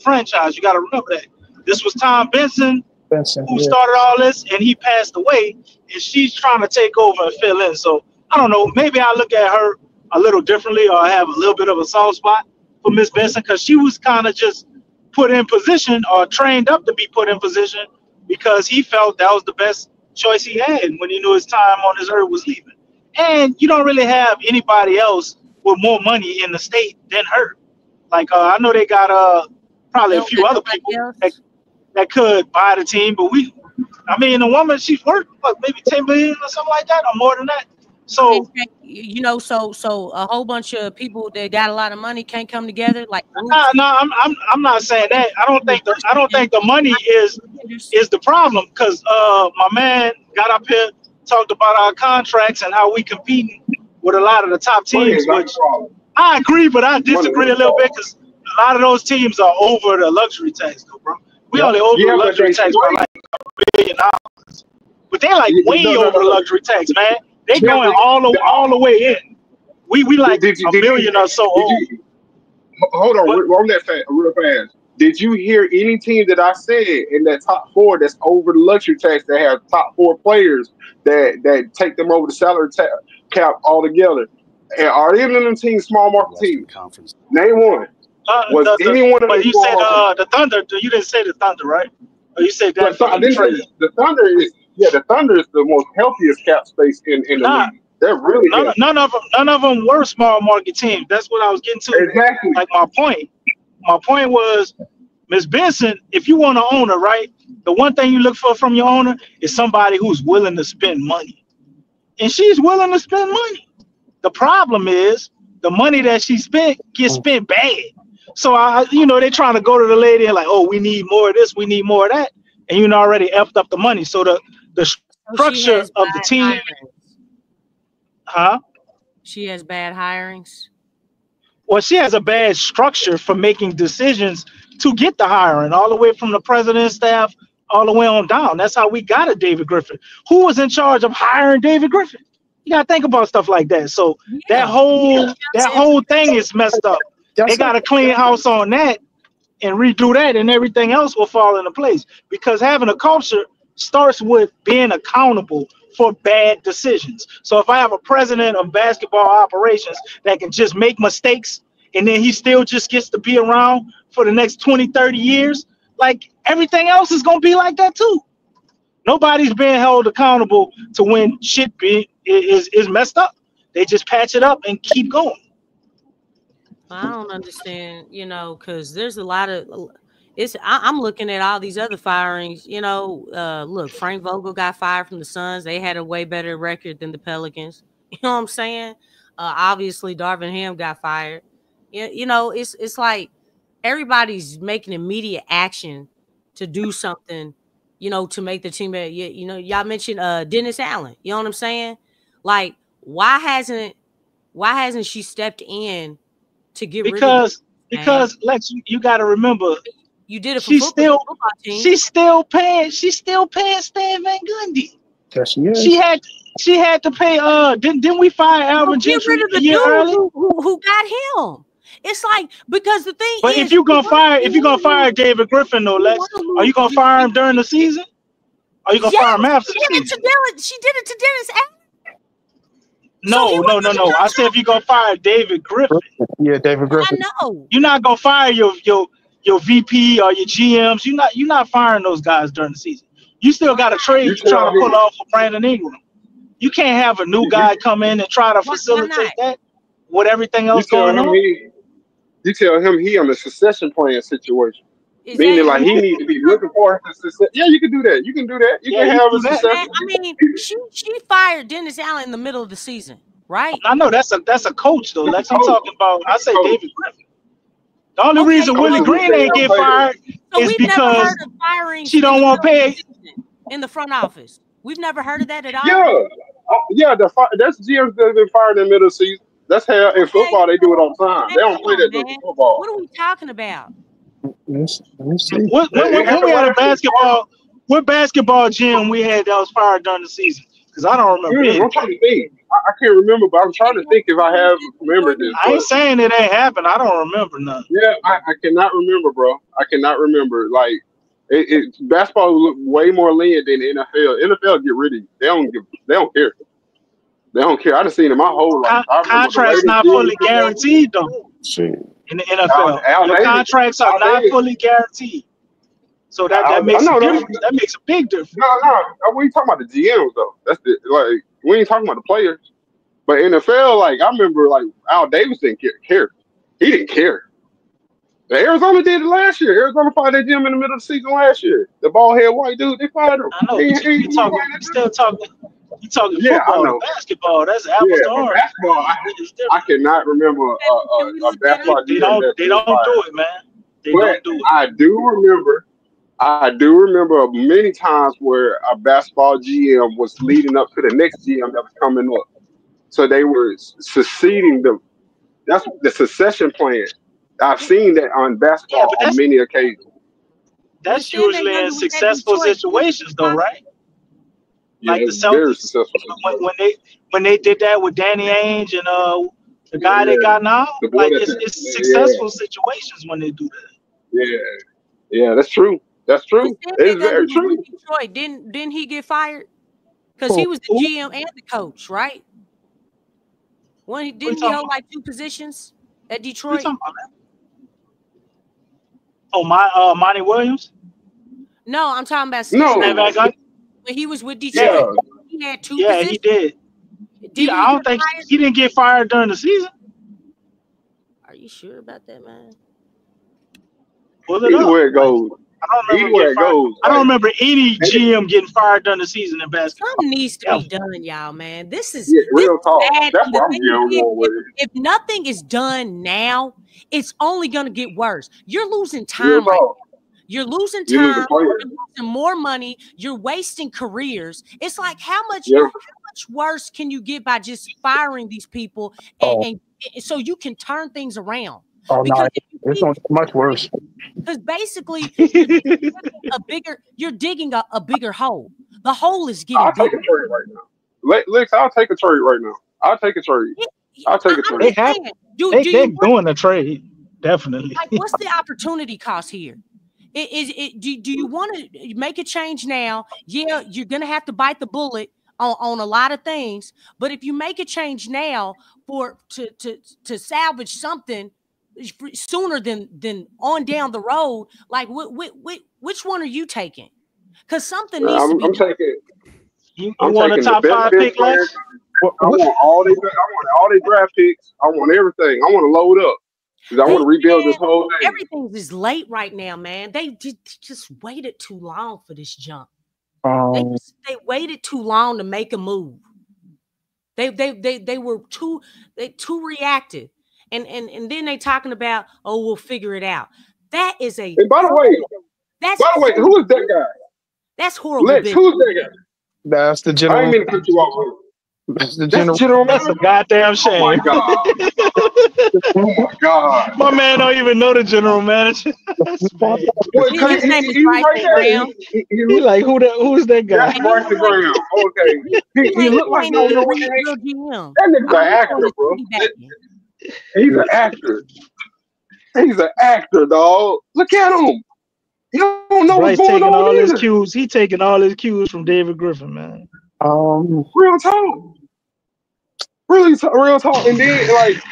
franchise. You got to remember that. This was Tom Benson who started all this, and he passed away, and she's trying to take over and fill in. So I don't know. Maybe I look at her a little differently, or I have a little bit of a soft spot for Miss Benson because she was kind of just put in position or trained up to be put in position because he felt that was the best choice he had when he knew his time on this earth was leaving. And you don't really have anybody else with more money in the state than her. Like I know they got probably a few other people that could buy the team, but the woman, she's worth maybe 10 million or something like that, or more than that. So so a whole bunch of people that got a lot of money can't come together. Like no, I'm not saying that. I don't think the money is the problem because my man got up here, talked about our contracts and how we competing with a lot of the top teams, which I agree, but I disagree a little bit because a lot of those teams are over the luxury tax, though, bro. We only over the luxury tax by like $1 billion, but they're like way over the luxury tax, man. They going all the way in. We like $1 million or so old. Hold on, real fast. Did you hear any team that I said in that top four that's over the luxury tax that have top 4 players that take them over the salary cap altogether? And are any of them teams small market teams? Name one. But you said the Thunder. You didn't say the Thunder, right? Or you said that? The Thunder is. Yeah, the Thunder is the most healthiest cap space in the league. They're really none of them were small market teams. That's what I was getting to. Exactly. Like my point was, Ms. Benson, if you want an owner, right, the one thing you look for from your owner is somebody who's willing to spend money, and she's willing to spend money. The problem is the money that she spent gets spent bad. So they're trying to go to the lady and like, oh, we need more of this, we need more of that, and you already effed up the money. So the structure of the team, She has bad hirings. Well, she has a bad structure for making decisions to get the hiring, all the way from the president's staff all the way on down. That's how we got a David Griffin. Who was in charge of hiring David Griffin? You gotta think about stuff like that. So that whole thing is messed up. They got to clean house on that and redo that, and everything else will fall into place. Because having a culture starts with being accountable for bad decisions. So if I have a president of basketball operations that can just make mistakes and then he still just gets to be around for the next 20, 30 years, like everything else is going to be like that too. Nobody's being held accountable to when shit is messed up. They just patch it up and keep going. I don't understand, because there's a lot of I'm looking at all these other firings, look, Frank Vogel got fired from the Suns. They had a way better record than the Pelicans. You know what I'm saying? Obviously Darvin Ham got fired. It's like everybody's making immediate action to do something, to make the team better. Y'all mentioned Dennis Allen. You know what I'm saying? Like, why hasn't she stepped in to get rid of it? Because Lex, you got to remember, you did it for football team. She's still paying Stan Van Gundy. Yes, she is. She had to pay. Didn't we fire Alvin Gentry a year early? Who got him? It's like, because the thing but if you're gonna fire David Griffin, though, Lex, are you gonna fire him during the season? Or are you gonna fire him after the season? She did it to Dennis Allen. No. I said if you're gonna fire David Griffin. Yeah, David Griffin. I know. You're not gonna fire your VP or your GMs. You're not firing those guys during the season. You still got a trade you're trying to pull off for Brandon Ingram. You can't have a new guy come in and try to facilitate that with everything else going on. You tell him he on the succession plan situation. Meaning like he needs to be looking for a succession. Yeah, you can do that. You can do that. You can have a succession. I mean, she fired Dennis Allen in the middle of the season, right? I know that's a coach though. Lex, I'm talking about. I say David Griffin. The only reason Willie Green ain't get fired is because she don't want to pay in the front office. We've never heard of that at all. Yeah. That's GMs that have been fired in the middle of the season. That's how in football they do it all the time. They don't play that in football. What are we talking about? Let me see. When we had a basketball, what basketball gym we had that was fired during the season? Because I don't remember. I'm trying to think. I can't remember, but I'm trying to think if I have remembered this. I ain't saying it ain't happened. I don't remember none. Yeah, I cannot remember, bro. I cannot remember. Like, basketball look way more lenient than the NFL. NFL get rid of you. They don't care. They don't care. I done seen it my whole life. Contracts not fully guaranteed though. In the NFL, your contracts are not fully guaranteed. So that makes a difference. That makes a big difference. No. We ain't talking about the GMs though. That's like we ain't talking about the players. But NFL, like I remember, like Al Davis didn't care. He didn't care. The Arizona did it last year. Arizona fired that GM in the middle of the season last year. The bald head white dude, they fired him. I know. You still talking. You talking football, basketball? That's apples to oranges. Basketball, I cannot remember a basketball. They don't do it, man. They don't do it. I do remember many times where a basketball GM was leading up to the next GM that was coming up. So they were succeeding that's the succession plan. I've seen that on basketball on many occasions. That's usually in successful situations, though, right? Yeah, like the Celtics when they did that with Danny Ainge and the guy they got now. Like it's successful situations when they do that. Yeah, that's true. That's true. It's very true. Detroit didn't he get fired? Because he was the GM and the coach, right? Didn't he hold like two positions at Detroit? Oh, Monty Williams? No, I'm talking about when he was with Detroit. He had two positions. Yeah, he did. I don't think he didn't get fired during the season. Are you sure about that, man? Either way it goes. I don't remember any GM getting fired during the season in basketball. Something needs to be done, y'all, man. This is real talk. That's what I'm dealing with. If nothing is done now, it's only going to get worse. You're losing time right now. You're losing time. You're losing more money. You're wasting careers. It's like how much worse can you get by just firing these people and so you can turn things around? Oh no, it's not much worse. Because basically, you're digging a bigger hole. The hole is getting bigger. I'll take a trade right now. Lex, I'll take a trade right now. I'll take a trade. I'll take a trade. They're doing a trade, definitely. Like, what's the opportunity cost here? Do you want to make a change now? Yeah, you're gonna have to bite the bullet on a lot of things. But if you make a change now to salvage something sooner than on down the road, like which one are you taking? Because something needs to be. I'm taking. You want a top 5 pick, Lex? I want all these draft picks. I want everything. I want to load up. I want to rebuild this whole thing. Everything is late right now, man. They just waited too long for this jump. They waited too long to make a move. They were too reactive. And then they talking about, we'll figure it out. That is a. And by the way, who is that guy? That's horrible. Lex, who's that guy? That's the general. I didn't mean to cut you off. That's the general. That's a goddamn shame. Oh my god. Oh my god. My man don't even know the general manager. His name is Bryson Graham. He like who's that guy? That's Bryson Graham. Okay. He looked like no GM. That nigga's an actor, bro. He's an actor. He's an actor, dog. Look at him. He don't know what's going on. He taking all his cues from David Griffin, man. Real talk. Real talk. And then like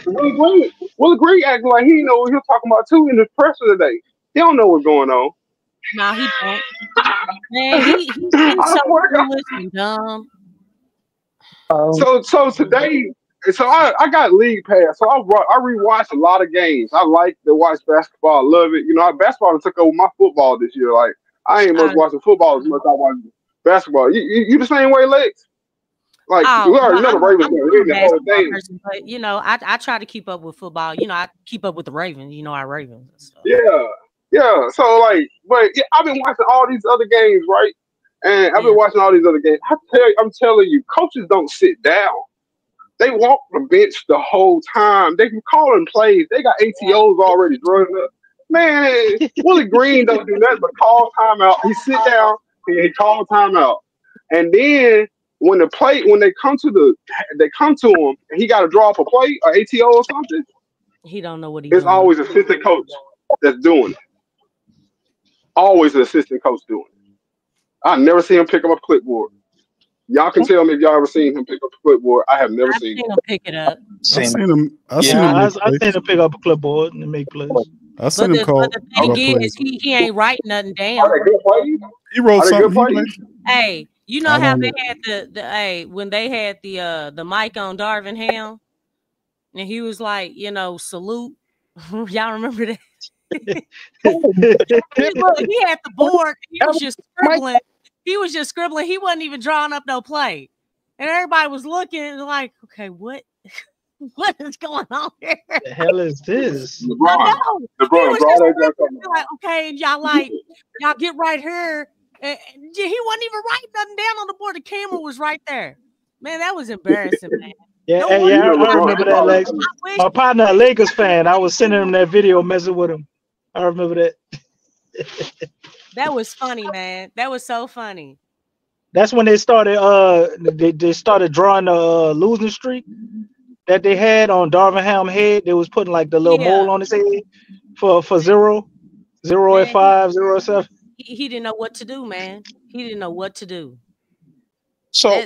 Willie Green acting like he know what he was talking about too in the presser today. He don't know what's going on. No, he don't. Man, he's so foolish and dumb. So today, I got League Pass. So I rewatched a lot of games. I like to watch basketball. I love it. You know, basketball took over my football this year. Like I ain't much watching football as much as I watch basketball. You the same way, Lex? Like we already know the Ravens the whole thing. But you know, I try to keep up with football. You know, I keep up with the Ravens. You know, our Ravens and stuff. Yeah. So like, but I've been watching all these other games, right? And I've been watching all these other games. I'm telling you, coaches don't sit down. They walk the bench the whole time. They can call in plays. They got ATOs already drawn up. Man, Willie Green don't do nothing but call timeout. He sit down and he call timeout. And then when they come to him and he got to draw up a play or ATO or something, he don't know what he's doing. It's doing. always assistant coach that's doing it. Always an assistant coach doing it. I never see him pick up a clipboard. Y'all can tell me if y'all ever seen him pick up a clipboard. I have never seen him pick it up. I've seen him pick up a clipboard and make plays. I seen him call. But the thing again is he ain't writing nothing down. Are they good plays? He wrote something. Hey, you know how they had when they had the mic on Darvin Ham, and he was like, salute. Y'all remember that? Look, he had the board. He was just scribbling. He wasn't even drawing up no play, and everybody was looking like, okay, what is going on here? The hell is this? LeBron, like, okay, y'all get right here. And he wasn't even writing nothing down on the board. The camera was right there. Man, that was embarrassing, man. Yeah, I remember that, Lex. My partner, a Lakers fan, I was sending him that video, messing with him. I remember that. That was funny, man. That was so funny. That's when they started. They started drawing the losing streak that they had on Darvin Ham's head. They was putting like the little mole on his head for 0 at 5, 0 at 7. He didn't know what to do, man. He didn't know what to do. So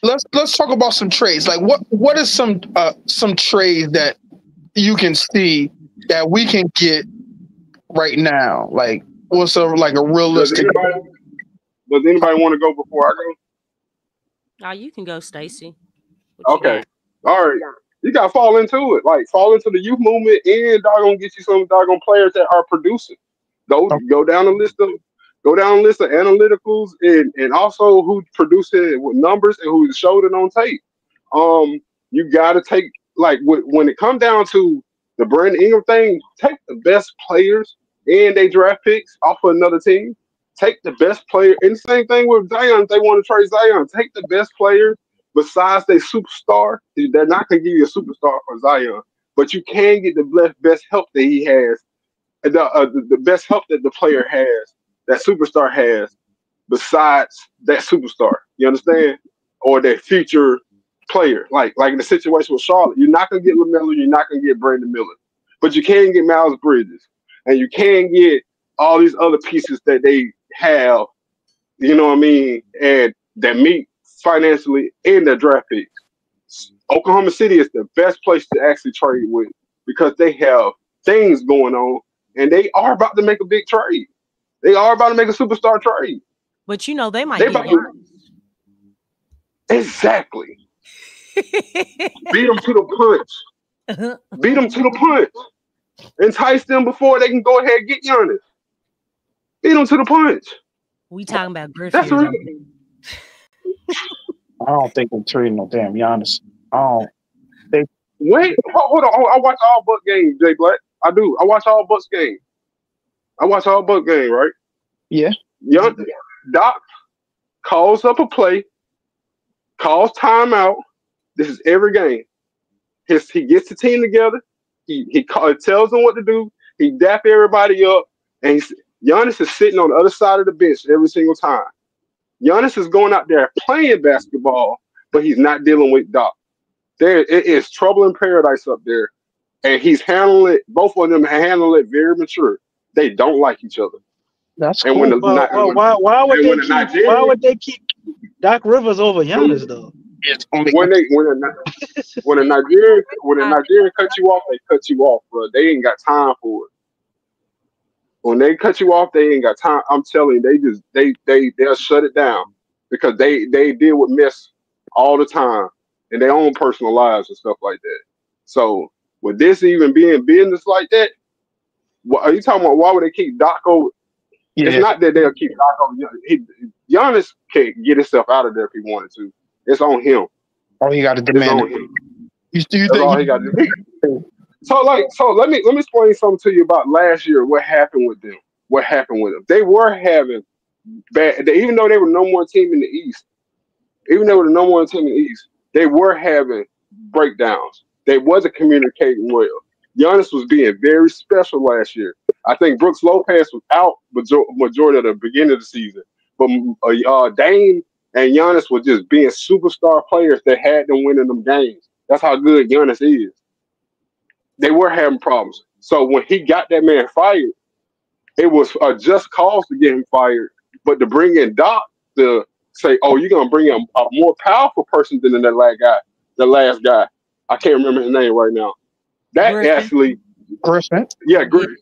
let's talk about some trades. Like what is some trades that you can see that we can get right now? Like what's a realistic? Does anybody want to go before I go? Oh, you can go, Stacy. Okay. All right. You gotta fall into it. Like fall into the youth movement and doggone get you some doggone players that are producing. Go down a list of analyticals and also who produced it with numbers and who showed it on tape. You gotta take when it comes down to the Brandon Ingram thing, take the best players and they draft picks off of another team. Take the best player, and the same thing with Zion. If they want to trade Zion, take the best players besides their superstar. They're not gonna give you a superstar for Zion, but you can get the best help that he has. The best help that the player has, that superstar has, besides that superstar. You understand? Or that future player. Like in the situation with Charlotte, you're not gonna get LaMelo, you're not gonna get Brandon Miller, but you can get Miles Bridges, and you can get all these other pieces that they have. You know what I mean? And that meet financially in their draft picks. Oklahoma City is the best place to actually trade with because they have things going on. And they are about to make a big trade. They are about to make a superstar trade. But they might get exactly. Beat them to the punch. Beat them to the punch. Entice them before they can go ahead and get Giannis. Beat them to the punch. We talking about Griffin. That's right. I don't think they're trading no damn Giannis. Wait, hold on. I watch all Buck games, Jay Black. I do. I watch all Bucks games. Right? Yeah. Doc calls up a play, calls timeout. This is every game. He gets the team together. He tells them what to do. He dap everybody up, and Giannis is sitting on the other side of the bench every single time. Giannis is going out there playing basketball, but he's not dealing with Doc. It is trouble in paradise up there. And he's handling it. Both of them handle it very mature. They don't like each other. That's cool. Why would they keep Doc Rivers over Giannis though? When a Nigerian cut you off, they cut you off, bro. They ain't got time for it. When they cut you off, they ain't got time. I'm telling you, they'll shut it down because they deal with mess all the time in their own personal lives and stuff like that. So. With this even being business like that, what are you talking about? Why would they keep Doc over? Yeah. It's not that they'll keep Doc over. Giannis can't get himself out of there if he wanted to. It's on him. All he got to demand. That's all he got to do. So let me explain something to you about last year. What happened with them? They were having bad. Even though they were the number one team in the East, they were having breakdowns. They wasn't communicating well. Giannis was being very special last year. I think Brooks Lopez was out majority of the beginning of the season. But Dame and Giannis were just being superstar players that had them winning them games. That's how good Giannis is. They were having problems. So when he got that man fired, it was a just cause to get him fired. But to bring in Doc to say, oh, you're going to bring in a more powerful person than that last guy. I can't remember his name right now. That Griffin. Actually, Griffin. Yeah, Griffin.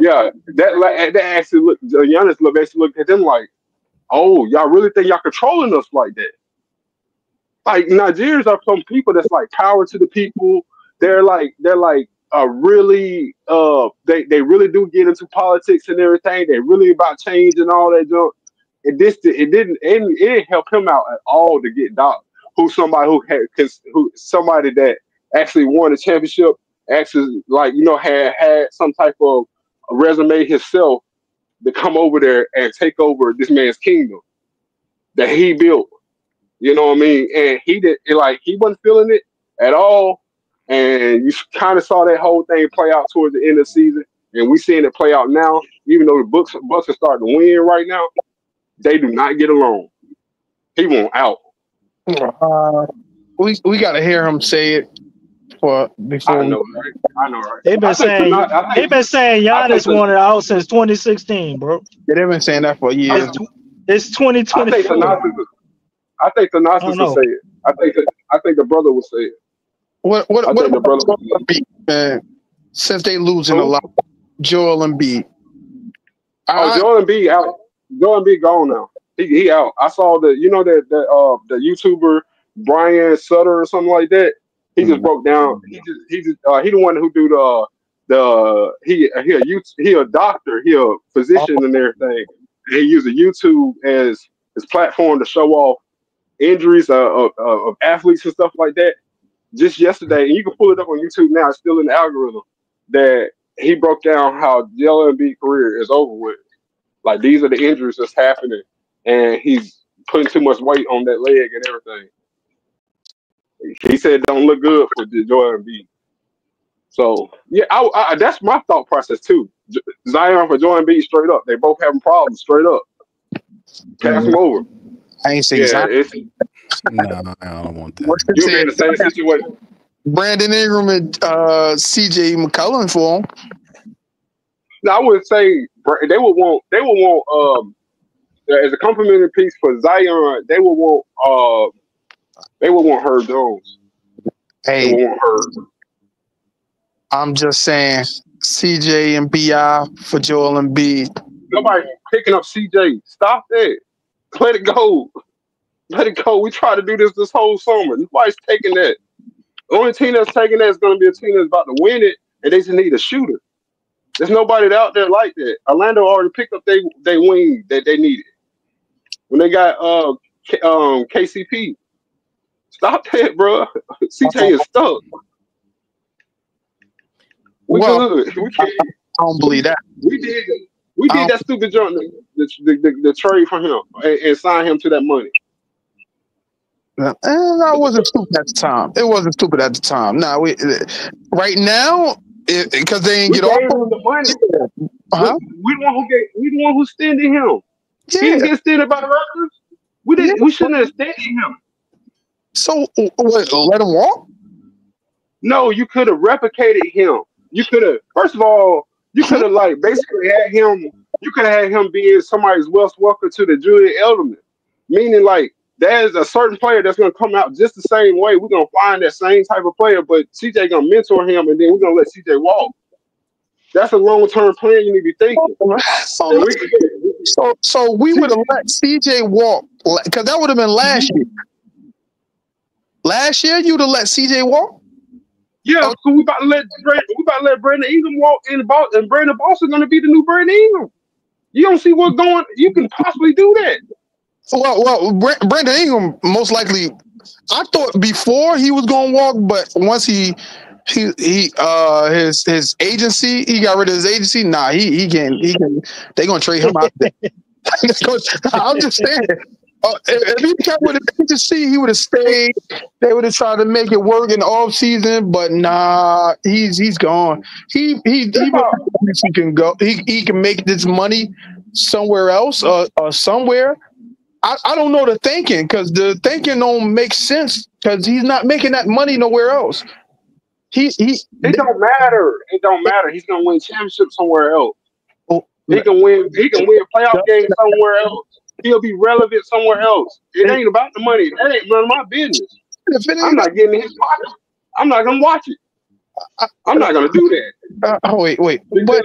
Yeah, that actually Giannis looked at them like, oh, y'all really think y'all controlling us like that? Like Nigerians are some people that's like power to the people. They're like really they really do get into politics and everything. They're really about change and all that junk. It didn't help him out at all to get Doc, who's somebody somebody that actually won a championship, actually had some type of resume himself to come over there and take over this man's kingdom that he built. You know what I mean? And he wasn't feeling it at all. And you kind of saw that whole thing play out towards the end of the season. And we're seeing it play out now, even though the Bucks are starting to win right now. They do not get along. He won't out. We got to hear him say it before. I know, right? They've been saying Giannis wanted out since 2016, bro. Yeah, they've been saying that for years. It's 2024. I think Thanasis will say it. I think the brother will say it. What about the brother Embiid, man? Since they losing a lot, Joel Embiid. Joel Embiid out. Joel Embiid gone now. He out. I saw the the YouTuber Brian Sutter or something like that. He just broke down. He the one who do he a doctor. He a physician and everything. And he uses YouTube as his platform to show off injuries of athletes and stuff like that. Just yesterday, and you can pull it up on YouTube now. It's still in the algorithm that he broke down how Joel Embiid's career is over with. Like these are the injuries that's happening, and he's putting too much weight on that leg and everything. He said it don't look good for Joel Embiid. So yeah, I that's my thought process too. Zion for Joel Embiid straight up. They both having problems straight up. Pass them over. I ain't saying Zion. No, I don't want that. You're in the same situation. Brandon Ingram and CJ McCollum for him. No, I would say they would want as a complimentary piece for Zion. They would want Herb Jones. Hey, they would want Herb. I'm just saying CJ and BI for Joel Embiid. Nobody picking up CJ. Stop that. Let it go. Let it go. We try to do this whole summer. Nobody's taking that. The only team that's taking that is going to be a team that's about to win it, and they just need a shooter. There's nobody out there like that. Orlando already picked up their wing that they needed when they got KCP. Stop that, bro. CJ is stuck. We good. We can't. I don't believe that. We did that stupid jump, the trade for him and sign him to that money. And I wasn't stupid at the time. It wasn't stupid at the time. No, right now, because they didn't get off the money. Uh-huh. We the one who extended him. Yeah. He didn't get extended by the Raptors. We shouldn't have extended him. So what, let him walk? No, you could have replicated him. You could have, first of all, you could have basically had him. You could have had him being somebody's Wes Welker to the Julian Edelman, meaning there's a certain player that's going to come out just the same way. We're going to find that same type of player, but CJ going to mentor him, and then we're going to let CJ walk. That's a long-term plan you need to be thinking. So we would have let CJ walk, because that would have been last year. Last year, you would have let CJ walk? Yeah, so we about to let Brandon Ingram walk and Brandon Boston going to be the new Brandon Ingram. You don't see what's going. You can possibly do that. Well, Brandon Ingram most likely. I thought before he was going to walk, but once his agency, he got rid of his agency. Nah, he can. They gonna trade him out there. I'm just saying. If he kept with it, he would have stayed. They would have tried to make it work in the off season, but nah, he's gone. He can go. He can make this money somewhere else or somewhere. I don't know the thinking, because the thinking don't make sense, because he's not making that money nowhere else. It don't matter. It don't matter. He's gonna win championships somewhere else. He can win playoff games somewhere else. He'll be relevant somewhere else. It ain't about the money. That ain't none of my business. I'm not getting in his pocket. I'm not gonna watch it. I'm not gonna do that. Wait. But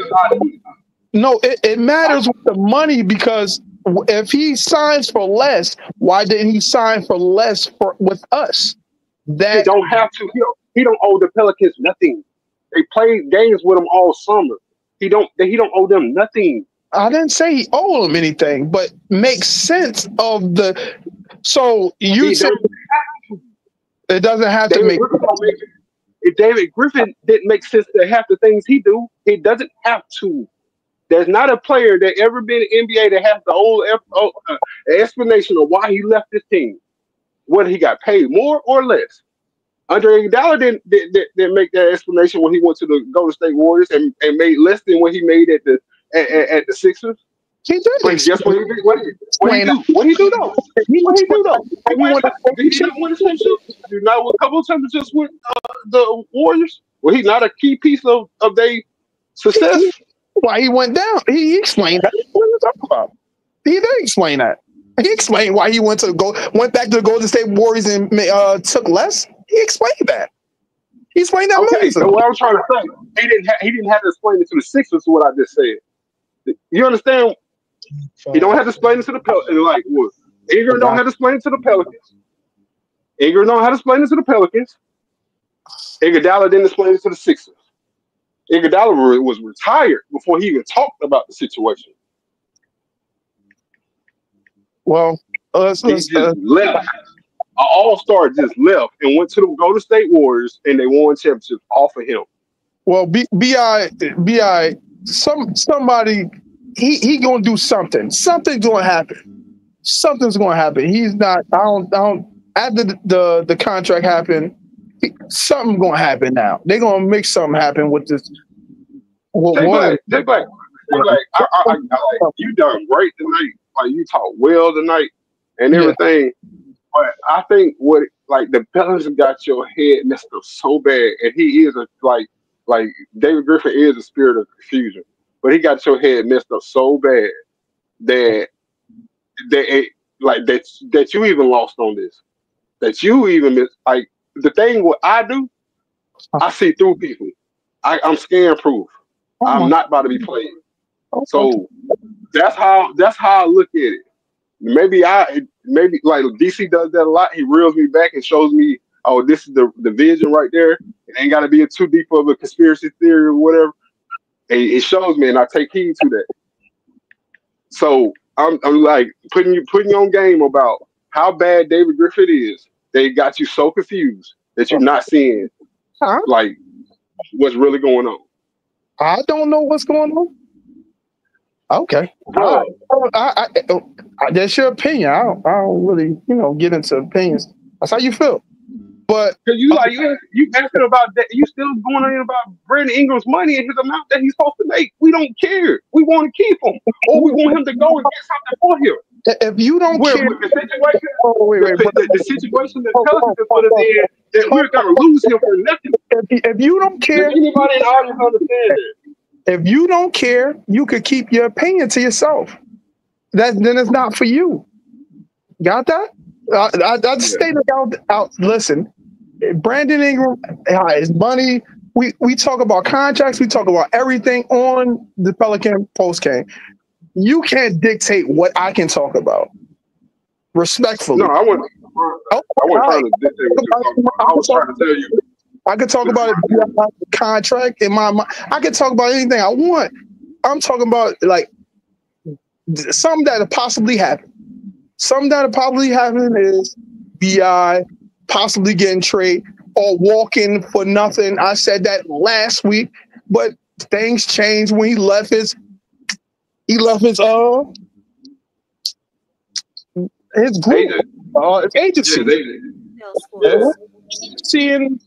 no, it matters with the money, because if he signs for less, why didn't he sign for less with us? He don't have to. He don't owe the Pelicans nothing. They played games with him all summer. He don't owe them nothing. I didn't say he owed him anything, but makes sense of the. So you said it doesn't have to make. If David Griffin didn't make sense to half the things he do, he doesn't have to. There's not a player that ever been in NBA that has the whole explanation of why he left this team, whether he got paid more or less. Andre Iguodala didn't make that explanation when he went to the Golden State Warriors and made less than what he made at the Sixers. He did. But guess what he did? What he do though? Did he not win a championship? Did he not win a couple of championships with the Warriors? Was he not a key piece of their success? Why he went down? He explained that. What are you talking about? He did explain that. He explained why he went back to the Golden State Warriors and took less. He explained that. He explained that. Okay, so what I'm trying to say, he didn't have to explain it to the Sixers. What I just said. You understand? He don't have to explain it to the Pelicans. Like what? Ingram don't have to explain it to the Pelicans. Ingram don't have to explain it to the Pelicans. Iguodala didn't explain it to the Sixers. Iguodala was retired before he even talked about the situation. Well, he just left. An all-star just left and went to the Golden State Warriors, and they won championships off of him. Well, Bi, somebody he gonna do something. Something's gonna happen. Something's gonna happen. He's not. I don't. After the contract happened, something's gonna happen now. They're gonna make something happen with this. Take back. You done great tonight. Like you talk well tonight and everything. Yeah. But I think the Pelicans got your head messed up so bad, and he is like David Griffin is a spirit of confusion, but he got your head messed up so bad that you even lost on this. That you even miss the thing. What I do, I see through people. I'm scam proof. I'm not about to be played. So that's how I look at it. Maybe like DC does that a lot. He reels me back and shows me, oh, this is the vision right there. It ain't got to be too deep of a conspiracy theory or whatever. And it shows me, and I take heed to that. So I'm like putting you on game about how bad David Griffin is. They got you so confused that you're not seeing like what's really going on. I don't know what's going on. Okay. That's your opinion. I don't really, get into opinions. That's how you feel. But you asking about that, you still going on about Brandon Ingram's money and his amount that he's supposed to make. We don't care. We want to keep him, or we want him to go and get something for him. If you don't care, the situation that Pelicans put us in, that we're gonna lose him for nothing. If you don't care, anybody in the audience understand that. If you don't care, you could keep your opinion to yourself. Then it's not for you. Got that? I just stated out. Listen, Brandon Ingram, his money. We talk about contracts. We talk about everything on the Pelican postgame. You can't dictate what I can talk about. Respectfully. No, I wasn't trying to dictate what you're talking about. I was trying to tell you. I could talk about it, contract in my mind. I could talk about anything I want. I'm talking about like something that possibly happened. Something that probably happened is BI possibly getting traded or walking for nothing. I said that last week, but things changed when he left his his group, his agency. Seeing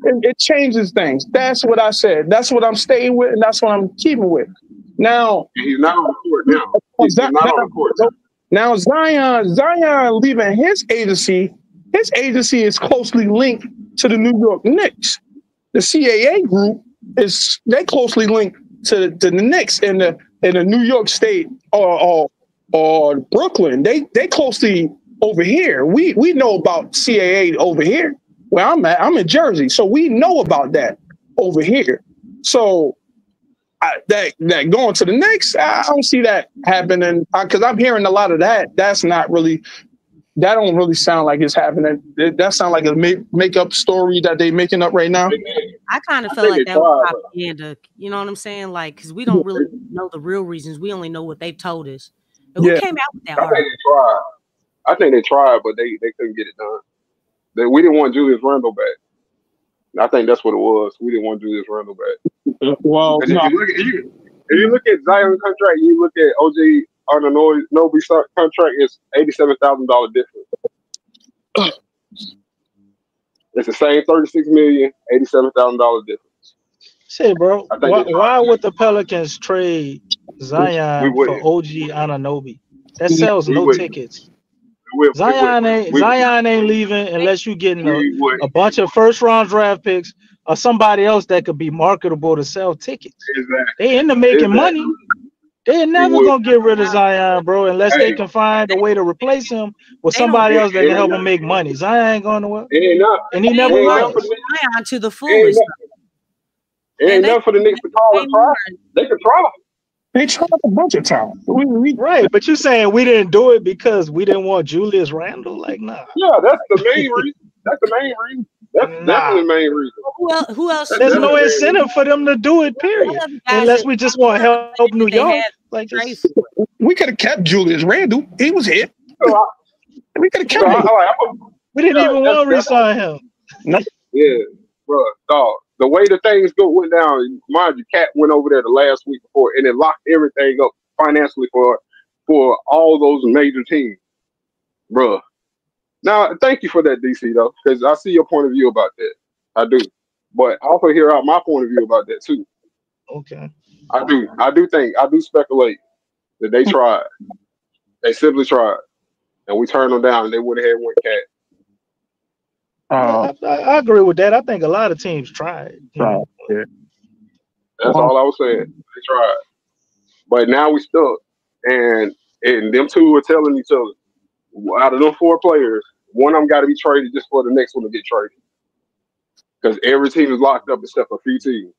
it changes things. That's what I said. That's what I'm staying with, and that's what I'm keeping with. Now he's not on the court now. He's not on the court now. Zion leaving his agency. His agency is closely linked to the New York Knicks. The CAA group they closely linked to the Knicks in the New York State or Brooklyn. They closely over here. We know about CAA over here where I'm at. I'm in Jersey, so we know about that over here. So that going to the Knicks, I don't see that happening because I'm hearing a lot of that. That don't really sound like it's happening. That sounds like a make-up story that they making up right now. I kind of felt like that was propaganda. You know what I'm saying? Like, because we don't really know the real reasons. We only know what they've told us. And who came out with that article? I think they tried, but they couldn't get it done. We didn't want Julius Randle back. I think that's what it was. We didn't want Julius Randle back. Well, if you look at Zion's contract, you look at OG Anunoby's contract, is $87,000 difference. It's the same $36 million, $87,000 difference. Say, bro, why would the Pelicans trade Zion for OG Anunoby? That sells no tickets. Zion ain't leaving unless you're getting a bunch of first-round draft picks or somebody else that could be marketable to sell tickets. Exactly. They end up making money. They're never gonna get rid of Zion, bro, unless they can find a way to replace him with somebody else that can help him make money. Zion ain't going nowhere, and he never was. Zion to the fullest. It ain't enough for the Knicks to call and try. They can try. They tried a bunch of times. Right, but you're saying we didn't do it because we didn't want Julius Randle? Like, nah. Yeah, that's the main reason. That's the main reason. That's definitely the main reason. Who else? There's no incentive for them to do it, period. Unless we just want to help New York. Like this. We could have kept Julius Randle. He was here. We could have kept him. We didn't even want to re-sign him. Yeah, bro, dog. The way the things went down, mind you, Cat went over there the last week before, and it locked everything up financially for all those major teams, bro. Now, thank you for that, DC, though, because I see your point of view about that. I do, but I also hear out my point of view about that too. Okay. I do speculate that they tried. They simply tried, and we turned them down, and they would have had one Cat. I agree with that. I think a lot of teams tried. Yeah. That's all I was saying. They tried, but now we stuck, and them two are telling each other, out of them 4 players, one of them got to be traded just for the next one to get traded, because every team is locked up except for a few teams.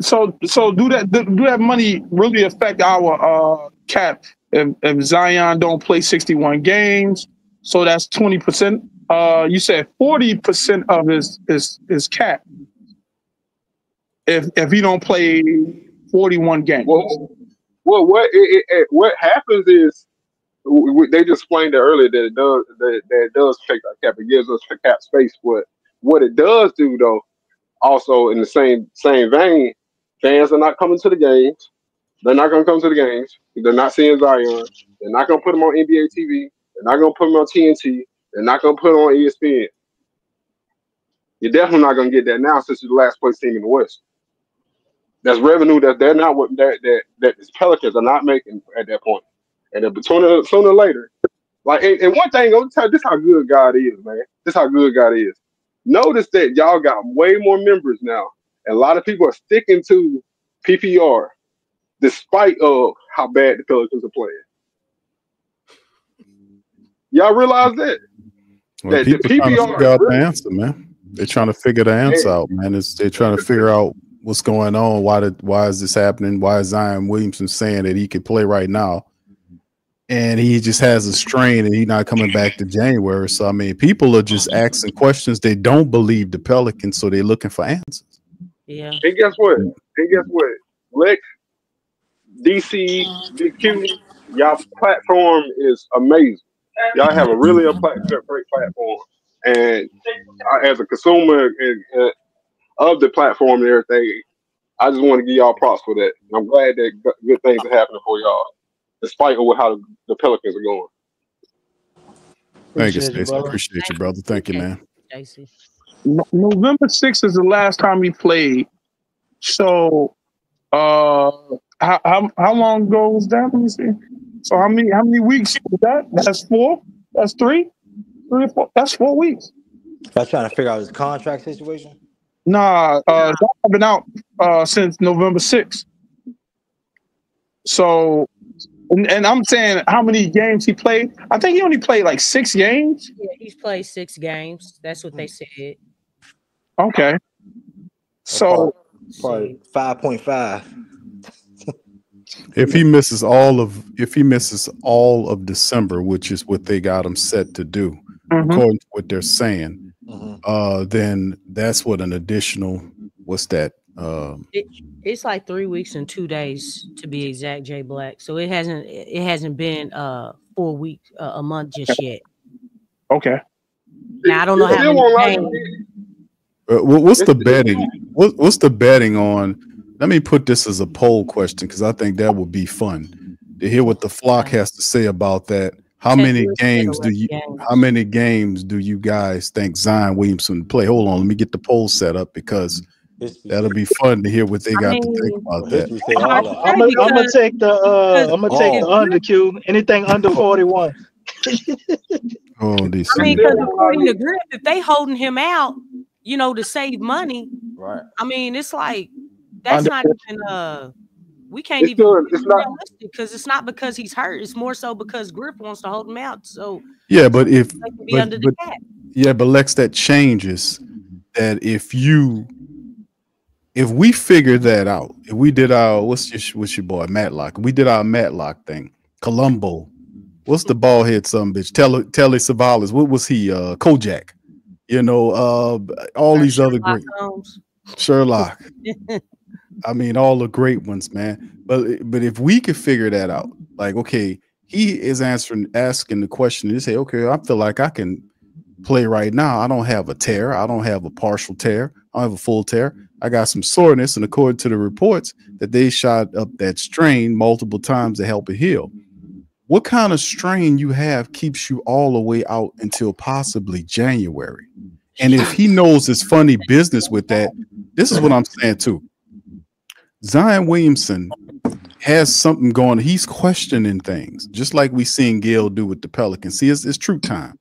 So do that money really affect our cap if Zion don't play 61 games? So that's 20%. You said 40% of his cap if he don't play 41 games. Well, what happens is they just explained it earlier that it does affect our cap. It gives us the cap space. But what it does do, though, also in the same vein, fans are not coming to the games. They're not going to come to the games. They're not seeing Zion. They're not going to put him on NBA TV. They're not going to put him on TNT. They're not going to put him on ESPN. You're definitely not going to get that now since you're the last place team in the West. That's revenue that they're not that the Pelicans are not making at that point. And then sooner or later, like and one thing, I'm tell you, this how good God is, man. This how good God is. Notice that y'all got way more members now. And a lot of people are sticking to PPR despite of how bad the Pelicans are playing. Y'all realize that? Well, people trying to figure out the answer, man. They're trying to figure the answer out, man. They're trying to figure out what's going on. Why is this happening? Why is Zion Williamson saying that he could play right now? And he just has a strain and he's not coming back to January. So, I mean, people are just asking questions. They don't believe the Pelicans, so they're looking for answers. Yeah. And guess what? Lex, DC, DQ, y'all platform is amazing. Y'all have a really great platform. And as a consumer of the platform and everything, I just want to give y'all props for that. And I'm glad that good things are happening for y'all, despite of how the Pelicans are going. Thank you, Appreciate you, Stacey. brother. Appreciate you, brother. Thank you, man. Stacey. November 6th is the last time he played. So, how long ago was that? Let me see. So how many weeks was that? That's 4. That's 3. 3 or 4. That's 4 weeks. I was trying to figure out his contract situation. Nah, I've been out since November 6th. So, and I'm saying how many games he played. I think he only played like 6 games. Yeah, he's played 6 games. That's what they said. Okay. So probably 5.5. If he misses all of December, which is what they got him set to do, according to what they're saying, then that's what an additional. What's that? It's like 3 weeks and 2 days to be exact, Jay Black. So it hasn't been 4 weeks, a month just yet. Okay. Now I don't know how many games. What's the betting? What's the betting on? Let me put this as a poll question because I think that would be fun to hear what the flock has to say about that. How many games do you guys think Zion Williamson play? Hold on, let me get the poll set up because that'll be fun to hear what they got to think about that. I'm gonna take the under Q. Anything under 41. Oh, these. I mean, because according to Griff, if they holding him out, to save money, right? I mean, it's like that's not even we can't even be realistic because it's not because he's hurt. It's more so because Griff wants to hold him out. So yeah, but under the cap. Yeah, but Lex, that changes that if we figure that out, if we did our what's your boy Matlock, we did our Matlock thing, Columbo, what's the ball head some bitch, Telly Savalas, what was he, Kojak, all these other great Sherlock. I mean, all the great ones, man. But if we could figure that out, like, okay, he is asking the question, and you say, okay, I feel like I can play right now. I don't have a tear. I don't have a partial tear. I don't have a full tear. I got some soreness, and according to the reports, that they shot up that strain multiple times to help it heal. What kind of strain you have keeps you all the way out until possibly January? And if he knows his funny business with that, this is what I'm saying too. Zion Williamson has something going. He's questioning things, just like we seen Gail do with the Pelicans. See, it's true time.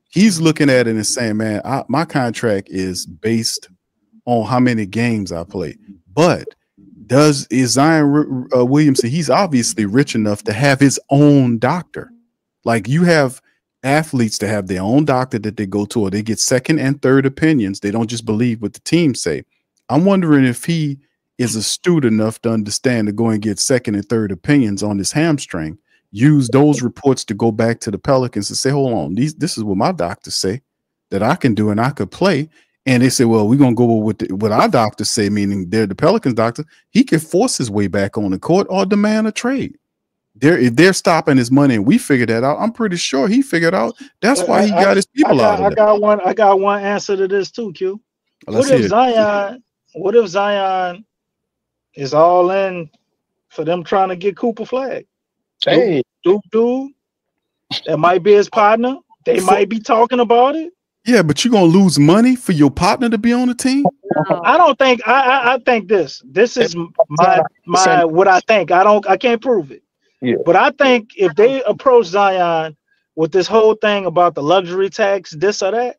He's looking at it and saying, man, my contract is based on how many games I play. But is Zion Williamson, he's obviously rich enough to have his own doctor. Like you have athletes to have their own doctor that they go to, or they get second and third opinions. They don't just believe what the team say. I'm wondering if he is astute enough to understand to go and get second and third opinions on his hamstring, use those reports to go back to the Pelicans and say, hold on, this is what my doctors say that I can do and I could play. And they say, well, we're going to go with what our doctors say, meaning they're the Pelicans doctor. He can force his way back on the court or demand a trade. If they're stopping his money and we figured that out, I'm pretty sure he figured out that's why he got his people out of it. I got one answer to this too, Q. What if Zion is all in for them trying to get Cooper Flag? Hey, dude, that might be his partner. They might be talking about it. Yeah, but you're gonna lose money for your partner to be on the team. I don't think. I think this is my what I think. I can't prove it. Yeah. But I think if they approach Zion with this whole thing about the luxury tax, this or that,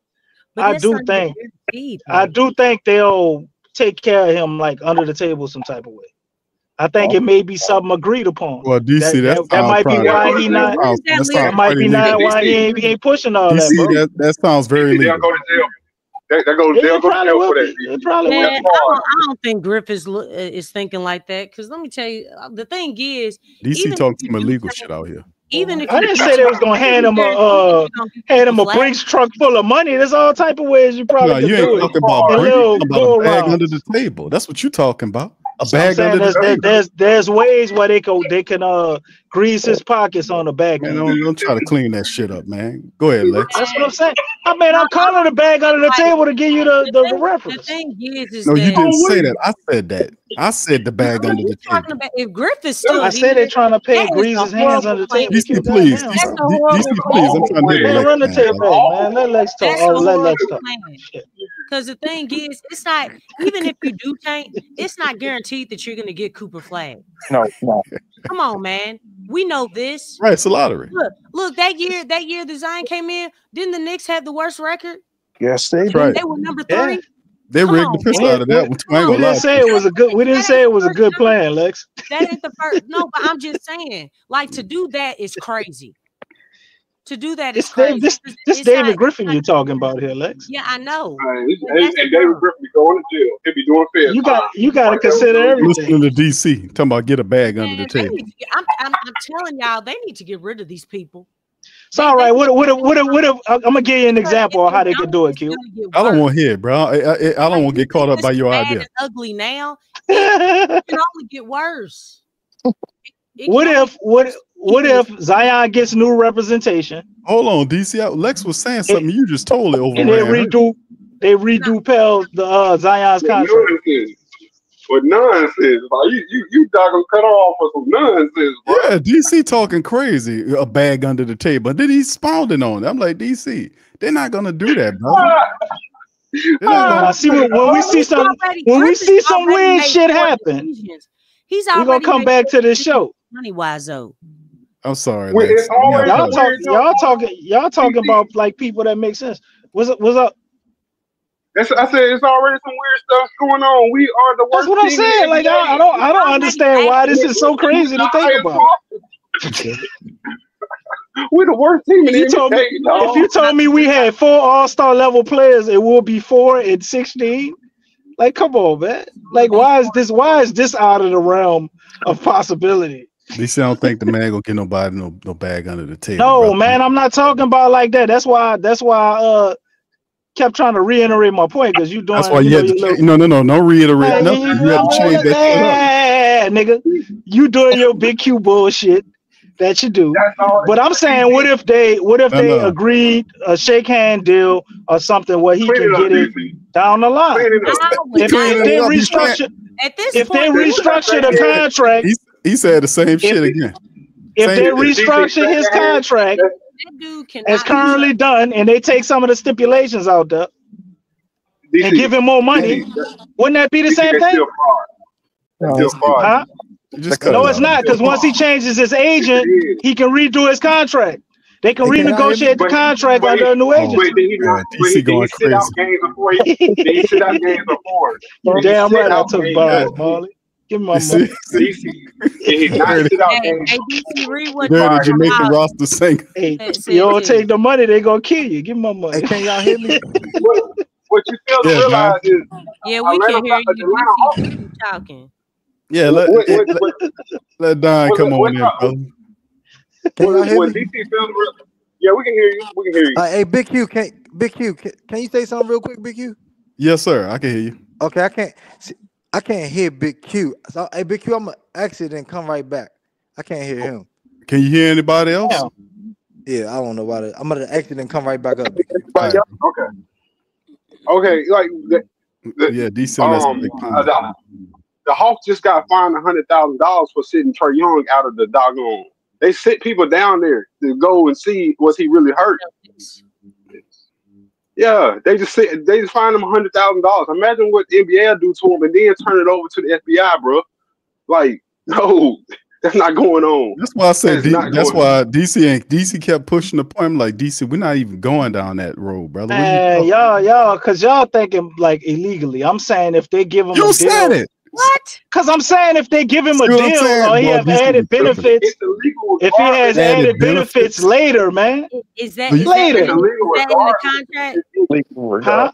I do think they'll take care of him like under the table some type of way. I think it may be something agreed upon. Well, DC, that might be why he not. That might be not why he ain't pushing all DC, that, bro. That sounds very legal. They'll go to jail. They'll go to jail for that. It probably will. I don't think Griff is thinking like that. Because let me tell you, the thing is, DC talking some illegal shit out here. Even if I didn't say they was gonna hand him a Brinks truck full of money. There's all type of ways you probably you ain't do talking about bag under the table. That's what you're talking about. A So I'm bag saying under the table. there's ways where they can grease his pockets on the back Man, end. don't try to clean that shit up, man. Go ahead, Lex. That's what I'm saying. I mean, I'm calling the bag under the table to give you the reference. The thing is No, you that didn't say that. I said that. I said the bag under the table. talking about if Griffith's still I said they're trying to pay grease his hands under the table. DC, please. That's a horrible DC, please. I'm trying to hear Man, Lex. run the tape back, man. Let Lex talk. That's Oh, a let horrible Lex talk. plan. Because the thing is, it's not, even if you do tank, it's not guaranteed that you're going to get Cooper Flag. No. Come on, man. We know this. Right, it's a lottery. Look, that year the Zion came in, didn't the Knicks have the worst record? Yes, they did. Right. They were number 3. They Come rigged on, the piss man. out of that one. I ain't We gonna lie didn't say it was a good. We didn't say it was a good plan, Lex. That ain't the first. No, but I'm just saying, like, to do that is crazy. To do that is crazy. This It's David not- Griffin you're talking about here, Lex. Yeah, I know. And David Griffin be going to jail. He'll be doing fair. You got to consider everything. Listening to DC talking about get a bag under the Man, table. I'm telling y'all, they need to get rid of these people. It's all right. What I'm gonna give you an example of how they could do it, Q. I don't want to hear it, bro. I don't want to get caught up by your Bad idea. and ugly now. It can only get worse. What if Zion gets new representation? Hold on, DC. Lex was saying something. You just totally And they overran. redo Pell Zion's contract. With nonsense, like you dog cut off for some nonsense, bro. Yeah, DC talking crazy. A bag under the table. Then he's pounding on it. I'm like, DC, they're not gonna do that, bro. I see when we see some weird shit happen. He's We're gonna come back to this show. Money wise though. I'm sorry. Well, Lex. it's always Y'all talking about like people that make sense. What's up? I said it's already some weird stuff going on. We are the worst. That's what I'm team in saying. the Like NBA. I don't understand why this is so crazy to think about. We're the worst team in the NBA. dog. If you told me we had 4 all-star level players, it will be 4 and 16. Like, come on, man. Like, why is this out of the realm of possibility? DC, I don't think the man gonna get nobody no bag under the table. No, bro. man, I'm not talking about like that. That's why I kept trying to reiterate my point because you doing. That's why you had to change. No, don't reiterate nothing. You had to change that shit up. Nigga, you doing your big Q bullshit that you do. But I'm saying, what if they agreed a shake hand deal or something where he can get it down the line? If they restructure, if they restructure the contract, he said the same shit again. If they restructure his contract as currently done, and they take some of the stipulations out there and give him more money, wouldn't that be the same thing? Huh? No, it's not, because once he changes his agent, he can redo his contract. They can renegotiate the contract under a new agent. DC going crazy. You damn right I took bars, Molly. Give me my money. They're the Jamaican roster singer. Hey, you don't take the money, they gonna kill you. Give me my money. Hey, can y'all hear me? What you fail to realize is, yeah, we can hear you. Keep talking. Yeah, let Don come on in, brother. Can y'all hear me? Yeah, we can hear you. We can hear you. Hey, Big Q, can you say something real quick, Big Q? Yes, sir. I can hear you. Okay, I can't hear Big Q. So, hey, Big Q, I'm gonna exit and come right back. I can't hear him. Can you hear anybody else? Yeah, I don't know about it. I'm gonna exit and come right back up. Right. Okay, like DC. The Hawks just got fined $100,000 for sitting Trae Young out of the doggone. They sit people down there to go and see was he really hurt. Yeah, they just fined him $100,000. Imagine what the NBA do to him and then turn it over to the FBI, bro. Like, no, that's not going on. That's why I said that's why DC kept pushing the point. I'm like, DC, we're not even going down that road, brother. Man, y'all, because y'all thinking like illegally. I'm saying if they give him you a said deal, it. What? Because I'm saying if they give him a deal or he have added benefits, if he has added benefits later, man. Is that later? Is that in the contract? Huh?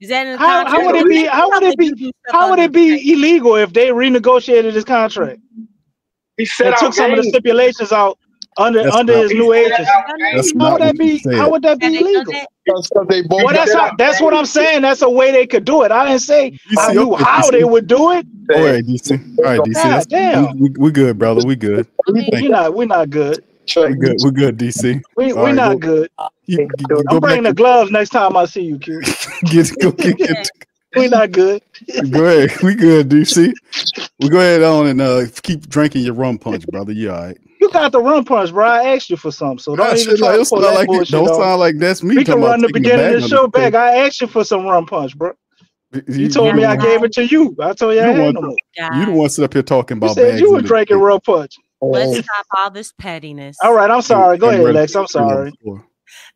Is that in the contract? How would it be illegal if they renegotiated his contract? He said took some of the stipulations out under his new agent. How would that be illegal? They both Well, that's what I'm saying. That's a way they could do it. I didn't say I knew how they would do it. All right, DC. All right, DC. God damn. We good, brother. We good. We're not good. We good. We're good, DC. We're not good. I'm bringing the gloves next time I see you, Q. Get. We're not good. Go ahead. We good, DC. We go ahead on and keep drinking your rum punch, brother. You all right? You got the rum punch, bro. I asked you for something, so don't even try to pull that bullshit Don't off. sound like that's me. We can run the beginning of the show back. I asked you for some rum punch, bro. You told me I gave it to you. I told you I had no more. You the one sit up here talking about. You said you were drinking rum punch. Let's stop all this pettiness. All right, I'm sorry. Go ahead, Lex. I'm sorry.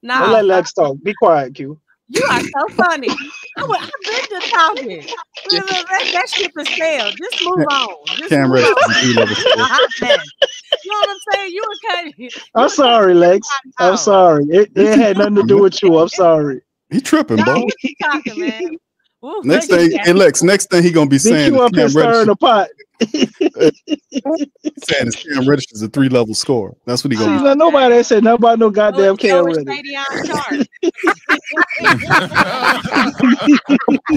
No, let Lex talk. Be quiet, Q. You are so funny. I've been just talking. That ship is sailed. Just move on. Cam Reddish. You know what I'm saying? You were cutting. I'm sorry, Lex. I'm sorry. It had nothing to do with you. I'm sorry. He tripping, bro. Keep talking, man. Ooh, next thing, hey Lex, next thing he gonna be saying is Cam stirring the pot. Saying is Cam Reddish is a 3-level scorer. That's what he gonna be. Nobody said nothing about no goddamn Cam Reddish.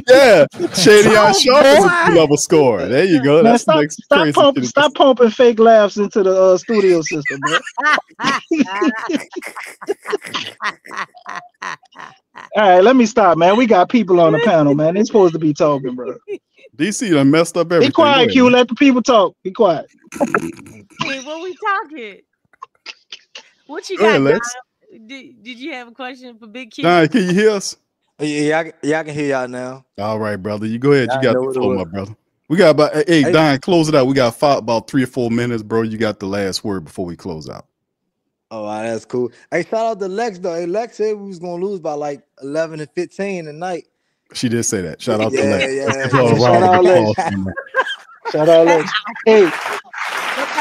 Yeah, Shadyon Sharp is a 3-level scorer. There you go. That's stop pumping fake laughs into the studio system, bro. All right, let me stop, man. We got people on the panel, man. They're supposed to be talking, bro. DC done messed up everything. Be quiet, Q. Let the people talk. Be quiet. Hey, what we talking? What you got, Don? Did you have a question for Big Q? Don, can you hear us? Yeah, I can hear y'all now. All right, brother. You go ahead. You got the floor, my brother. We got about Don, close it out. We got about 3 or 4 minutes, bro. You got the last word before we close out. Oh, that's cool. Hey, shout out to Lex though. Hey, Lex said we was gonna lose by like 11 and 15 tonight. She did say that. Shout out to Lex. Yeah. Shout out Lex. Shout out Lex. Hey,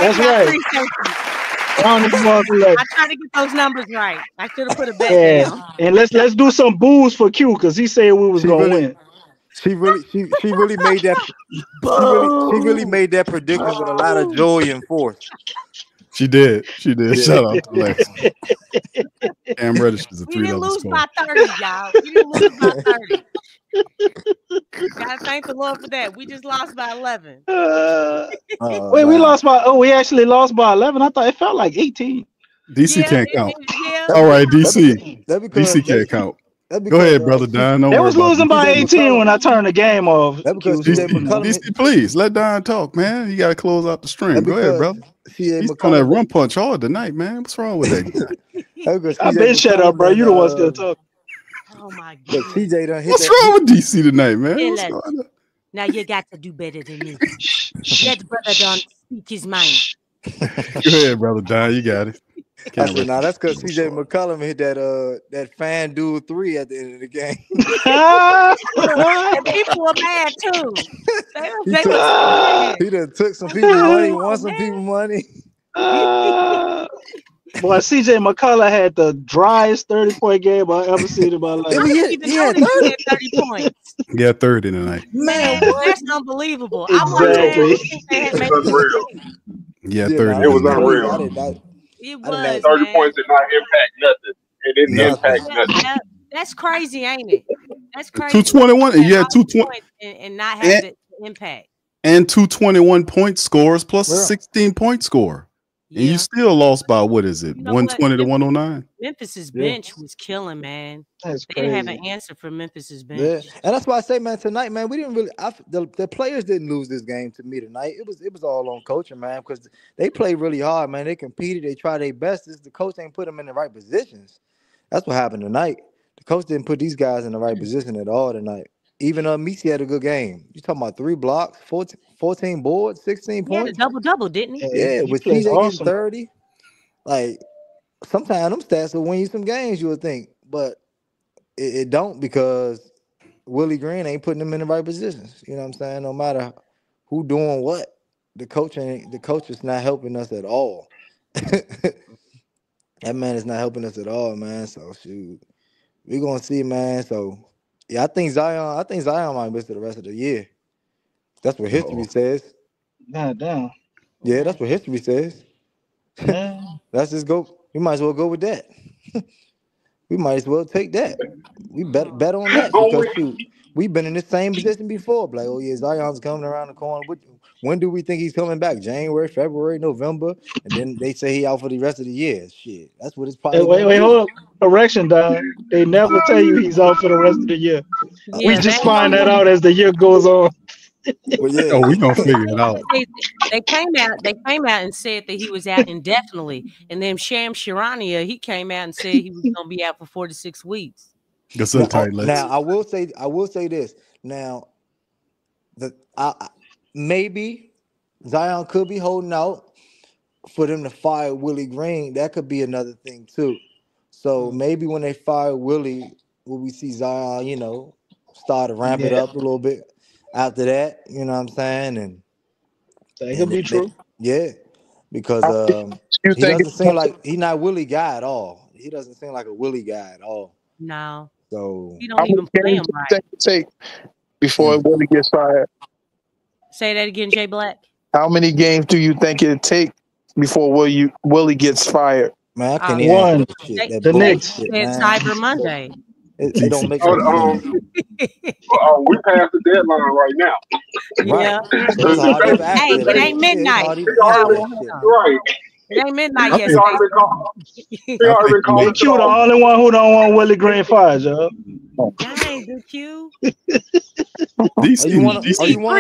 that's right. I try to get those numbers right. I should have put a bet down. And let's do some booze for Q because he said we was gonna win. She really made that. She really made that prediction with a lot of joy and force. She did. Yeah. Shout out to Lex. Cam Reddish is a 3-level scorer. We didn't lose by 30, y'all. We didn't lose by 30. Gotta thank the Lord for that. We just lost by 11. Wait, we lost by? Oh, we actually lost by 11. I thought it felt like 18. DC can't count. All right, DC. DC can't count. Go ahead, brother Don. They was losing by 18 when I turned the game off. DC, please let Don talk, man. You got to close out the stream. Go ahead, brother. He's on that rum punch hard tonight, man. What's wrong with that? I've been shut up, bro. You the one still talking. Oh my God. CJ done hit What's wrong with DC tonight, man? Now you got to do better than me. Let brother Don speak his mind. Go ahead, brother Don. You got it. I said, nah, that's because CJ McCollum hit that fan duel 3 at the end of the game. And people were mad too. He done took some people money, won some people money. Boy, CJ McCollum had the driest 30-point game I ever seen in my life. He had 30 points. Yeah, 30 tonight. Man, that's unbelievable. Exactly. Yeah, 30. It was unreal. It was 30 points did not impact nothing. It didn't impact nothing. That's crazy, ain't it? That's crazy. 221. Yeah, 220 and not have the impact. And 221 point scores plus a 16-point score. And you still lost by what is it? 120 to 109. Memphis's bench was killing, man. That's they crazy. didn't have an answer for Memphis's bench. Yeah. And that's why I say, man, tonight, man, we didn't really. The players didn't lose this game to me tonight. It was all on coaching, man, because they played really hard, man. They competed. They tried their best. The coach ain't put them in the right positions. That's what happened tonight. The coach didn't put these guys in the right position at all tonight. Even Misi had a good game. You talking about 3 blocks, 14 boards, 16 points. He had a double, didn't he? Yeah, with CJ getting 30. Like, sometimes them stats will win you some games, you would think. But it don't, because Willie Green ain't putting them in the right positions. You know what I'm saying? No matter who doing what, the coach is not helping us at all. That man is not helping us at all, man. So, shoot. We're going to see, man. So, yeah, I think Zion might miss the rest of the year. That's what history says. God damn. Yeah, that's what history says. Let's just go. You might as well go with that. We might as well take that. We bet on that because shoot, we've been in the same position before. Like, oh yeah, Zion's coming around the corner. When do we think he's coming back? January, February, November, and then they say he out for the rest of the year. Shit, that's what it's probably. Wait, hold up. Correction, Don. They never tell you he's out for the rest of the year. Yeah, we just find that out as the year goes on. Well, yeah. Oh, we gonna figure it out. They came out and said that he was out indefinitely, and then Sham Sharania, he came out and said he was gonna be out for 4 to 6 weeks. Now I will say this. Now, maybe Zion could be holding out for them to fire Willie Green. That could be another thing too. So maybe when they fire Willie, will we see Zion, start to ramp it up a little bit after that? You know what I'm saying? And that could be true. Yeah, because he doesn't seem like he's not Willie guy at all. He doesn't seem like a Willie guy at all. No. So you don't even play him right. Take before Willie gets fired. Say that again, Jay Black. How many games do you think it'll take before Willie gets fired? Man, I can't one. The Knicks. It's Cyber Monday. It don't make sense. We passed the deadline right now. Yeah. Hey, it ain't midnight. Right. It ain't midnight yet. Big Q, the only one who don't want Willie Green fired, y'all. Dang, Big Q. You want a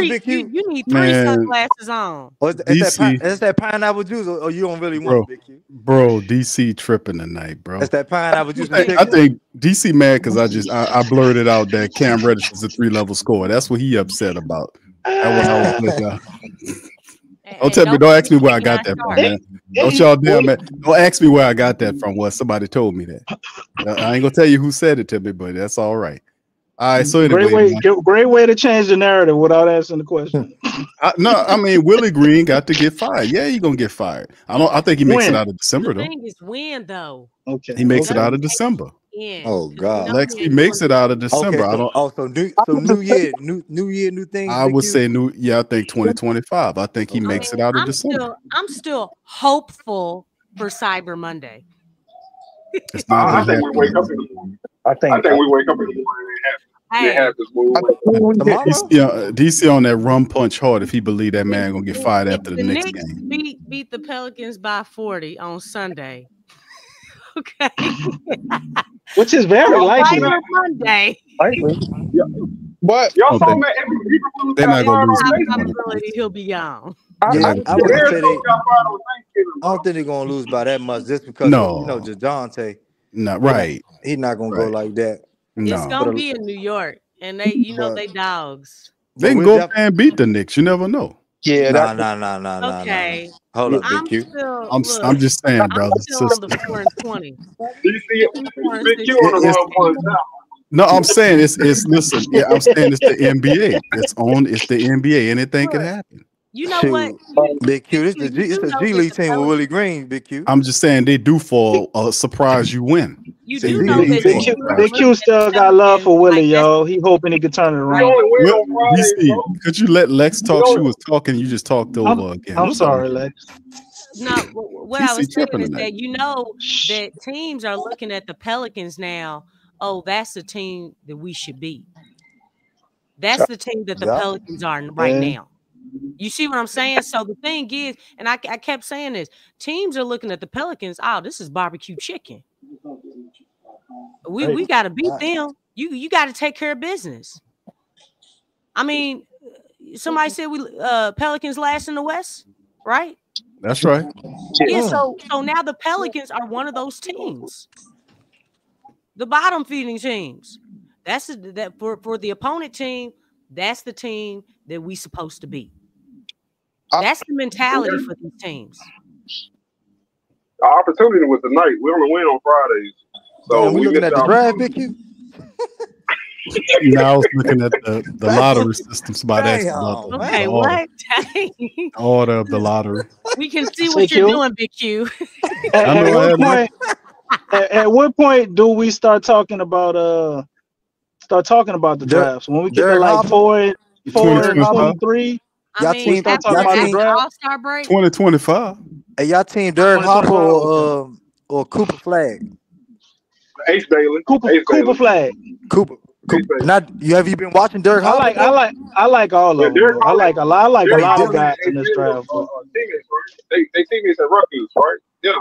Big Q? You need 3 sunglasses on. Is that pineapple juice, or you don't really want Big Q? Bro, DC tripping tonight, bro. That's that pineapple juice. I think DC mad because I blurted out that Cam Reddish is a 3-level scorer. That's what he upset about. That was don't ask me where I got that from, man. Don't y'all damn man. Don't ask me where I got that from. What somebody told me that. I ain't gonna tell you who said it to me, but that's all right. All right. So anyway, great way to change the narrative without asking the question. I mean Willie Green got to get fired. Yeah, he's gonna get fired. I think he makes it out of December though. The thing is when though. Okay. He makes it out of December. Oh God, Lex, he makes it out of December. Okay, new year, new things. I would say I think 2025. I think he makes it out of December. I'm still hopeful for Cyber Monday. It's not I think we wake up in the morning. I think we wake up in the morning and have this move. DC on that rum punch hard if he believe that man gonna get fired after the Knicks game. Beat the Pelicans by 40 on Sunday. Okay. Which is very likely. Monday. But y'all saw that they're not gonna lose. He'll be gone. I don't think they're gonna lose by that much just because DeJounte. Not right. He's not gonna go like that. No. It's gonna be in New York, and they dogs. They can go and beat the Knicks. You never know. Yeah, nah. Okay. Hold up, Big Q. I'm just saying, brother. I'm still on the 4 and 20. No, I'm saying it's listen. Yeah, I'm saying it's the NBA. It's the NBA. Anything could happen. You know what? Big Q, it's a G League team with Willie Green, Big Q. I'm just saying they do for a surprise you win. You do know that Big Q still got love for Willie, yo. He hoping he can turn it around. Could you let Lex talk? She was talking, you just talked over again. I'm sorry, Lex. No, what I was saying is that that teams are looking at the Pelicans now. Oh, that's the team that we should beat. That's the team that the Pelicans are right now. You see what I'm saying? So the thing is, and I kept saying this, teams are looking at the Pelicans. Oh, this is barbecue chicken. We got to beat them. You got to take care of business. I mean, somebody said we Pelicans last in the West, right? That's right. Yeah. So now the Pelicans are one of those teams, the bottom feeding teams. That's that for the opponent team. That's the team that we supposed to beat. That's the mentality for these teams. The opportunity was tonight. We only win on Fridays. So we looking at the draft, Big Q. Now I was looking at the lottery systems by that. Okay, what? Order of the lottery. We can see what you're doing, Big Q. At what point do we start talking about the drafts? When we get to like 4 and 23? Y'all team All-Star break 2025. Hey, y'all team Derek Harper or Cooper Flag? Ace Bailey. Cooper Flag. Cooper. Not you. Have you been watching Derek Hopper? I like all of them. Bro. I like a lot of guys in this draft. Teammates, right? They teammates at Rutgers, right? Yeah.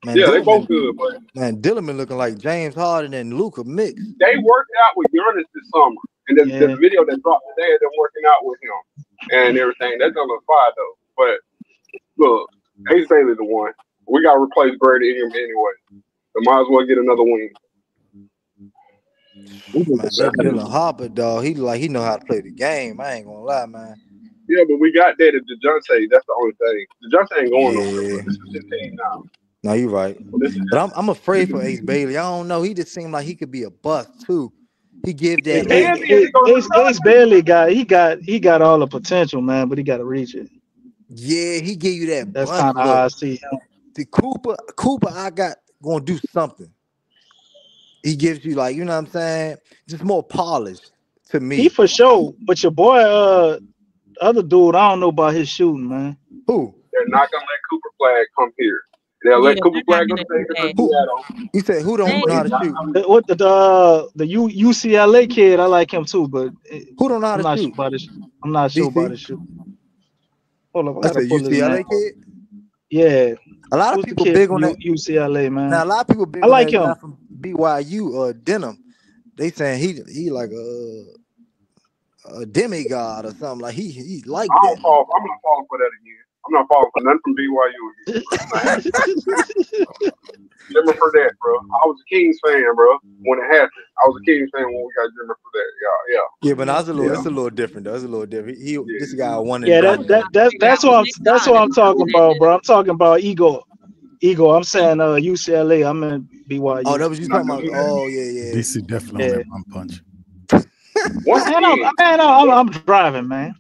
Man, yeah, Dylan they both good, but man, Dylan been looking like James Harden and Luka mix. They worked out with Giannis this summer, and the video that dropped today, they're working out with him and everything. That's gonna look fire though. But look, Ace Bailey the one. We gotta replace Brady Ingram anyway. So might as well get another wing. Dylan Harper, dog. He know how to play the game. I ain't gonna lie, man. Yeah, but we got that at DeJounte. That's the only thing. DeJounte ain't going nowhere. This is his team now. No, you're right. But I'm afraid for Ace Bailey. I don't know. He just seemed like he could be a bust too. He give that. Ace Bailey he got all the potential, man, but he got to reach it. Yeah, he give you that. That's kind of how I see him. The Cooper, I got gonna do something. He gives you like, you know what I'm saying, just more polished to me. He for sure, but your boy, other dude, I don't know about his shooting, man. Who? They're not gonna let Cooper Flag come here. They'll let Cooper Flag go to He said, "Who don't know how to shoot?" What the UCLA kid? I like him too, but who don't know how to shoot? I'm not sure about his shoot. Hold on, that's a UCLA kid. Yeah, a lot of people big on that UCLA, man. Now a lot of people big. I like him from BYU. Denham. They saying he like a demigod or something. Like he like that. I'm not falling for that again. I'm not falling for nothing from BYU again. Jimmer for that, bro. I was a Kings fan, bro. When it happened, I was a Kings fan when we got Jimmer for that. Yeah. Yeah, but it's a little different though. It's a little different. This guy won it. Yeah, that's what I'm talking about, bro. I'm talking about ego. I'm saying UCLA. I'm in BYU. Oh, that was you talking about. Oh yeah. DC definitely on that one punch. I'm driving, man.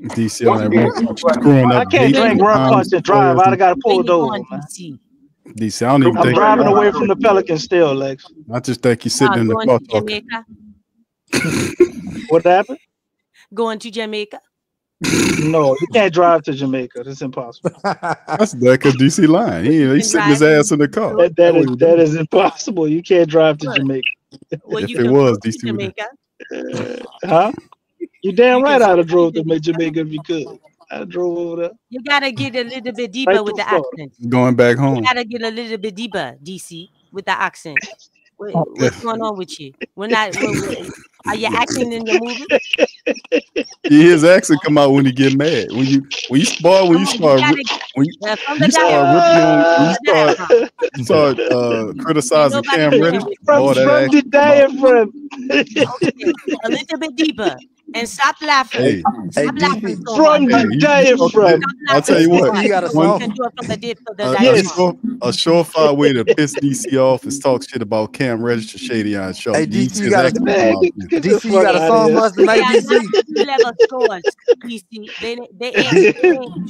DC on that screwing up. I can't drink rum punch and drive. I got to pull those. DC, I don't even I'm think driving away from the Pelicans still, Lex. I just think you're sitting in the car talking. What happened? Going to Jamaica? No, you can't drive to Jamaica. That's impossible. That's that because DC lying. He's sitting his ass in the car. That is impossible. You can't drive to Jamaica. Well, if it was DC, Jamaica. Huh? You damn right I'd have drove to Jamaica if you could. I drove over there. You gotta get a little bit deeper with the accent. Going back home. You gotta get a little bit deeper, DC, with the accent. What's going on with you? We're not. Are you acting in the movie? Yeah, his accent come out when he get mad. When you start criticizing Cam Reddish. From the diaphragm. A little bit deeper. And stop laughing. Stop laughing so from the diaphragm. I'll tell you what. You got a song. A surefire way to piss DC off is talk shit about Cam Reddish or Shadyon Shaw. Hey, DC, you got a song for us tonight, DC?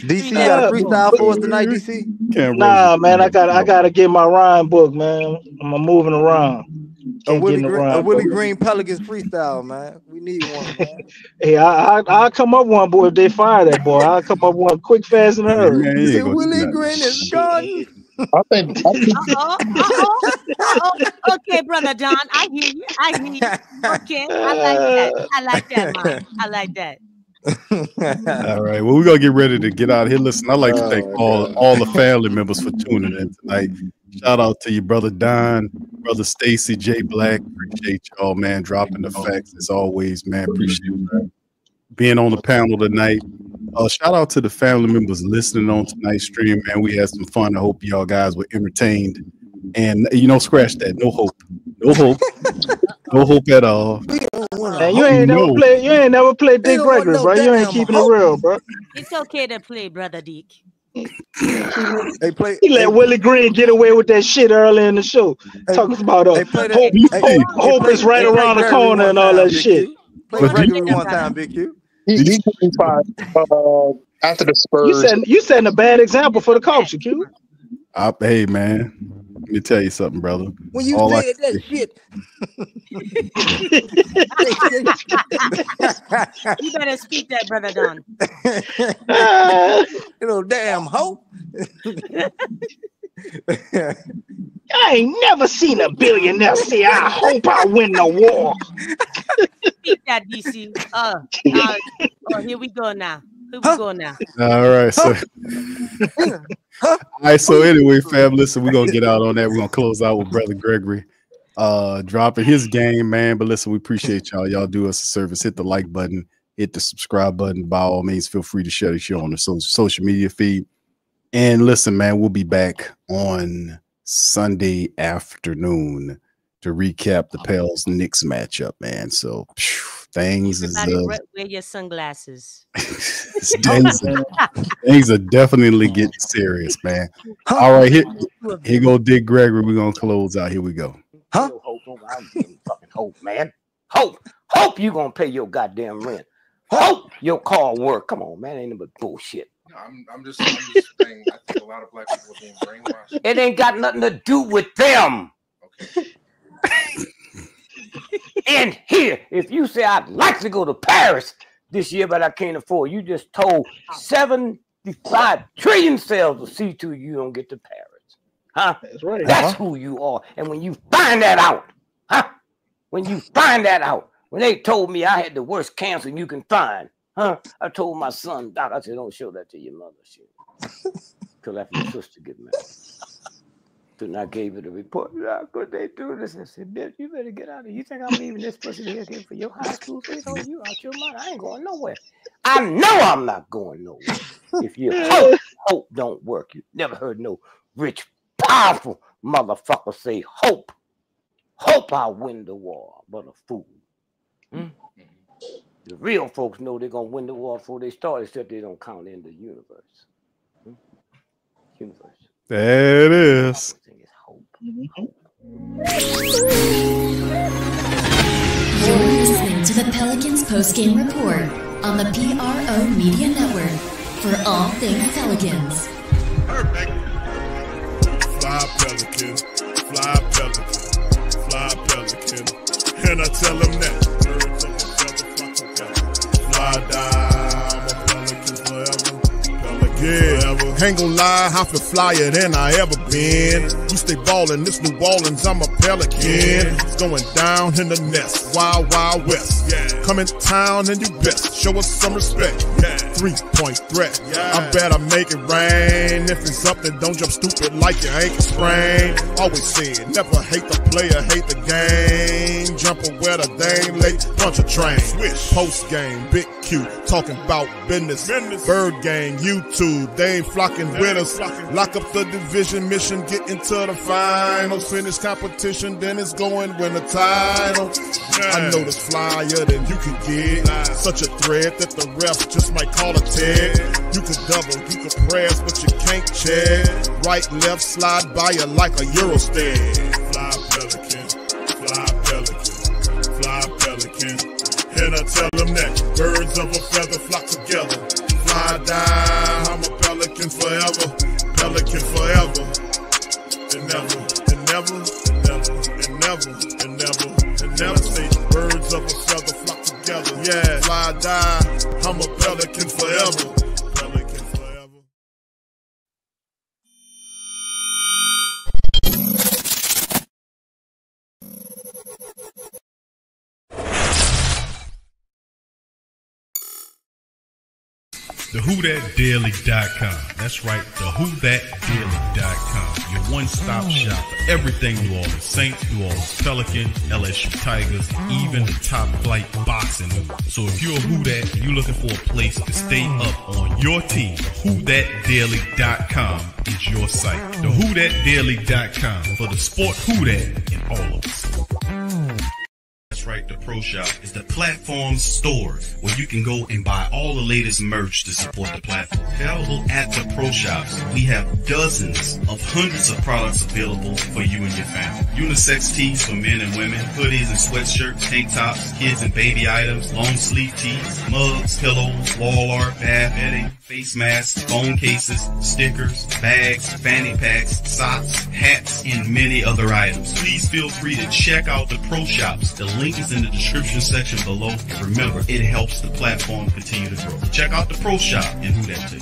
DC, you got a freestyle for us tonight, DC? Nah, man, I gotta get my rhyme book, man. I'm moving around. A Willie Green Pelicans freestyle, man. We need one, man. Hey, I'll come up one, boy. If they fire that boy, I'll come up one quick, fast, and hurry. Yeah, Willie Green is gone. I think. Okay, brother Don, I hear you. Okay, I like that, man. I like that. All right. Well, we're gonna get ready to get out of here. Listen, I'd like to thank all the family members for tuning in tonight. Shout out to you, brother Don, brother Stacy, J Black. Appreciate y'all, man, dropping the facts as always, man. Appreciate you being on the panel tonight. Shout out to the family members listening on tonight's stream, man. We had some fun. I hope y'all guys were entertained. And scratch that. No hope. No hope at all. Man, you ain't never played Dick Gregory, bro. You ain't keeping it real, bro. It's okay to play, brother Dick. He let Willie Green get away with that shit early in the show. Talking about hope is right around the corner and all that shit. Play Gregory one time, Big Q. He fired after the Spurs. You setting a bad example for the culture, Q. Hey, man. Let me tell you something, brother. When you said that shit. You better speak that, brother Don. Damn hope. I ain't never seen a billionaire say, I hope I win the war. Beat that, DC. Here we go now. All right, so all right. So anyway, fam, listen, we're gonna get out on that. We're gonna close out with Brother Gregory dropping his game, man. But listen, we appreciate y'all. Y'all do us a service. Hit the like button, hit the subscribe button. By all means, feel free to share the show on the social media feed. And listen, man, we'll be back on Sunday afternoon to recap the Pels Knicks matchup, man. So things wear your sunglasses. things are definitely getting serious, man. All right, here go Dick Gregory. We're gonna close out. Here we go. Huh? Hope, man. Hope you gonna pay your goddamn rent. Hope your car work. Come on, man. Ain't no but bullshit. I'm just saying, I think a lot of black people are being brainwashed. It ain't got nothing to do with them. Okay. And here, if you say I'd like to go to Paris this year, but I can't afford, you just told 75 trillion cells to see to you don't get to Paris. Huh? That's right. That's who you are. And when you find that out, when they told me I had the worst cancer you can find, I told my son, Doc, I said, don't show that to your mother. Because after your sister get mad. And I gave it a report. How could they do this? I said, bitch, you better get out of here. You think I'm leaving this pussy here for your high school face? Oh, you out your mind. I ain't going nowhere. I know I'm not going nowhere. If you hope don't work. You never heard no rich, powerful motherfucker say hope. Hope I'll win the war, but a fool. The real folks know they're going to win the war before they start, except they don't count in the universe. Universe. There it is. You're listening to the Pelicans postgame report on the PRO Media Network for all things Pelicans. Perfect. Fly Pelican, fly Pelican, fly Pelican. And I tell them that. Fly down, I'm a Pelican forever. Yeah, ain't gon' lie, I feel flyer than I ever been. We stay ballin', this New Orleans, I'm a Pelican. It's going down in the nest, wild, wild west. Come in town and you best, show us some respect. 3-point threat, I better make it rain. If it's up, then don't jump stupid like your ankle sprain. Always said, never hate the player, hate the game. Jumper where the dame late, bunch of train. Post game, big Q, talking about business. Bird gang, YouTube, they ain't flocking with us. Lock up the division mission, get into the finals. Finish competition, then it's going win the title. I know this flyer than you can get. Such a threat that the refs just might call a tag. You could double, you could press, but you can't check. Right, left, slide by you like a Eurostep. Fly Pelican, fly Pelican, fly Pelican. And I tell them that birds of a feather flock together. Fly down, I'm a Pelican forever, Pelican forever. And never, and never, and never, and never, and never, and never say birds of a feather flock together. Yeah, fly down, I'm a Pelican forever, Pelican forever. TheWhoThatDaily.com. That's right, TheWhoThatDaily.com. Your one-stop shop for everything New Orleans Saints, New Orleans Pelicans, LSU Tigers, even the top flight boxing news. So if you're a Who That and you're looking for a place to stay up on your team, WhoThatDaily.com is your site. TheWhoThatDaily.com for the sport Who That in all of us. That's right, the Pro Shop is the platform store where you can go and buy all the latest merch to support the platform. Available at the Pro Shops, we have dozens of hundreds of products available for you and your family. Unisex tees for men and women, hoodies and sweatshirts, tank tops, kids and baby items, long sleeve tees, mugs, pillows, wall art, bath bedding, face masks, phone cases, stickers, bags, fanny packs, socks, hats, and many other items. Please feel free to check out the Pro Shops. The link is in the description section below. And remember, it helps the platform continue to grow. Check out the Pro Shop and Who That Too.